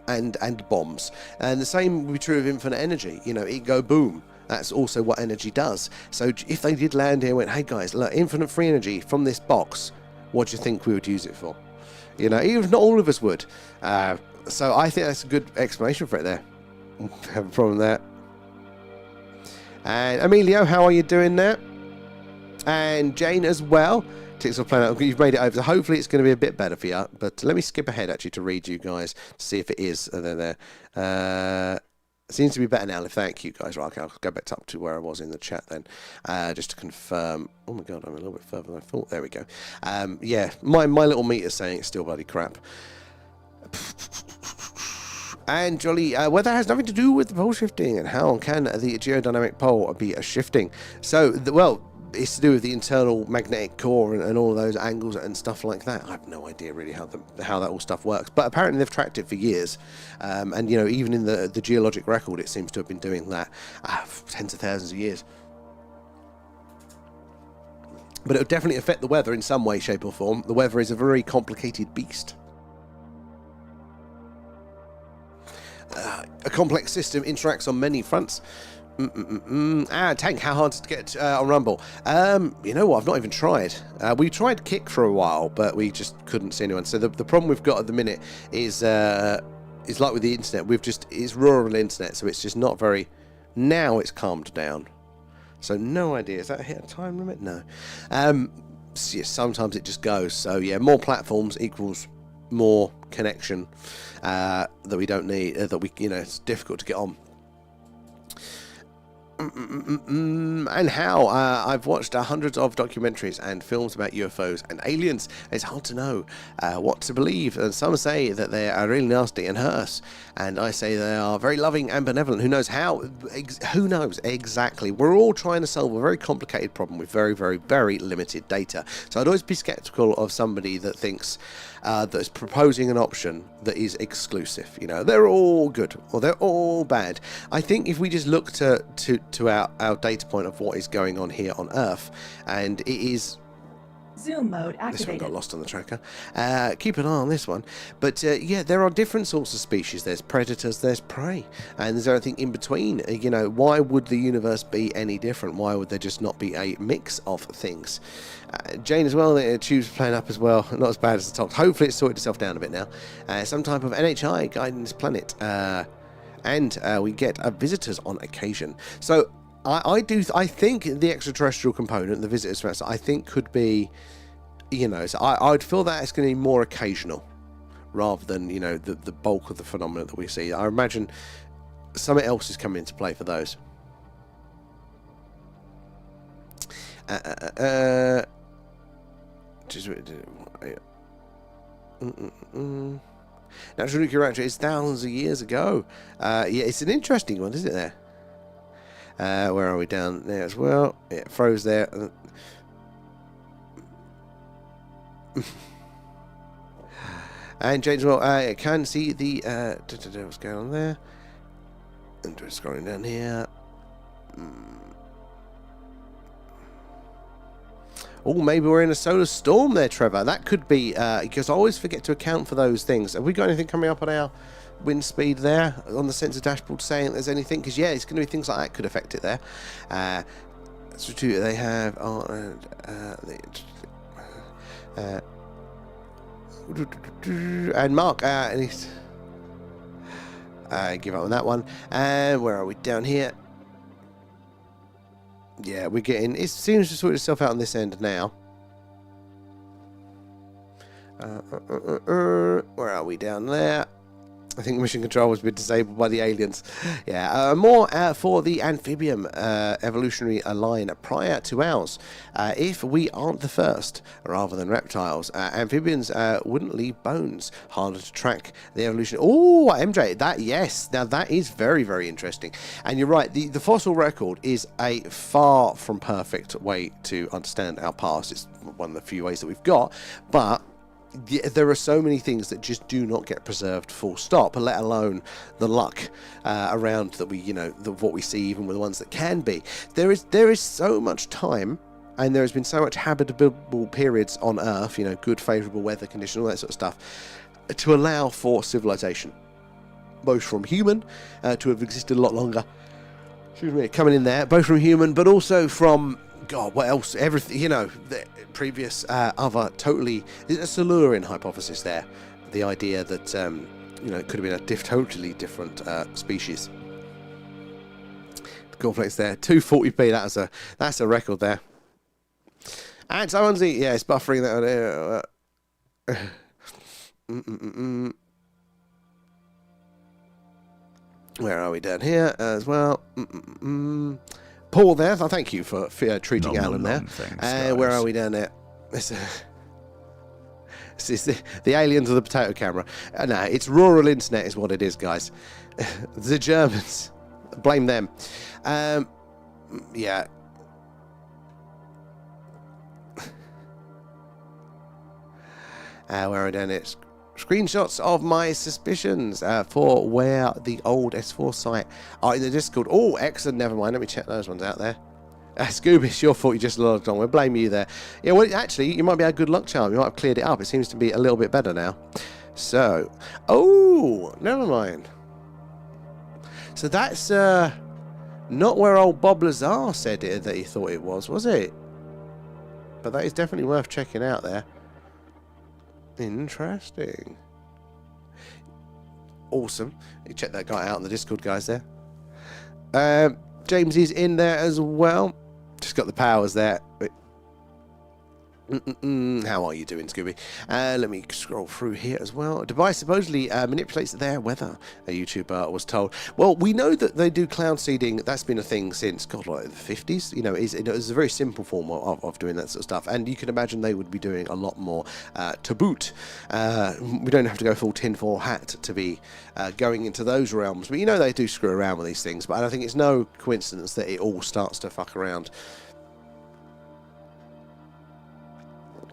and bombs. And the same would be true of infinite energy. It go boom. That's also what energy does. So if they did land here and went, hey guys, look, infinite free energy from this box, what do you think we would use it for? Even if not all of us would. So I think that's a good explanation for it there. Have a problem there. And Emilio, how are you doing there? And Jane as well. Ticks off playing out. You've made it over. So hopefully it's going to be a bit better for you. But let me skip ahead actually to read you guys to see if it is. There. Seems to be better now. Thank you guys. Right, okay, I'll go back up to where I was in the chat then, just to confirm. Oh my god, I'm a little bit further than I thought. There we go. Yeah, my little meter's saying it's still bloody crap. And Jolly, weather has nothing to do with the pole shifting, and how can the geodynamic pole be a shifting? So, well, it's to do with the internal magnetic core and all of those angles and stuff like that. I have no idea really how that all stuff works, but apparently they've tracked it for years, and you know, even in the geologic record, it seems to have been doing that for tens of thousands of years. But it would definitely affect the weather in some way, shape, or form. The weather is a very complicated beast. A complex system interacts on many fronts. Tank, how hard to get on Rumble? You know what, I've not even tried. We tried Kick for a while, but we just couldn't see anyone. So the problem we've got at the minute is like with the internet, it's rural internet, so it's just not very. Now it's calmed down, so no idea. Is that hit a time limit? No. So yeah, sometimes it just goes. So yeah, more platforms equals more connection that we don't need. It's difficult to get on. And how I've watched hundreds of documentaries and films about UFOs and aliens. It's hard to know what to believe, and some say that they are really nasty and hurt us, and I say they are very loving and benevolent. Who knows how? Who knows exactly? We're all trying to solve a very complicated problem with very, very, very limited data. So I'd always be skeptical of somebody that thinks that's proposing an option that is exclusive. You know, they're all good or they're all bad. I think if we just look to our data point of what is going on here on Earth, and it is zoom mode activated. This one got lost on the tracker. Keep an eye on this one. But yeah, there are different sorts of species. There's predators, there's prey, and there's everything in between. You know, why would the universe be any different? Why would there just not be a mix of things? Jane as well, the tube's playing up as well. Not as bad as the top. Hopefully it's sorted itself down a bit now. Some type of NHI guiding this planet. And we get visitors on occasion. So I think the extraterrestrial component, the visitors, I think could be, you know, so I'd feel that it's going to be more occasional rather than, you know, the bulk of the phenomena that we see. I imagine something else is coming into play for those. Natural nuclear reactor is thousands of years ago. Yeah, it's an interesting one, isn't it? There. Where are we? Down there as well. Yeah, it froze there. And James, well, I can see the what's going on there. And just scrolling down here. Oh, maybe we're in a solar storm there, Trevor. That could be, because I always forget to account for those things. Have we got anything coming up on our wind speed there on the sensor dashboard saying there's anything? Because, yeah, it's going to be things like that could affect it there. So, too, they have... and Mark, and he's... give up on that one. And where are we? Down here. Yeah, we're getting... It seems to sort itself out on this end now. Where are we? Down there. I think mission control has been disabled by the aliens. Yeah, more for the amphibian evolutionary line prior to ours. If we aren't the first, rather than reptiles, amphibians wouldn't leave bones. Harder to track the evolution. Oh, MJ, that, yes. Now, that is very, very interesting. And you're right, the fossil record is a far from perfect way to understand our past. It's one of the few ways that we've got, but there are so many things that just do not get preserved full stop, let alone the luck around that we, you know, what we see, even with the ones that can be. There is so much time, and there has been so much habitable periods on Earth, you know, good favourable weather conditions, all that sort of stuff, to allow for civilization, both from human to have existed a lot longer. Excuse me, coming in there, both from human, but also from, God, what else? Everything, you know, the previous other totally... There's a Silurian hypothesis there. The idea that, you know, it could have been a totally different species. The cornflakes there. 240p, that's a record there. And someone's yeah, it's buffering that one. Where are we down here as well? Paul there, thank you for treating Alan there. Thanks, where are we down there? This is the aliens of the potato camera. No, it's rural internet is what it is, guys. The Germans. Blame them. Yeah. Where are we down there? Screenshots of my suspicions for where the old S4 site are in the Discord. Oh, excellent. Never mind. Let me check those ones out there. Scooby, it's your fault you just logged on. We'll blame you there. Yeah, well, actually, you might be a good luck charm. You might have cleared it up. It seems to be a little bit better now. So, oh, never mind. So that's not where old Bob Lazar said it that he thought it was it? But that is definitely worth checking out there. Interesting. Awesome. You check that guy out in the Discord, guys, there. James is in there as well. Just got the powers there. How are you doing, Scooby? Let me scroll through here as well. Device supposedly manipulates their weather, a YouTuber was told. Well, we know that they do cloud seeding. That's been a thing since, God, like the 50s. You know, it's a very simple form of doing that sort of stuff. And you can imagine they would be doing a lot more to boot. We don't have to go full tinfoil hat to be going into those realms. But you know they do screw around with these things. But I think it's no coincidence that it all starts to fuck around.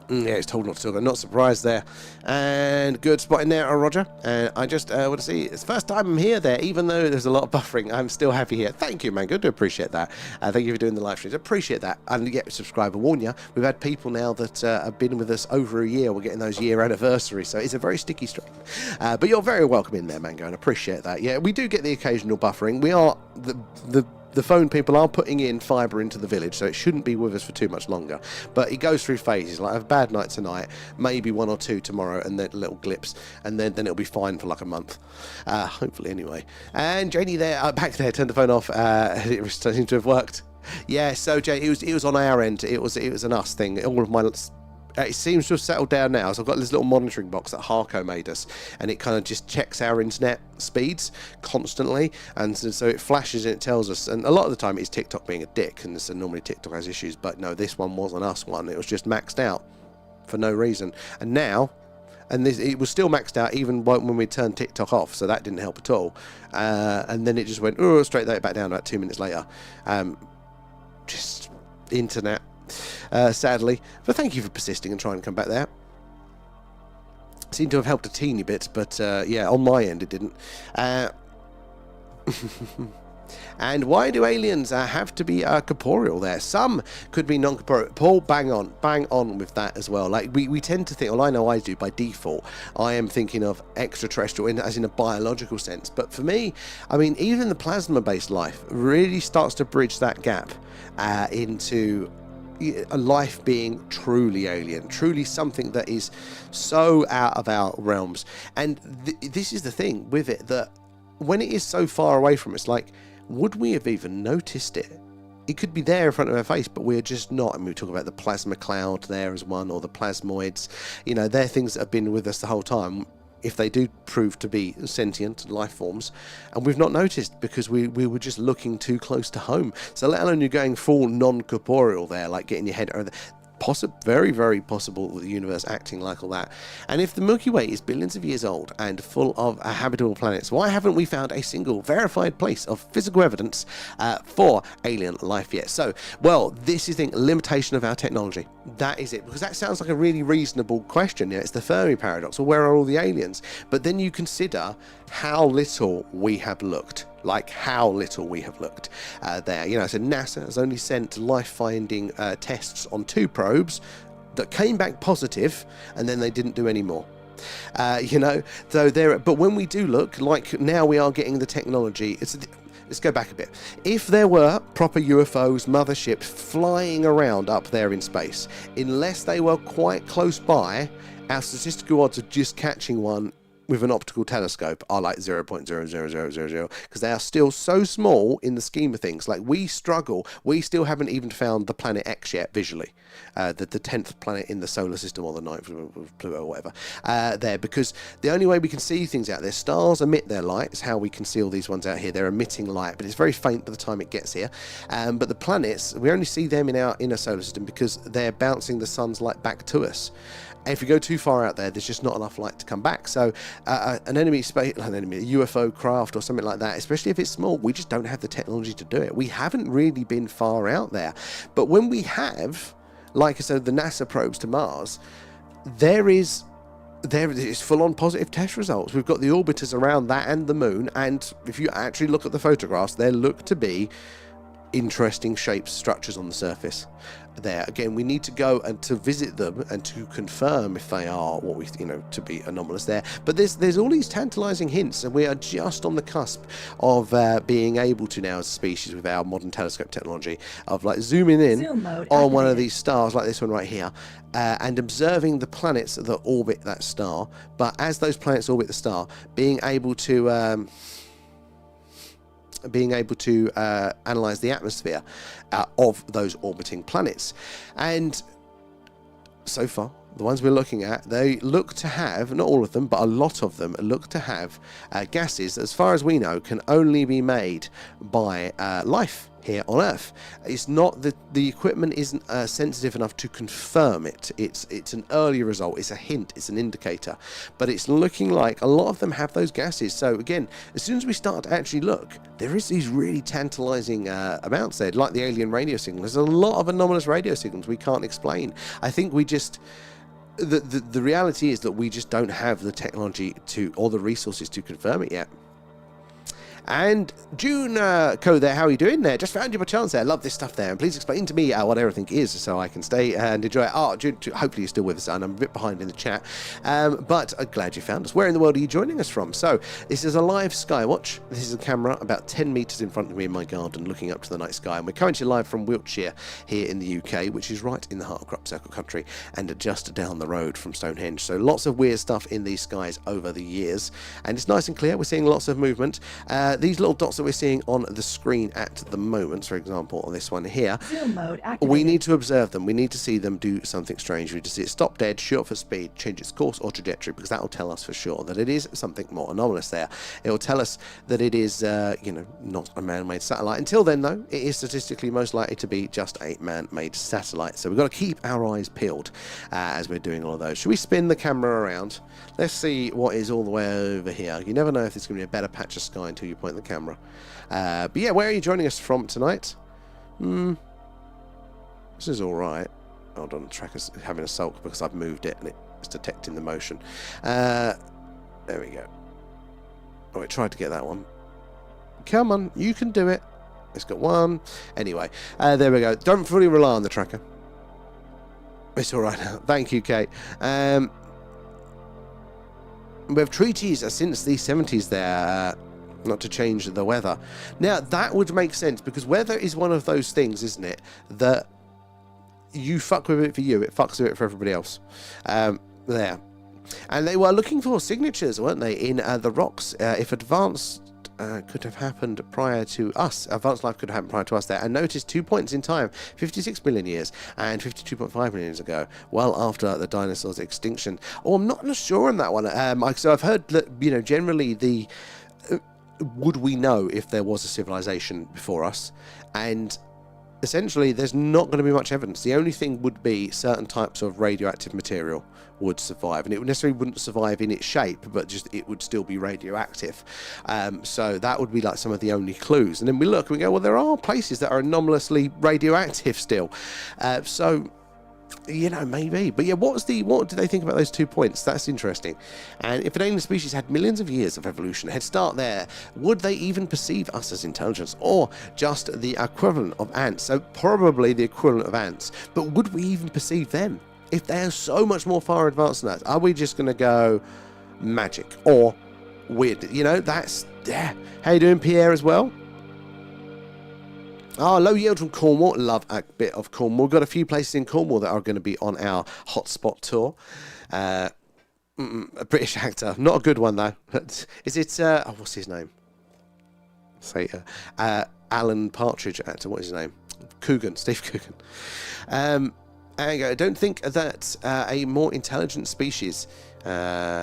Yeah, it's told not to talk. I'm not surprised there. And good spot in there, Roger. And I just want to see, it's the first time I'm here there, even though there's a lot of buffering. I'm still happy here. Thank you, man. Good to appreciate that. Thank you for doing the live streams. Appreciate that. And yeah, subscriber warn you, we've had people now that have been with us over a year. We're getting those year anniversaries, so it's a very sticky stream. But you're very welcome in there, Mango, and appreciate that. Yeah, we do get the occasional buffering. We are the phone people are putting in fibre into the village, so it shouldn't be with us for too much longer. But it goes through phases. Like I have a bad night tonight, maybe one or two tomorrow, and then little blips, and then it'll be fine for like a month, hopefully anyway. And Janie there, back there, turned the phone off. It seems to have worked. Yeah, so Janie, it was on our end. It was an us thing. All of my it seems to have settled down now. So I've got this little monitoring box that Harco made us, and it kind of just checks our internet speeds constantly, and so it flashes and it tells us. And a lot of the time it's TikTok being a dick, and so normally TikTok has issues, but no, this one wasn't us one. It was just maxed out for no reason. And now, it was still maxed out even when we turned TikTok off, so that didn't help at all. And then it just went straight back down about 2 minutes later. Just internet. Sadly, but thank you for persisting and trying to come back there. Seemed to have helped a teeny bit, but yeah, on my end it didn't. And why do aliens have to be corporeal there? Some could be non-corporeal. Paul, bang on with that as well. Like we tend to think, well, I know I do by default, I am thinking of extraterrestrial as in a biological sense. But for me, I mean, even the plasma-based life really starts to bridge that gap into a life being truly alien, truly something that is so out of our realms. And this is the thing with it, that when it is so far away from us, like, would we have even noticed it? It could be there in front of our face, but we're just not. And we talk about the plasma cloud there as one, or the plasmoids. You know, they're things that have been with us the whole time, if they do prove to be sentient life forms, and we've not noticed because we were just looking too close to home. So let alone you're going full non-corporeal there, like getting your head over very, very possible with the universe acting like all that. And if the Milky Way is billions of years old and full of habitable planets, why haven't we found a single verified place of physical evidence for alien life yet? So, well, this is the limitation of our technology. That is it, because that sounds like a really reasonable question. You know, it's the Fermi paradox. Well, where are all the aliens? But then you consider how little we have looked. Like how little we have looked there. You know, so NASA has only sent life-finding tests on 2 probes that came back positive, and then they didn't do any more. You know, so there. But when we do look, like now we are getting the technology. Let's go back a bit. If there were proper UFOs, motherships flying around up there in space, unless they were quite close by, our statistical odds of just catching one with an optical telescope are like 0.00000, because they are still so small in the scheme of things. Like, we struggle. We still haven't even found the planet X yet visually, the 10th planet in the solar system, or the 9th, or whatever, there, because the only way we can see things out there, stars emit their light. It's how we can see all these ones out here. They're emitting light, but it's very faint by the time it gets here. But the planets, we only see them in our inner solar system because they're bouncing the sun's light back to us. If you go too far out there, there's just not enough light to come back. So a UFO craft or something like that, especially if it's small, we just don't have the technology to do it. We haven't really been far out there. But when we have, like I said, the NASA probes to Mars, there is full-on positive test results. We've got the orbiters around that and the moon, and if you actually look at the photographs, there look to be interesting shapes, structures on the surface there. Again, we need to go and to visit them and to confirm if they are what we, to be anomalous there. But there's all these tantalizing hints, and we are just on the cusp of being able to now, as a species, with our modern telescope technology, of like zooming in on one of these stars, like this one right here, and observing the planets that orbit that star. But as those planets orbit the star, being able to analyze the atmosphere of those orbiting planets. And so far, the ones we're looking at, they look to have, not all of them, but a lot of them look to have gases that, as far as we know, can only be made by life here on Earth. It's not that the equipment isn't sensitive enough to confirm it. It's an early result. It's a hint. It's an indicator. But it's looking like a lot of them have those gases. So again, as soon as we start to actually look, there is these really tantalizing amounts there, like the alien radio signals. There's a lot of anomalous radio signals we can't explain. I think we just... The reality is that we just don't have the technology to, or the resources to confirm it yet. And June Co there, how are you doing there? Just found you by chance there. Love this stuff there. And please explain to me what everything is so I can stay and enjoy it. Oh, June, hopefully you're still with us, and I'm a bit behind in the chat. But I'm glad you found us. Where in the world are you joining us from? So, this is a live Skywatch. This is a camera about 10 metres in front of me in my garden looking up to the night sky. And we're currently live from Wiltshire here in the UK, which is right in the heart of crop circle country and just down the road from Stone Henge. So, lots of weird stuff in these skies over the years. And it's nice and clear. We're seeing lots of movement. These little dots that we're seeing on the screen at the moment, for example, on this one here, Zoom mode activated. We need to observe them. We need to see them do something strange. We need to see it stop dead, shoot up for speed, change its course or trajectory, because that will tell us for sure that it is something more anomalous there. It will tell us that it is, not a man-made satellite. Until then, though, it is statistically most likely to be just a man-made satellite. So we've got to keep our eyes peeled as we're doing all of those. Should we spin the camera around? Let's see what is all the way over here. You never know if there's going to be a better patch of sky until you point the camera. But yeah, where are you joining us from tonight? This is alright. Hold on, the tracker's having a sulk because I've moved it and it's detecting the motion. There we go. Oh, I tried to get that one. Come on, you can do it. It's got one. Anyway, there we go. Don't fully rely on the tracker. It's alright now. Thank you, Kate. We have treaties since the 70s there, not to change the weather. Now, that would make sense, because weather is one of those things, isn't it, that you fuck with it for you, it fucks with it for everybody else. There. And they were looking for signatures, weren't they, in the rocks, if advanced could have happened prior to us. Advanced life could have happened prior to us there. And notice 2 points in time, 56 million years and 52.5 million years ago, well after the dinosaurs' extinction. Oh, I'm not sure on that one. So I've heard that, generally the... would we know if there was a civilization before us? And essentially, there's not going to be much evidence. The only thing would be certain types of radioactive material would survive, and it necessarily wouldn't survive in its shape, but just it would still be radioactive. So that would be like some of the only clues. And then we look and we go, well, there are places that are anomalously radioactive still. So maybe. But yeah, what did they think about those 2 points? That's interesting. And if an alien species had millions of years of evolution head start there, would they even perceive us as intelligence, or just the equivalent of ants? So probably the equivalent of ants. But would we even perceive them? If they're so much more far advanced than that, are we just going to go magic or weird? That's... yeah. How you doing, Pierre, as well? Oh, low yield from Cornwall. Love a bit of Cornwall. We've got a few places in Cornwall that are going to be on our hotspot tour. A British actor. Not a good one, though. Is it... what's his name? Say, Alan Partridge actor. What is his name? Coogan. Steve Coogan. I don't think that a more intelligent species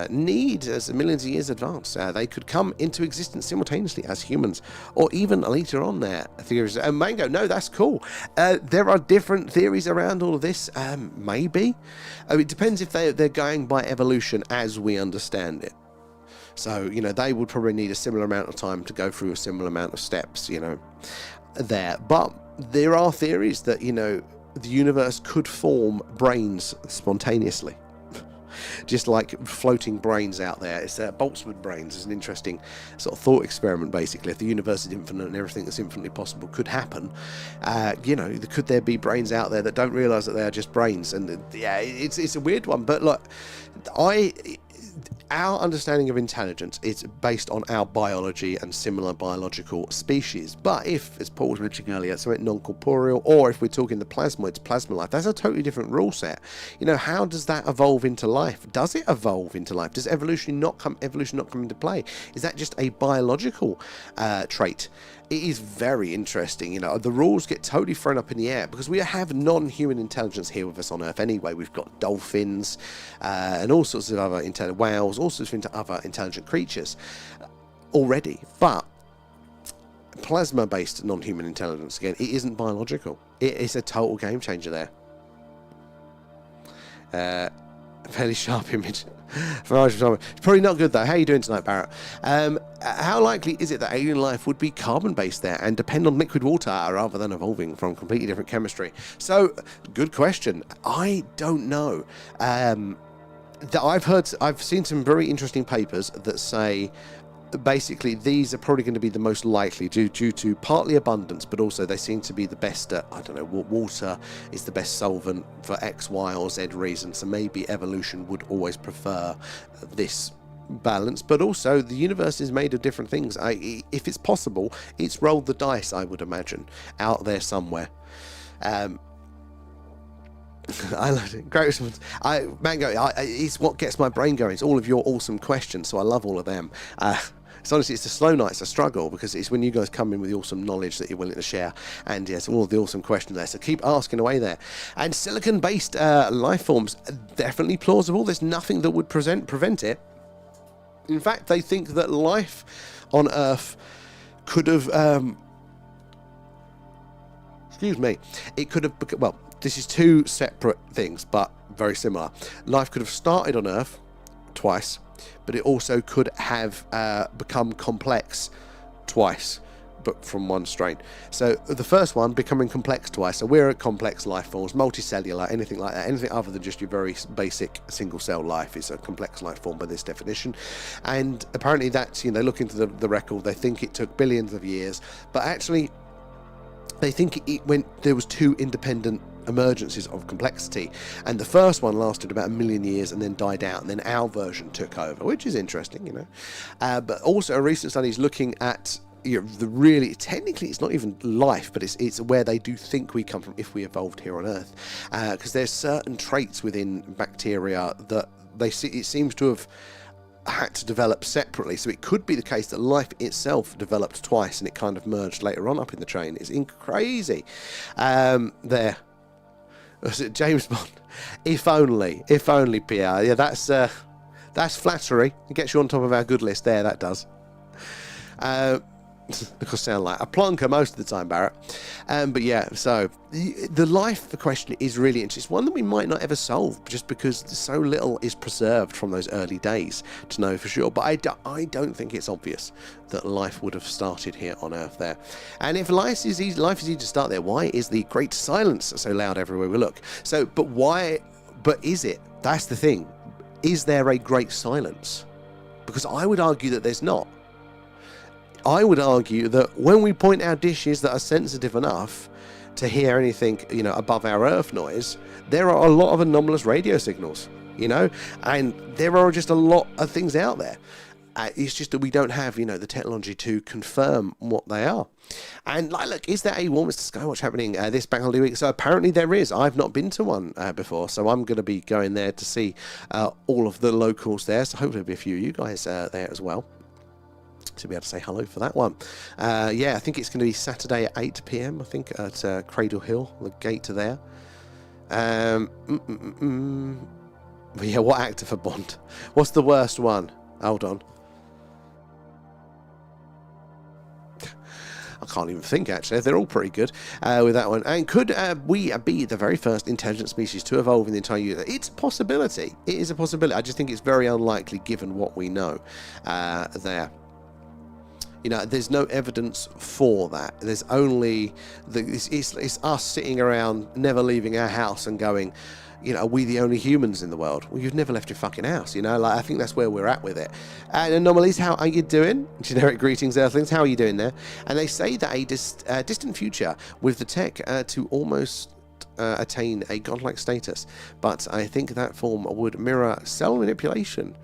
need, as millions of years advance, they could come into existence simultaneously as humans, or even later on there. Theories. Mango, no, that's cool. There are different theories around all of this. Maybe. It depends if they're going by evolution as we understand it. So, they would probably need a similar amount of time to go through a similar amount of steps, there. But there are theories that, the universe could form brains spontaneously. Just like floating brains out there. It's Boltzmann brains is an interesting sort of thought experiment, basically. If the universe is infinite and everything that's infinitely possible could happen, could there be brains out there that don't realise that they are just brains? And it's a weird one, but look, our understanding of intelligence is based on our biology and similar biological species. But if, as Paul was mentioning earlier, something non-corporeal, or if we're talking the plasmoids, plasma life, that's a totally different rule set. How does that evolve into life? Does it evolve into life? Does evolution not come into play? Is that just a biological trait? It is very interesting. The rules get totally thrown up in the air because we have non-human intelligence here with us on Earth anyway. We've got dolphins and all sorts of other whales, all sorts of other intelligent creatures already. But plasma-based non-human intelligence, again, it isn't biological. It is a total game changer there. Fairly sharp image. It's probably not good though. How are you doing tonight, Barrett? How likely is it that alien life would be carbon-based there and depend on liquid water rather than evolving from completely different chemistry? So, good question. I don't know. I've seen some very interesting papers that say basically these are probably going to be the most likely due to partly abundance, but also they seem to be the best at, water is the best solvent for X, Y, or Z reason, so maybe evolution would always prefer this balance. But also the universe is made of different things. If it's possible, it's rolled the dice, I would imagine, out there somewhere. I love it. Great response. Mango, it's what gets my brain going. It's all of your awesome questions, so I love all of them. It's the slow nights I struggle because it's when you guys come in with the awesome knowledge that you're willing to share, and yes, all of the awesome questions there. So keep asking away there. And silicon-based life forms, definitely plausible. There's nothing that would prevent it. In fact, they think that life on Earth could have, it could have, well, this is two separate things, but very similar. Life could have started on Earth twice, but it also could have become complex twice, but from one strain. So the first one, becoming complex twice. So we're at complex life forms, multicellular, anything like that. Anything other than just your very basic single cell life is a complex life form by this definition. And apparently that's, look into the record, they think it took billions of years, but actually they think there was two independent emergencies of complexity, and the first one lasted about 1 million years and then died out, and then our version took over, which is interesting, but also a recent study is looking at the really, technically it's not even life, but it's where they do think we come from if we evolved here on Earth, because there's certain traits within bacteria that it seems to have had to develop separately. So it could be the case that life itself developed twice and it kind of merged later on up in the chain. It's crazy. There. Was it James Bond? If only, Pierre. Yeah, that's flattery. It gets you on top of our good list there, that does. Of course, sound like a plonker most of the time, Barrett. But yeah, so the life question is really interesting. It's one that we might not ever solve just because so little is preserved from those early days to know for sure. But I don't think it's obvious that life would have started here on Earth there. And if life is easy to start there, why is the great silence so loud everywhere we look? So, but why? But is it? That's the thing. Is there a great silence? Because I would argue that there's not. I would argue that when we point our dishes that are sensitive enough to hear anything, above our Earth noise, there are a lot of anomalous radio signals, and there are just a lot of things out there. It's just that we don't have, the technology to confirm what they are. And look, is there a Warminster Skywatch happening this bank holiday week? So apparently there is. I've not been to one before, so I'm going to be going there to see all of the locals there. So hopefully there'll be a few of you guys there as well, to be able to say hello for that one. I think it's going to be Saturday at 8 p.m, I think, at Cradle Hill, the gate to there. But yeah, what actor for Bond? What's the worst one? Hold on. I can't even think, actually. They're all pretty good with that one. And could we be the very first intelligent species to evolve in the entire universe? It's a possibility. It is a possibility. I just think it's very unlikely given what we know there. There's no evidence for that. There's only... It's us sitting around, never leaving our house and going... are we the only humans in the world? Well, you've never left your fucking house, I think that's where we're at with it. And Anomalies, how are you doing? Generic greetings, Earthlings, how are you doing there? And they say that a distant future with the tech to almost attain a godlike status. But I think that form would mirror cell manipulation,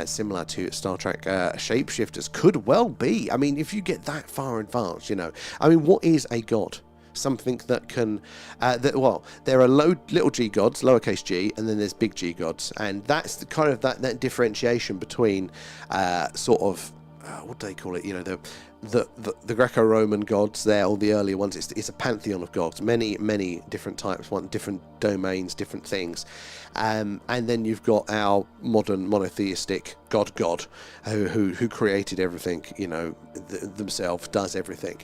similar to Star Trek shapeshifters. Could well be. I mean, if you get that far advanced, what is a god? Something that can, there are little g gods, lowercase g, and then there's big G gods, and that's the kind of that differentiation between what do they call it? The Greco-Roman gods there, or the earlier ones. It's a pantheon of gods, many different types, different domains, different things, and then you've got our modern monotheistic god who created everything, themselves, does everything,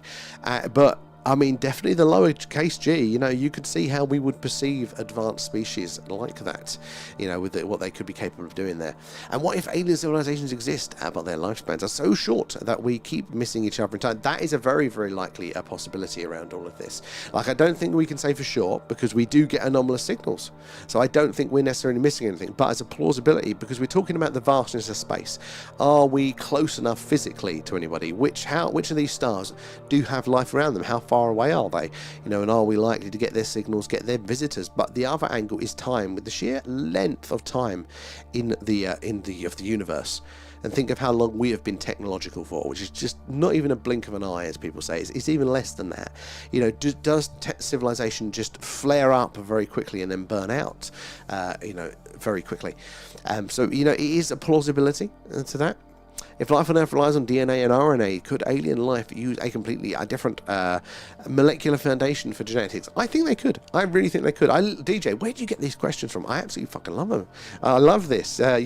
but. I mean, definitely the lowercase g, you could see how we would perceive advanced species like that, with what they could be capable of doing there. And what if alien civilizations exist, but their lifespans are so short that we keep missing each other in time? That is a very, very likely possibility around all of this. I don't think we can say for sure, because we do get anomalous signals. So I don't think we're necessarily missing anything, but as a plausibility, because we're talking about the vastness of space. Are we close enough physically to anybody? Which of these stars do have life around them? How far away are they? And are we likely to get their signals, get their visitors? But the other angle is time, with the sheer length of time in the universe. And think of how long we have been technological for, which is just not even a blink of an eye, as people say. It's even less than that. Does civilization just flare up very quickly and then burn out? Very quickly. So it is a plausibility to that. If life on Earth relies on DNA and RNA, could alien life use a completely different molecular foundation for genetics? I think they could. I really think they could. DJ, where do you get these questions from? I absolutely fucking love them. I love this. I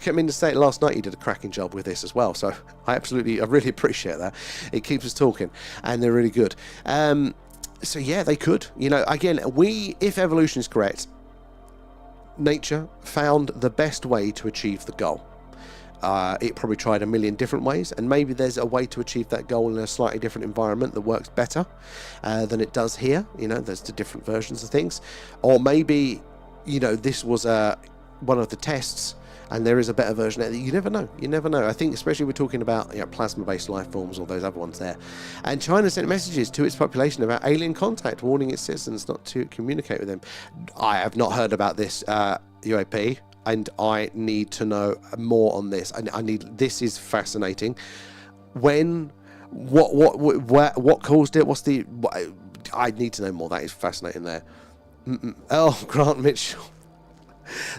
came in to say it last night. You did a cracking job with this as well. So I really appreciate that. It keeps us talking, and they're really good. So yeah, they could. Again, if evolution is correct, nature found the best way to achieve the goal. It probably tried a million different ways, and maybe there's a way to achieve that goal in a slightly different environment that works better than it does here. There's the different versions of things, or maybe this was one of the tests and there is a better version. You never know. I think especially we're talking about plasma-based life forms or those other ones there. And China sent messages to its population about alien contact, warning its citizens not to communicate with them. I have not heard about this UAP, and I need to know more on this. This is fascinating. What caused it? I need to know more. That is fascinating there. Oh, Grant Mitchell.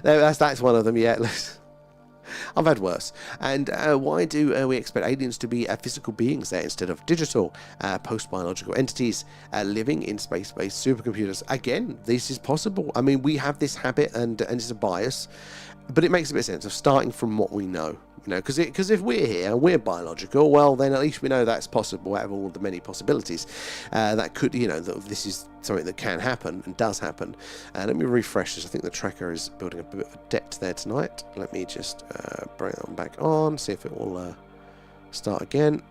That's one of them, yeah. I've had worse. And why do we expect aliens to be physical beings there instead of digital post-biological entities living in space-based supercomputers? Again, this is possible. I mean, we have this habit and it's a bias, but it makes a bit of sense of starting from what we know. Because if we're here and we're biological, well, then at least we know that's possible out of all the many possibilities that could, that this is something that can happen and does happen. Let me refresh this. I think the tracker is building a bit of a depth there tonight. Let me just bring that one back on, see if it will start again.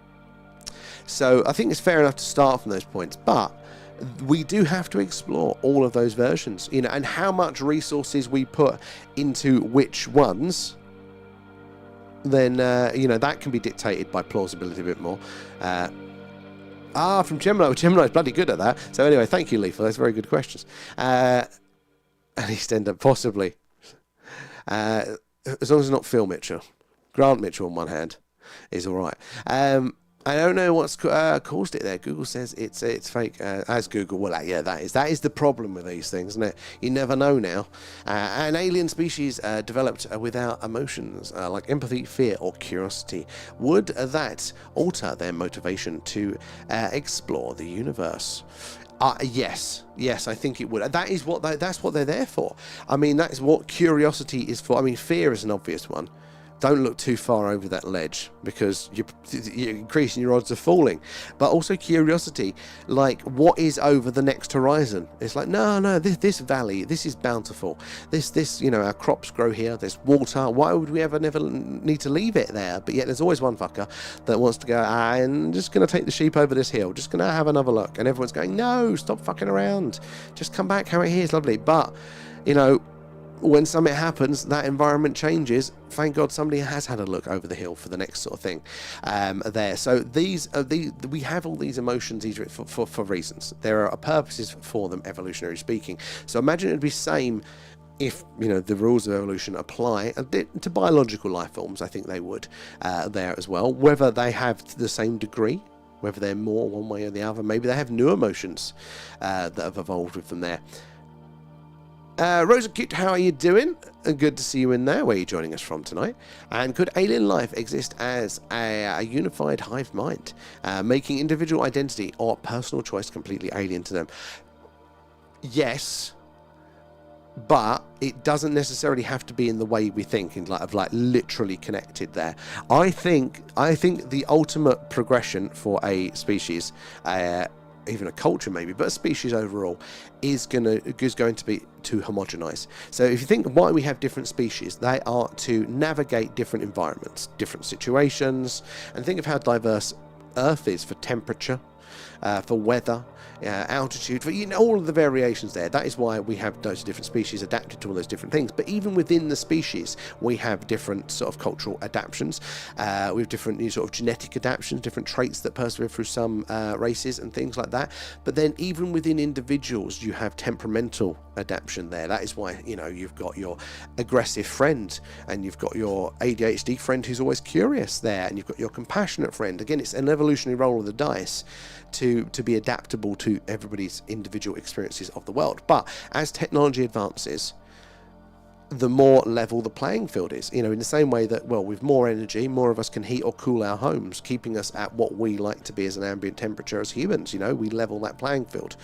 So I think it's fair enough to start from those points, but we do have to explore all of those versions, and how much resources we put into which ones. Then that can be dictated by plausibility a bit more. From Gemini. Gemini's bloody good at that. So anyway, thank you, Lethal. That's very good questions. An EastEnder, possibly. As long as it's not Phil Mitchell. Grant Mitchell on one hand is all right. I don't know what's caused it there. Google says it's fake. As Google, well, yeah, that is the problem with these things, isn't it? You never know now. An alien species developed without emotions, like empathy, fear, or curiosity. Would that alter their motivation to explore the universe? Yes, I think it would. That's what they're there for. I mean, that's what curiosity is for. I mean, fear is an obvious one. Don't look too far over that ledge because you're increasing your odds of falling. But also curiosity, like what is over the next horizon? It's like, no, this valley, this is bountiful. This, our crops grow here. There's water. Why would we never need to leave it there? But yet there's always one fucker that wants to go, I'm just going to take the sheep over this hill. Just going to have another look. And everyone's going, no, stop fucking around. Just come back. How it here is lovely. But, when something happens, that environment changes. Thank God somebody has had a look over the hill for the next sort of thing there. So we have all these emotions for reasons. There are purposes for them, evolutionary speaking. So imagine it'd be same if the rules of evolution apply to biological life forms. I think they would there as well. Whether they have the same degree, whether they're more one way or the other, maybe they have new emotions that have evolved with them there. Rosa Cute, how are you doing? Good to see you in there. Where are you joining us from tonight? And could alien life exist as a unified hive mind, making individual identity or personal choice completely alien to them? Yes, but it doesn't necessarily have to be in the way we think, of literally connected there. I think the ultimate progression for a species, even a culture maybe, but a species overall, is going to be to homogenize. So if you think why we have different species, they are to navigate different environments, different situations, and think of how diverse Earth is for temperature, for weather, altitude, for all of the variations there. That is why we have those different species adapted to all those different things. But even within the species, we have different sort of cultural adaptations. We have different sort of genetic adaptations, different traits that persevere through some races and things like that. But then even within individuals, you have temperamental adaptation there. That is why you've got your aggressive friend, and you've got your ADHD friend who's always curious there, and you've got your compassionate friend. Again, it's an evolutionary roll of the dice to be adaptable to everybody's individual experiences of the world. But as technology advances, the more level the playing field is. In the same way that, with more energy, more of us can heat or cool our homes, keeping us at what we like to be as an ambient temperature as humans. We level that playing field.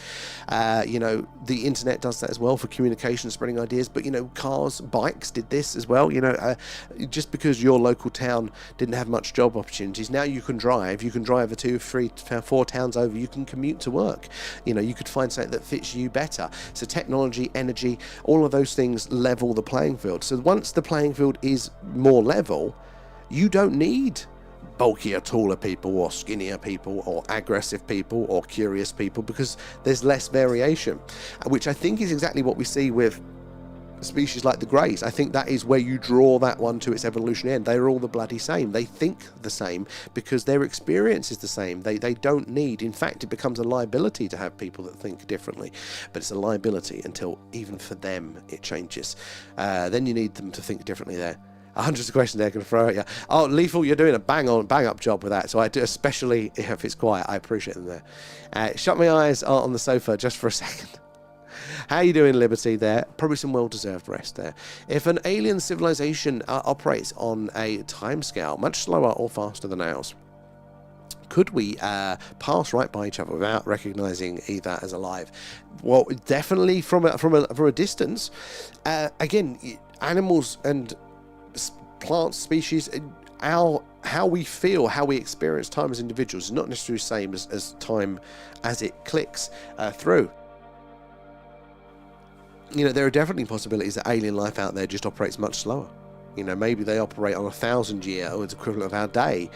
The internet does that as well for communication, spreading ideas. But cars, bikes did this as well. Just because your local town didn't have much job opportunities, now you can drive. You can drive 2, 3, 4 towns over. You can commute to work. You could find something that fits you better. So technology, energy, all of those things level the playing field. So once the playing field is more level, you don't need bulkier, taller people, or skinnier people, or aggressive people, or curious people, because there's less variation, which I think is exactly what we see with species like the Greys. I think that is where you draw that one to its evolutionary end. They're all the bloody same. They think the same because their experience is the same. They don't need, in fact, it becomes a liability to have people that think differently, but it's a liability until even for them it changes. Then you need them to think differently there. Hundreds of questions they're going to throw at you. Oh, Lethal, you're doing a bang up job with that. So I do, especially if it's quiet. I appreciate them there. Shut my eyes on the sofa just for a second. How you doing, Liberty, there? Probably some well-deserved rest there. If an alien civilization operates on a timescale much slower or faster than ours, could we pass right by each other without recognizing either as alive? Well, definitely from a distance. Again, animals and plant species, how we feel, how we experience time as individuals is not necessarily the same as time as it clicks through. There are definitely possibilities that alien life out there just operates much slower. Maybe they operate on 1,000-year, or it's equivalent of our day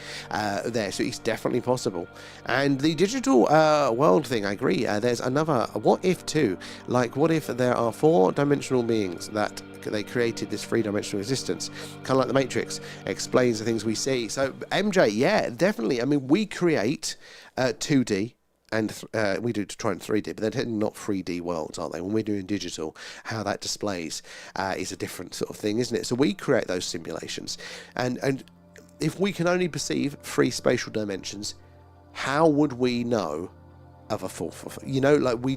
there. So it's definitely possible. And the digital world thing, I agree. There's another what if too. Like, what if there are 4-dimensional beings that they created this 3-dimensional existence, kind of like the Matrix, explains the things we see. So MJ, yeah, definitely. I mean, we create 2D. And we do try and 3D, but they're technically not 3D worlds, aren't they? When we're doing digital, how that displays is a different sort of thing, isn't it? So we create those simulations, and if we can only perceive 3 spatial dimensions, how would we know of a fourth? You know, like we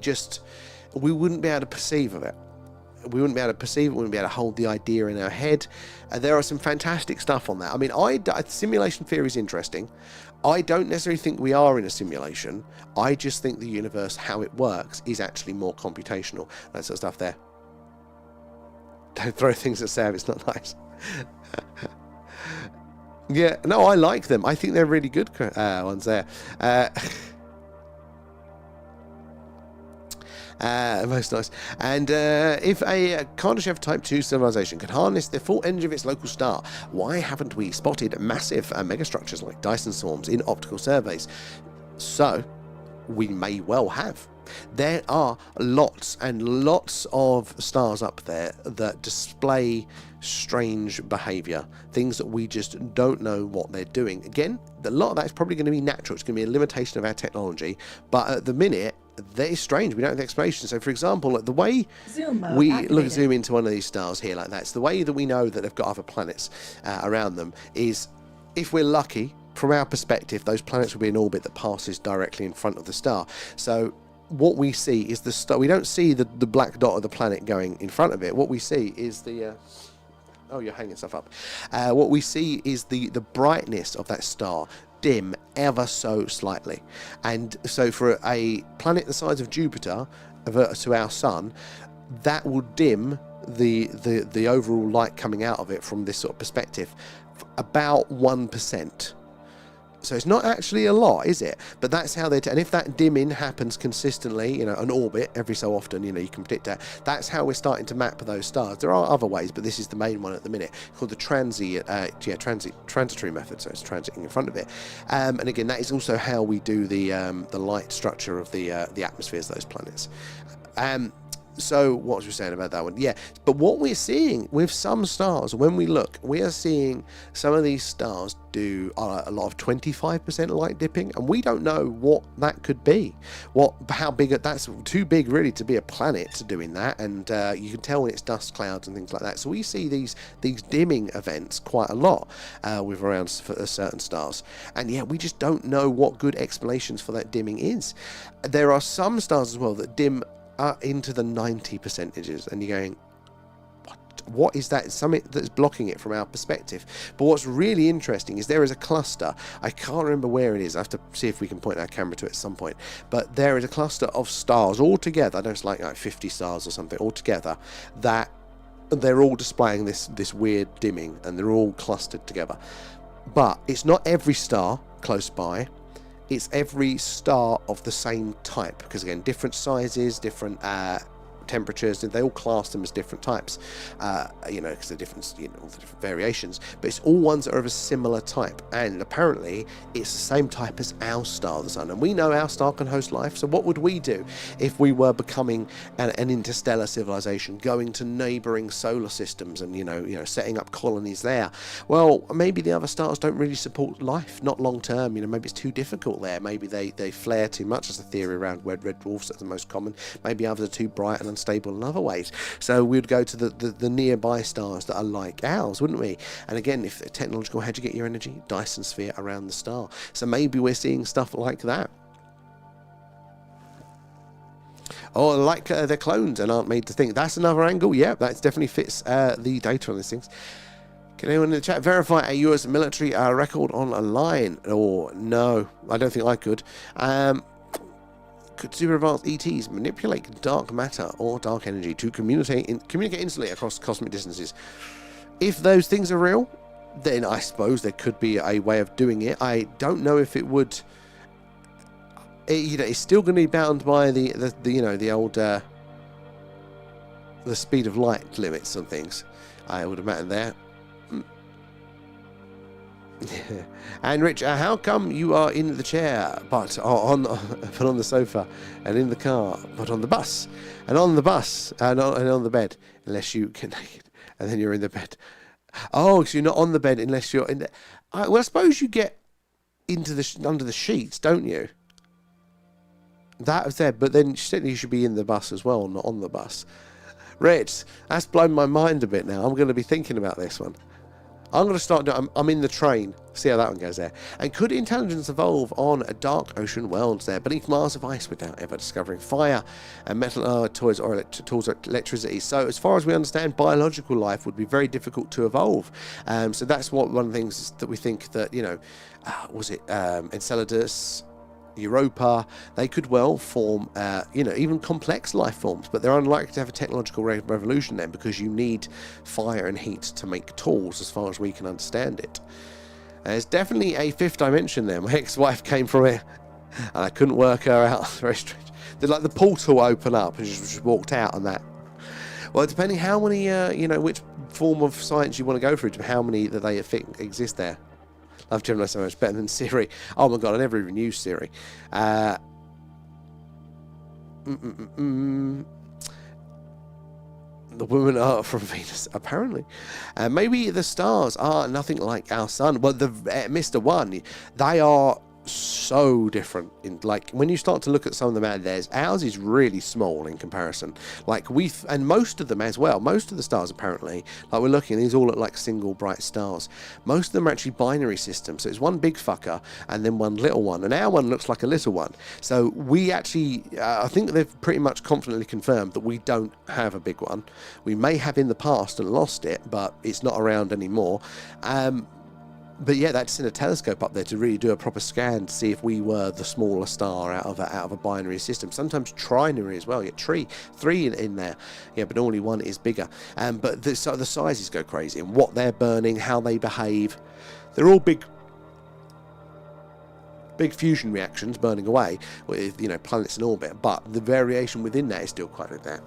wouldn't be able to perceive of it. We wouldn't be able to perceive it. We wouldn't be able to hold the idea in our head. There are some fantastic stuff on that. I mean, simulation theory is interesting. I don't necessarily think we are in a simulation. I just think the universe, how it works, is actually more computational. That sort of stuff there. Don't throw things at Sam. It's not nice. Yeah, no, I like them. I think they're really good ones there. Most nice. And if a Kardashev Type 2 civilization could harness the full energy of its local star, why haven't we spotted massive megastructures like Dyson swarms in optical surveys? So, we may well have. There are lots and lots of stars up there that display strange behaviour, things that we just don't know what they're doing. Again, a lot of that is probably going to be natural. It's going to be a limitation of our technology, but at the minute, that is strange. We don't have the explanation. So, for example, the way we zoom into one of these stars here like that, it's the way that we know that they've got other planets around them is, if we're lucky, from our perspective, those planets will be in orbit that passes directly in front of the star. So what we see is the star. We don't see the black dot of the planet going in front of it. What we see is the oh, you're hanging stuff up. What we see is the brightness of that star dim ever so slightly. And so for a planet the size of Jupiter to our sun, that will dim the overall light coming out of it from this sort of perspective about 1%. So it's not actually a lot, is it? But that's how and if that dimming happens consistently, you know, an orbit every so often, you know, you can predict that. That's how we're starting to map those stars. There are other ways, but this is the main one at the minute, called the transitory method. So it's transiting in front of it. And again, that is also how we do the light structure of the atmospheres of those planets. So what was we saying about that one? Yeah, but what we're seeing with some stars, when we look, we are seeing some of these stars do a lot of 25% light dipping, and we don't know what that could be. How big that's too big really to be a planet doing that, and you can tell when it's dust clouds and things like that. So we see these dimming events quite a lot with around certain stars, and yeah, we just don't know what good explanations for that dimming is. There are some stars as well that dim into the 90%, and you're going, what is that? Something that's blocking it from our perspective. But what's really interesting is there is a cluster. I can't remember where it is. I have to see if we can point our camera to it at some point. But there is a cluster of stars all together. I know it's like 50 stars or something all together, that they're all displaying this weird dimming, and they're all clustered together. But it's not every star close by. It's every star of the same type, because again, different sizes, different temperatures, they all class them as different types, you know, because they're different, you know, all the different variations, but it's all ones that are of a similar type, and apparently it's the same type as our star, the sun, and we know our star can host life. So what would we do if we were becoming an interstellar civilization, going to neighboring solar systems and you know setting up colonies there? Well, maybe the other stars don't really support life, not long term. You know, maybe it's too difficult there. Maybe they flare too much. As the theory around red dwarfs, that's the most common. Maybe others are too bright and unstable in other ways. So we'd go to the nearby stars that are like ours, wouldn't we? And again, if technological, how'd you get your energy? Dyson sphere around the star. So maybe we're seeing stuff like that. Or like they're clones and aren't made to think. That's another angle. Yeah, that definitely fits the data on these things. Can anyone in the chat verify a US military record on a line? Or no, I don't think I could. Could super advanced ETs manipulate dark matter or dark energy to communicate instantly across cosmic distances? If those things are real, then I suppose there could be a way of doing it. I don't know if it would. You know, it's still going to be bound by the you know, the old the speed of light limits and things, I would imagine there. And Rich, how come you are in the chair, but on the sofa, and in the car, but on the bus, and on the bus, and on the bed, unless you get naked, and then you're in the bed? Oh, so you're not on the bed unless you're in the. Well, I suppose you get into under the sheets, don't you? That was there, but then certainly you should be in the bus as well, not on the bus. Rich, that's blown my mind a bit now. I'm going to be thinking about this one. I'm going to start doing, I'm in the train. See how that one goes there. And could intelligence evolve on dark ocean worlds there beneath miles of ice without ever discovering fire and metal tools or electricity? So as far as we understand, biological life would be very difficult to evolve. So that's one of the things that we think that, you know, was it Enceladus, Europa, they could well form, you know, even complex life forms, but they're unlikely to have a technological revolution then, because you need fire and heat to make tools, as far as we can understand it. There's definitely a fifth dimension there. My ex-wife came from it, and I couldn't work her out. Very strange. Did like the portal open up, and she just walked out on that. Well, depending how many, you know, which form of science you want to go through, to how many that they think exist there. Love Gemini so much, better than Siri. Oh my god, I never even used Siri. The women are from Venus, apparently. Maybe the stars are nothing like our sun. Well, the Mr. One, they are so different. In like, when you start to look at some of them out there, ours is really small in comparison. Like and most of them as well, most of the stars apparently, like we're looking, these all look like single bright stars. Most of them are actually binary systems, so it's one big fucker and then one little one, and our one looks like a little one. So we actually, I think they've pretty much confidently confirmed that we don't have a big one. We may have in the past and lost it, but it's not around anymore. But yeah, that's in a telescope up there to really do a proper scan to see if we were the smaller star out of a binary system. Sometimes trinary as well. You get three in there. Yeah, but only one is bigger. But the sizes go crazy, and what they're burning, how they behave. They're all big fusion reactions burning away with, you know, planets in orbit. But the variation within that is still quite like that.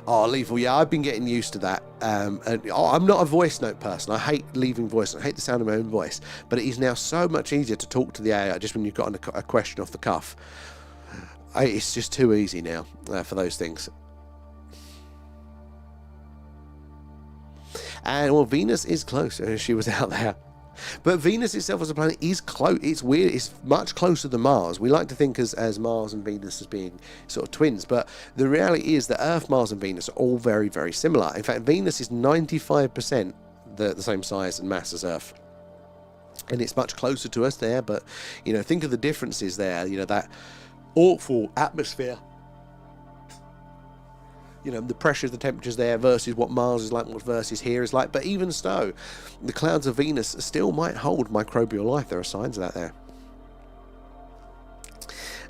Oh, lethal, yeah, I've been getting used to that. I'm not a voice note person. I hate leaving voice. I hate the sound of my own voice. But it is now so much easier to talk to the AI just when you've got a question off the cuff. It's just too easy now for those things. And, well, Venus is close. She was out there. But Venus itself as a planet is close. It's weird. It's much closer than Mars. We like to think as Mars and Venus as being sort of twins, but the reality is that Earth, Mars, and Venus are all very, very similar. In fact, Venus is 95% the same size and mass as Earth, and it's much closer to us there. But you know, think of the differences there. You know, that awful atmosphere. You know, the pressures, the temperatures there versus what Mars is like, what versus here is like. But even so, the clouds of Venus still might hold microbial life. There are signs of that there.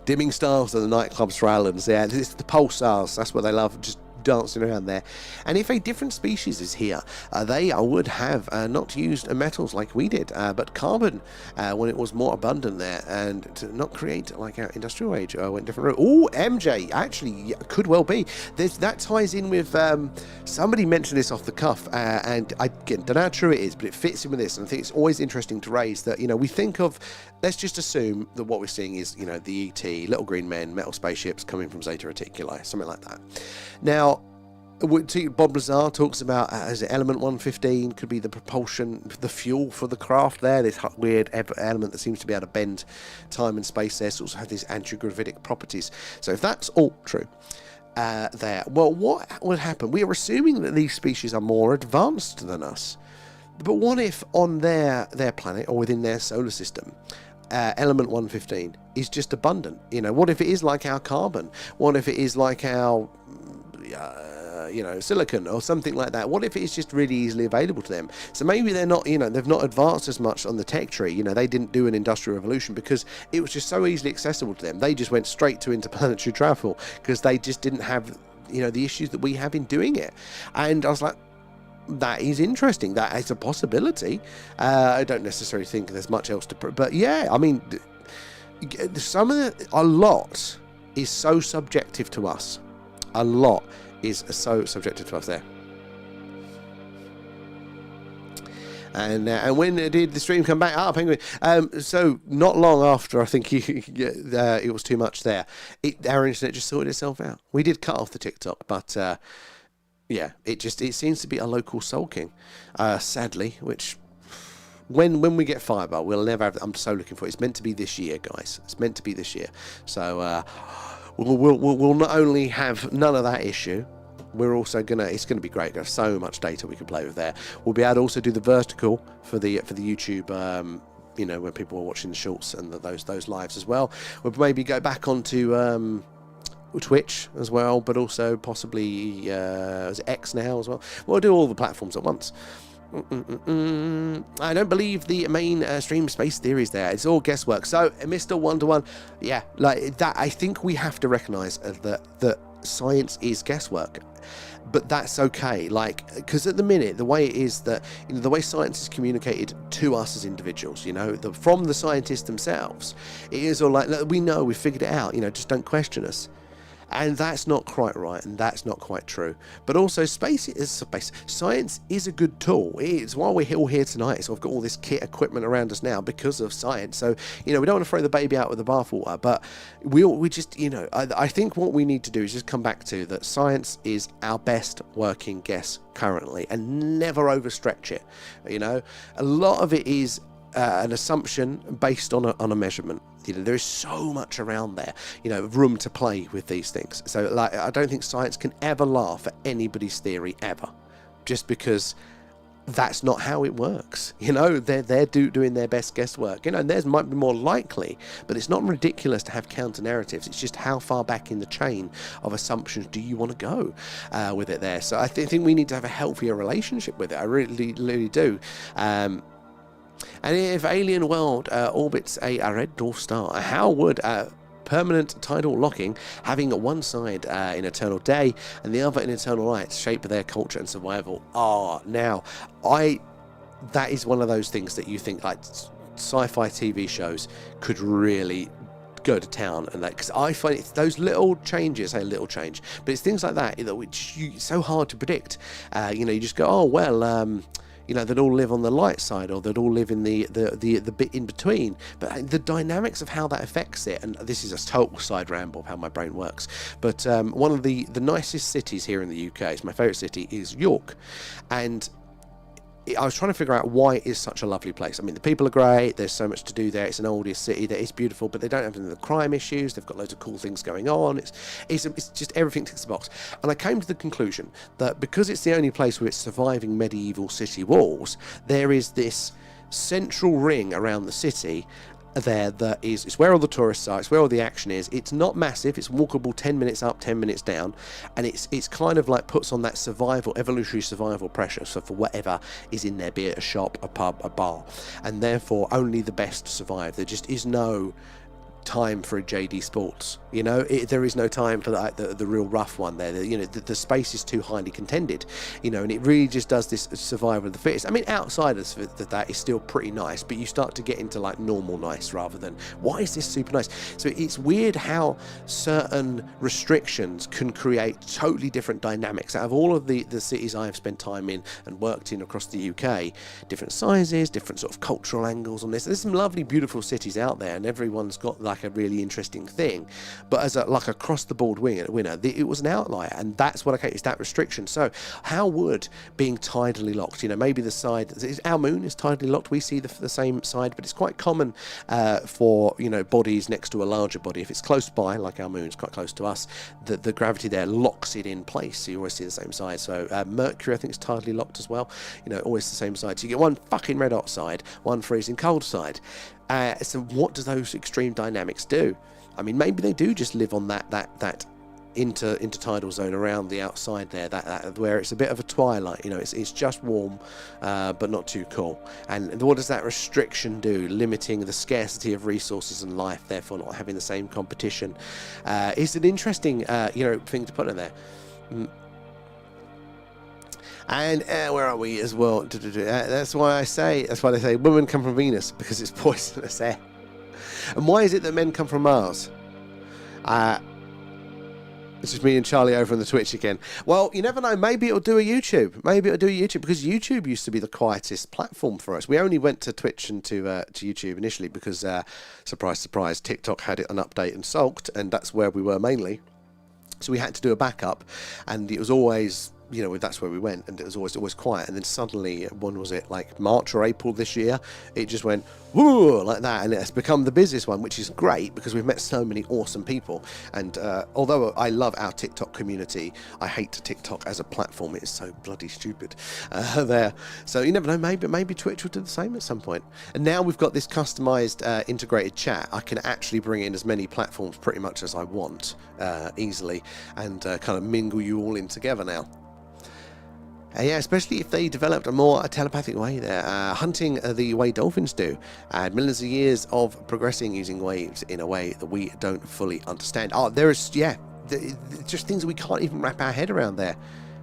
Dimming stars are the nightclubs for islands. Yeah, it's the pulsars. That's what they love, just dancing around there. And if a different species is here, they would have not used metals like we did, but carbon when it was more abundant there, and to not create like our industrial age went different route. Oh, MJ, actually, could well be. That ties in with somebody mentioned this off the cuff, and I don't know how true it is, but it fits in with this. And I think it's always interesting to raise that, you know, we think of, let's just assume that what we're seeing is, you know, the ET, little green men, metal spaceships coming from Zeta Reticuli, something like that. Now, Bob Lazar talks about as element 115 could be the propulsion, the fuel for the craft there, this weird element that seems to be able to bend time and space there. It also has these anti-gravitic properties. So if that's all true there, well, what would happen? We are assuming that these species are more advanced than us, but what if on their planet or within their solar system, element 115 is just abundant? You know, what if it is like our carbon? What if it is like our you know, silicon or something like that? What if it's just really easily available to them? So maybe they're not, you know, they've not advanced as much on the tech tree. You know, they didn't do an industrial revolution because it was just so easily accessible to them. They just went straight to interplanetary travel because they just didn't have, you know, the issues that we have in doing it. And I was like, that is interesting. That is a possibility. I don't necessarily think there's much else to but yeah, I mean, a lot is so subjective to us. A lot is so subjective to us there. And when did the stream come back? Penguin. So not long after, I think it was too much there. Our internet just sorted itself out. We did cut off the TikTok, but yeah, it seems to be a local sulking, sadly. Which when we get fibre, we'll never have. I'm so looking for it. It's meant to be this year, guys. It's meant to be this year. So we'll not only have none of that issue, we're also it's gonna be great. There's so much data we can play with there. We'll be able to also do the vertical for the YouTube. When people are watching the shorts and those lives as well. We'll maybe go back onto Twitch as well, but also possibly is it X now as well. We'll do all the platforms at once. I don't believe the main stream space theories there. It's all guesswork. So, Mr. Wonder-One, yeah, like that. I think we have to recognise that science is guesswork. But that's okay, because at the minute, the way it is that, the way science is communicated to us as individuals, from the scientists themselves, it is all like, we know, we figured it out, just don't question us. And that's not quite right, and that's not quite true. But also, science is a good tool. It's why we're all here tonight. So I've got all this kit equipment around us now because of science. So, we don't want to throw the baby out with the bathwater, but we just, I think what we need to do is just come back to that science is our best working guess currently, and never overstretch it. A lot of it is an assumption based on a measurement. There is so much around there, room to play with these things. So, I don't think science can ever laugh at anybody's theory ever, just because that's not how it works. They're doing their best guesswork. And theirs might be more likely, but it's not ridiculous to have counter narratives. It's just how far back in the chain of assumptions do you want to go with it there. So I think we need to have a healthier relationship with it. I really, really do. And if alien world orbits a red dwarf star, how would permanent tidal locking, having one side in eternal day and the other in eternal night, shape their culture and survival? Now, that is one of those things that you think like sci-fi TV shows could really go to town, and because I find it's those little changes, little change, but it's things like that which it's so hard to predict. You just go, oh well. They'd all live on the light side, or they'd all live in the bit in between. But the dynamics of how that affects it, and this is a total side ramble of how my brain works, but one of the nicest cities here in the UK, it's my favourite city, is York. And I was trying to figure out why it is such a lovely place. I mean, the people are great, there's so much to do there, it's an oldish city that is beautiful, but they don't have any of the crime issues, they've got loads of cool things going on, it's just everything ticks the box. And I came to the conclusion that because it's the only place with its surviving medieval city walls, there is this central ring around the city there that it's where all the tourists are, it's where all the action is. It's not massive, it's walkable 10 minutes up, 10 minutes down, and it's kind of like puts on that evolutionary survival pressure, so for whatever is in there, be it a shop, a pub, a bar, and therefore only the best survive. There just is no time for a JD Sports, there is no time for the real rough one there. The space is too highly contended, and it really just does this survival of the fittest. I mean, outside of that is still pretty nice, but you start to get into like normal nice rather than why is this super nice. So it's weird how certain restrictions can create totally different dynamics. Out of all of the cities I have spent time in and worked in across the UK, different sizes, different sort of cultural angles on this. There's some lovely, beautiful cities out there, and everyone's got like a really interesting thing, but as a across the board winner, it was an outlier, and that's what is that restriction. So how would being tidally locked, maybe the side, our moon is tidally locked, we see the same side, but it's quite common for bodies next to a larger body, if it's close by, like our moon's quite close to us, the gravity there locks it in place, so you always see the same side. So Mercury, I think, is tidally locked as well, always the same side, so you get one fucking red hot side, one freezing cold side. So what do those extreme dynamics do? I mean, maybe they do just live on that intertidal zone around the outside there, that where it's a bit of a twilight, it's just warm, but not too cool. And what does that restriction do? Limiting the scarcity of resources and life, therefore not having the same competition. It's an interesting, thing to put in there. And where are we as well? That's why they say women come from Venus, because it's poisonous air. And why is it that men come from Mars? It's just me and Charlie over on the Twitch again. Well, you never know. Maybe it'll do a YouTube. Because YouTube used to be the quietest platform for us. We only went to Twitch and to YouTube initially because, surprise, surprise, TikTok had it an update and sulked, and that's where we were mainly. So we had to do a backup, and it was always that's where we went, and it was always quiet. And then suddenly, when was it, like March or April this year, it just went whoo like that, and it's become the busiest one, which is great because we've met so many awesome people. And although I love our TikTok community, I hate TikTok as a platform. It is so bloody stupid there. So you never know, maybe Twitch will do the same at some point. And now we've got this customized integrated chat. I can actually bring in as many platforms pretty much as I want easily, and kind of mingle you all in together now. Yeah, especially if they developed a more telepathic way there, hunting the way dolphins do, and millions of years of progressing using waves in a way that we don't fully understand. Oh, just things that we can't even wrap our head around there.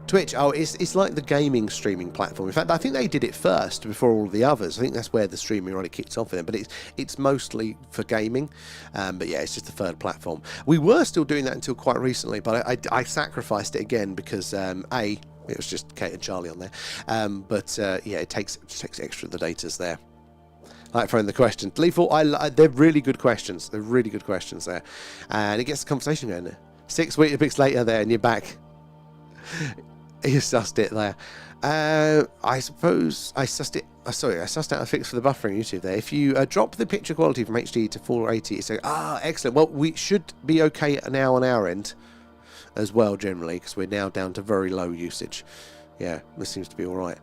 Twitch, it's like the gaming streaming platform. In fact, I think they did it first before all the others. I think that's where the streaming really kicked off with them, but it's mostly for gaming. But yeah, it's just the third platform. We were still doing that until quite recently, but I sacrificed it again because it was just Kate and Charlie on there. Yeah, it takes extra of the datas there. Like throwing the questions. Lethal, they're really good questions. They're really good questions there. And it gets the conversation going there. 6 weeks later there, and you're back. You sussed it there. I suppose I sussed it. I sussed out a fix for the buffering YouTube there. If you drop the picture quality from HD to 480, it's excellent. Well, we should be okay now on our end as well, generally, because we're now down to very low usage. Yeah, this seems to be all right.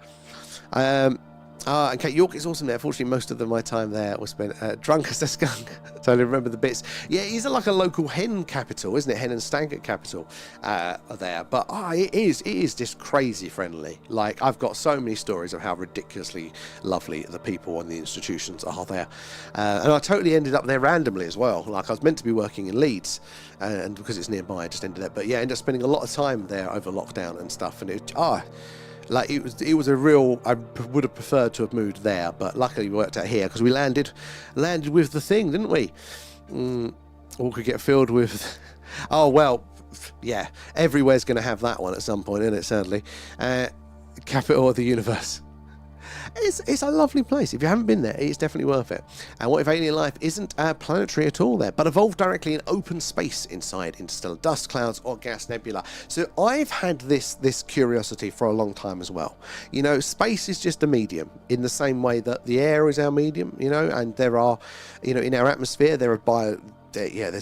Okay, York is awesome there. Fortunately, most of my time there was spent drunk as a skunk. Totally remember the bits. Yeah, it is like a local hen capital, isn't it? Hen and stag capital there. But it is just crazy friendly. Like, I've got so many stories of how ridiculously lovely the people and the institutions are there. And I totally ended up there randomly as well. Like, I was meant to be working in Leeds, and because it's nearby, I just ended up. But yeah, I ended up spending a lot of time there over lockdown and stuff. And it was a real. I would have preferred to have moved there, but luckily we worked out here because we landed with the thing, didn't we? Or could get filled with. Oh well, yeah. Everywhere's going to have that one at some point, isn't it? Sadly, capital of the universe. It's a lovely place. If you haven't been there, it's definitely worth it. And what if alien life isn't planetary at all there, but evolved directly in open space inside interstellar dust clouds or gas nebula? So I've had this curiosity for a long time as well. Space is just a medium in the same way that the air is our medium, and there are, in our atmosphere, there's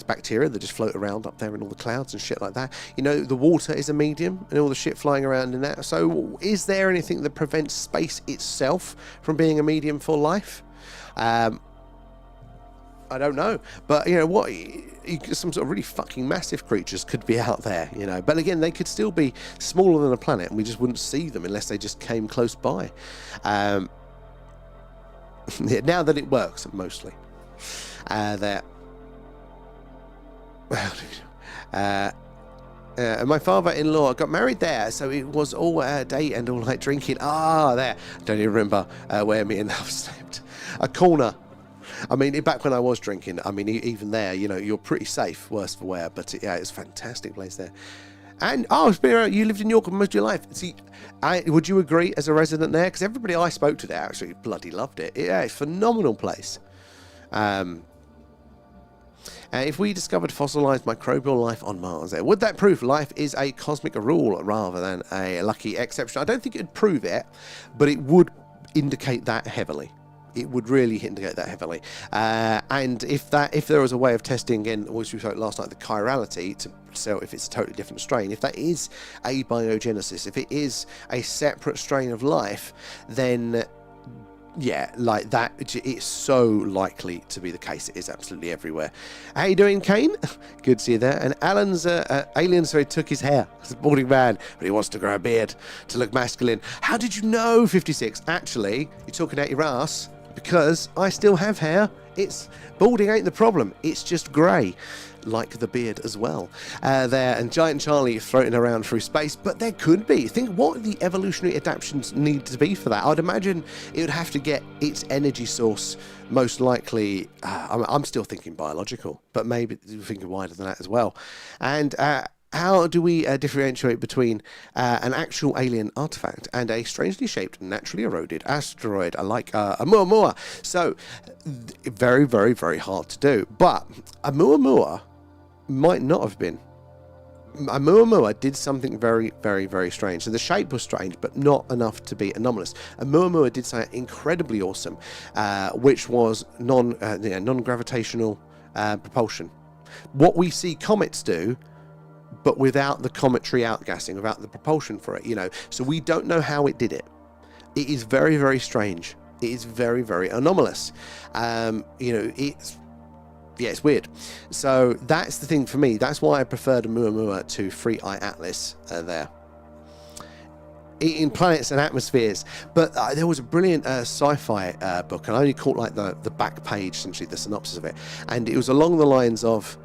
bacteria that just float around up there in all the clouds and shit like that. The water is a medium and all the shit flying around in that. So is there anything that prevents space itself from being a medium for life? I don't know. But, some sort of really fucking massive creatures could be out there, But again, they could still be smaller than a planet and we just wouldn't see them unless they just came close by. Now that it works, mostly. My father-in-law got married there, so it was all day and all night drinking. There. Don't even remember where me and Alf slept. A corner. I mean, back when I was drinking, even there, you're pretty safe, worse for wear. But yeah, it's a fantastic place there. And you lived in York most of your life. See, would you agree as a resident there? Because everybody I spoke to there actually bloody loved it. Yeah, it's a phenomenal place. If we discovered fossilized microbial life on Mars, would that prove life is a cosmic rule rather than a lucky exception? I don't think it would prove it, but it would indicate that heavily. It would really indicate that heavily. And if there was a way of testing, again, which we spoke last night, the chirality, to tell if it's a totally different strain, if that is a biogenesis, if it is a separate strain of life, then yeah, like that, it's so likely to be the case. It is absolutely everywhere. How you doing, Kane? Good to see you there. And Alan's alien, so he took his hair. He's a balding man, but he wants to grow a beard to look masculine. How did you know, 56? Actually, you're talking out your ass because I still have hair. Balding ain't the problem. It's just grey. Like the beard as well there, and Giant Charlie floating around through space. But there could be. Think what the evolutionary adaptations need to be for that. I'd imagine it would have to get its energy source most likely. I'm still thinking biological, but maybe thinking wider than that as well. And how do we differentiate between an actual alien artifact and a strangely shaped, naturally eroded asteroid like Oumuamua? So very, very, very hard to do. But Oumuamua might not have been Oumuamua did something very, very, very strange. So the shape was strange, but not enough to be anomalous. Oumuamua did something incredibly awesome, which was non-gravitational propulsion. What we see comets do, but without the cometary outgassing, without the propulsion for it, So we don't know how it did it. It is very, very strange. It is very, very anomalous. It's weird. So that's the thing for me. That's why I preferred Oumuamua to Free Eye Atlas there. In Planets and Atmospheres. But there was a brilliant sci-fi book, and I only caught like the back page, essentially the synopsis of it. And it was along the lines of,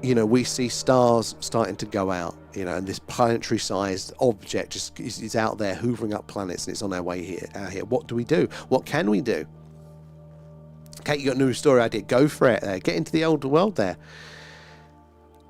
we see stars starting to go out, and this planetary-sized object just is out there hoovering up planets, and it's on our way out here. What do we do? What can we do? Kate, you got a new story idea. Go for it. Get into the old world there.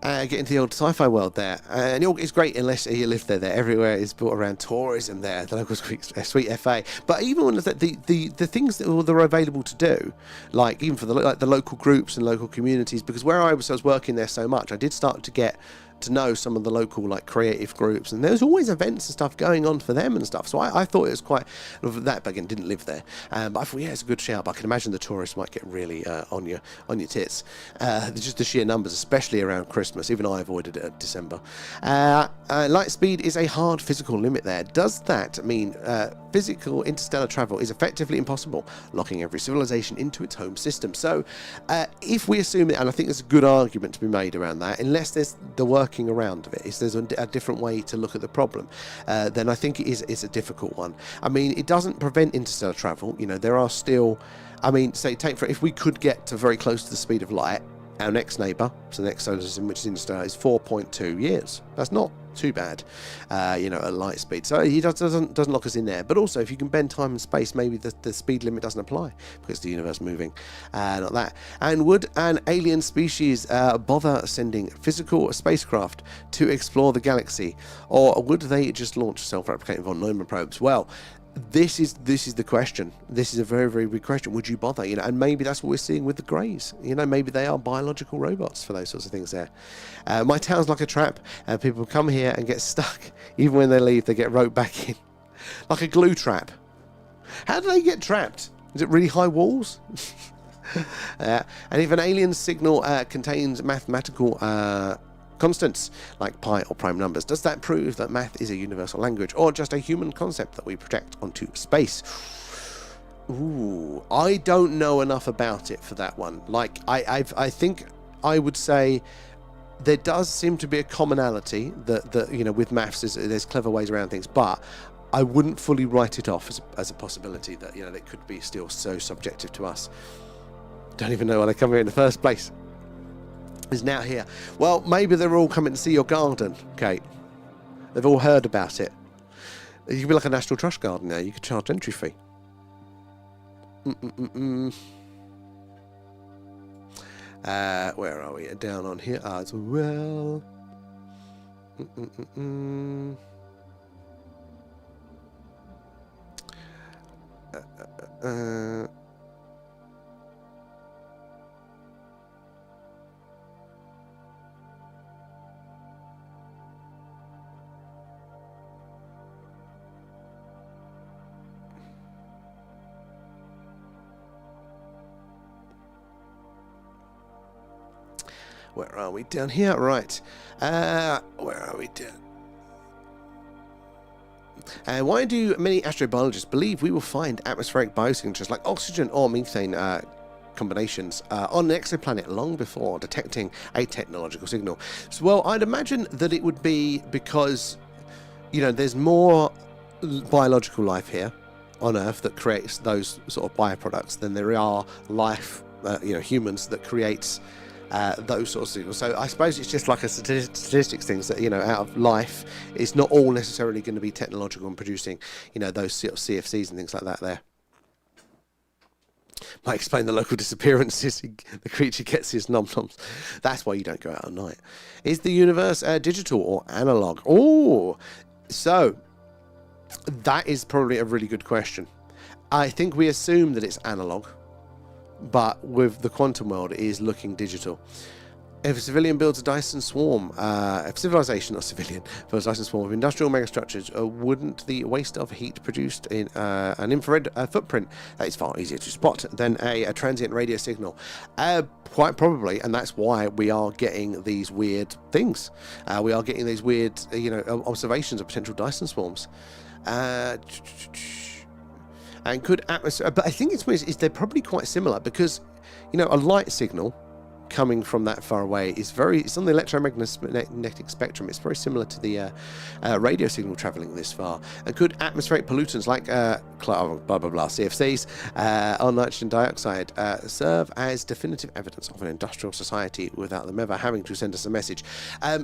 Get into the old sci-fi world there. And it's great unless you live there. Everywhere is built around tourism there. The local sweet FA. But even when the things that are available to do, like even for the local groups and local communities, because where I was working there so much, I did start to get to know some of the local creative groups, and there's always events and stuff going on for them and stuff. So I thought it was quite that. But again, didn't live there, but I thought it's a good shout. But I can imagine the tourists might get really on your tits. Just the sheer numbers, especially around Christmas. Even I avoided it at December. Light speed is a hard physical limit there. Does that mean physical interstellar travel is effectively impossible, locking every civilization into its home system? So if we assume it, and I think there's a good argument to be made around that, unless there's the working around of it, if there's a different way to look at the problem, then I think it's a difficult one. I mean, it doesn't prevent interstellar travel. There are still, if we could get to very close to the speed of light, our next neighbour, so the next solar system, which is interstellar, is 4.2 years. That's not too bad, at light speed. So he doesn't lock us in there. But also, if you can bend time and space, maybe the speed limit doesn't apply because the universe moving, not that. And would an alien species bother sending physical spacecraft to explore the galaxy, or would they just launch self-replicating von Neumann probes? Well, this is the question. This is a very, very big question. Would you bother? And maybe that's what we're seeing with the Greys. Maybe they are biological robots for those sorts of things there. My town's like a trap, and people come here and get stuck. Even when they leave, they get roped back in. Like a glue trap. How do they get trapped? Is it really high walls? And if an alien signal contains mathematical constants like pi or prime numbers, does that prove that math is a universal language, or just a human concept that we project onto space? Ooh, I don't know enough about it for that one. I think I would say there does seem to be a commonality that with maths there's clever ways around things, but I wouldn't fully write it off as a possibility that that could be still so subjective to us. Don't even know why they come here in the first place. Is now here. Well, maybe they're all coming to see your garden, Kate. They've all heard about it. You could be like a National Trust garden now. You could charge entry fee. Where are we? Down on here as well. Where are we? Down here? Right. Where are we? Down. Why do many astrobiologists believe we will find atmospheric biosignatures like oxygen or methane combinations on an exoplanet long before detecting a technological signal? So, well, I'd imagine that it would be because, there's more biological life here on Earth that creates those sort of byproducts than there are life, humans that creates those sorts of signals. So I suppose it's just like a statistics things that out of life, it's not all necessarily going to be technological and producing those sort of CFCs and things like that there. Might explain the local disappearances. The creature gets his nom-noms. That's why you don't go out at night. Is the universe digital or analog? Oh, so that is probably a really good question. I think we assume that it's analog, but with the quantum world, it is looking digital. If a civilian builds a Dyson swarm, if civilization, not civilian, builds a Dyson swarm of industrial megastructures, wouldn't the waste of heat produced in an infrared footprint that is far easier to spot than a transient radio signal? Quite probably, and that's why we are getting these weird things. We are getting these weird, observations of potential Dyson swarms. And could atmosphere? But I think they're probably quite similar because, a light signal coming from that far away it's on the electromagnetic spectrum. It's very similar to the radio signal traveling this far. And could atmospheric pollutants like blah blah blah CFCs or nitrogen dioxide serve as definitive evidence of an industrial society without them ever having to send us a message?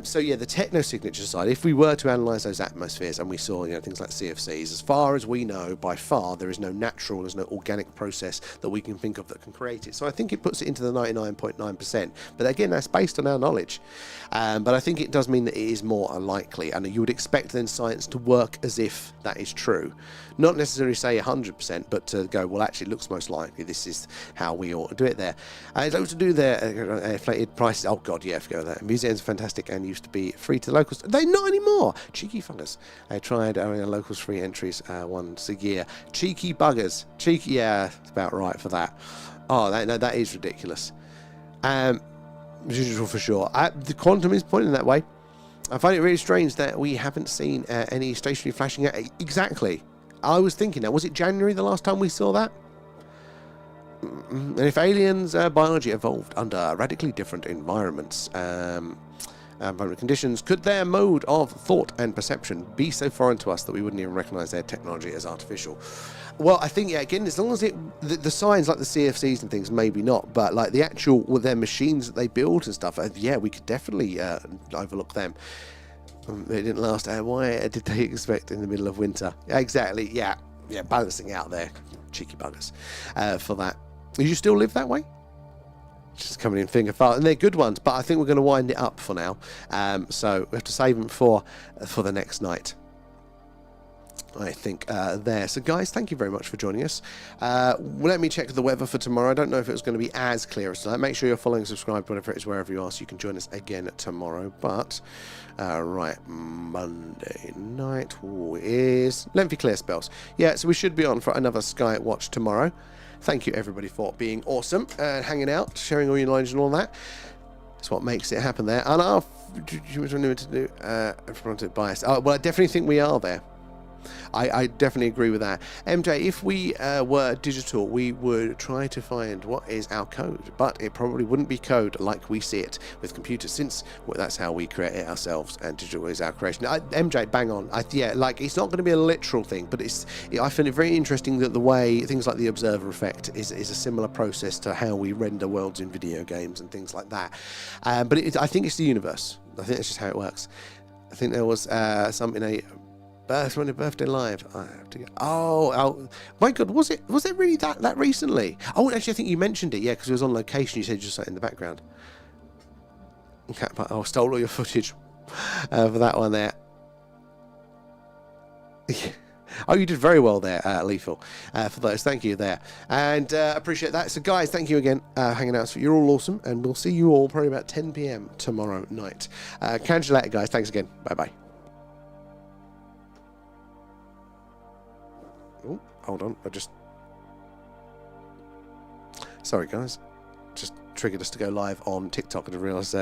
So yeah, the techno-signature side, if we were to analyse those atmospheres and we saw things like CFCs, as far as we know, by far there's no organic process that we can think of that can create it. So I think it puts it into the 99.9%. But again, that's based on our knowledge. But I think it does mean that it is more unlikely, and you would expect then science to work as if that is true. Not necessarily say 100%, but to go, well, actually, it looks most likely this is how we ought to do it there. Those to do their inflated prices. Oh, God, yeah, forget that. Museums are fantastic and used to be free to locals. They're not anymore. Cheeky fuckers. I tried locals free entries once a year. Cheeky buggers. Cheeky, yeah, that's about right for that. Oh, that is ridiculous. For sure. The quantum is pointing that way. I find it really strange that we haven't seen any stationary flashing out. Exactly. I was thinking that. Was it January the last time we saw that? And if aliens' biology evolved under radically different environments, environment conditions, could their mode of thought and perception be so foreign to us that we wouldn't even recognise their technology as artificial? Well, I think, again, as long as the signs like the CFCs and things, maybe not, but like the actual, their machines that they build and stuff, we could definitely overlook them. They didn't last. Why did they expect in the middle of winter? Exactly, yeah, balancing out there. Cheeky buggers for that. Do you still live that way? Just coming in finger fast, and they're good ones, but I think we're going to wind it up for now. So we have to save them for the next night, I think, there. So guys, thank you very much for joining us. Let me check the weather for tomorrow. I don't know if it was going to be as clear as tonight. Make sure you're following, subscribed, whatever it is, wherever you are, so you can join us again tomorrow. But right, Monday night is lengthy clear spells. Yeah, so we should be on for another Skywatch tomorrow. Thank you everybody for being awesome and hanging out, sharing all your knowledge and all that. That's what makes it happen there. And bias. Oh, well, I definitely think we are there. I definitely agree with that. MJ, if we were digital, we would try to find what is our code, but it probably wouldn't be code like we see it with computers, since that's how we create it ourselves, and digital is our creation. MJ, bang on. It's not going to be a literal thing, but I find it very interesting that the way things like the observer effect is a similar process to how we render worlds in video games and things like that. But I think it's the universe. I think that's just how it works. I think there was birthday live. I have to go. Oh my God, was it really that recently? Oh, actually, I think you mentioned it. Yeah, because it was on location. You said you just sat in the background. Okay, but I stole all your footage for that one there. Oh, you did very well there, Lethal, for those. Thank you there, and appreciate that. So guys, thank you again hanging out. So you're all awesome, and we'll see you all probably about 10 p.m. tomorrow night. Catch you later, guys. Thanks again. Bye bye. Oh, hold on. Sorry, guys. Just triggered us to go live on TikTok and I realised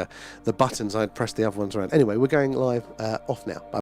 the buttons I'd pressed the other ones around. Anyway, we're going live off now. Bye.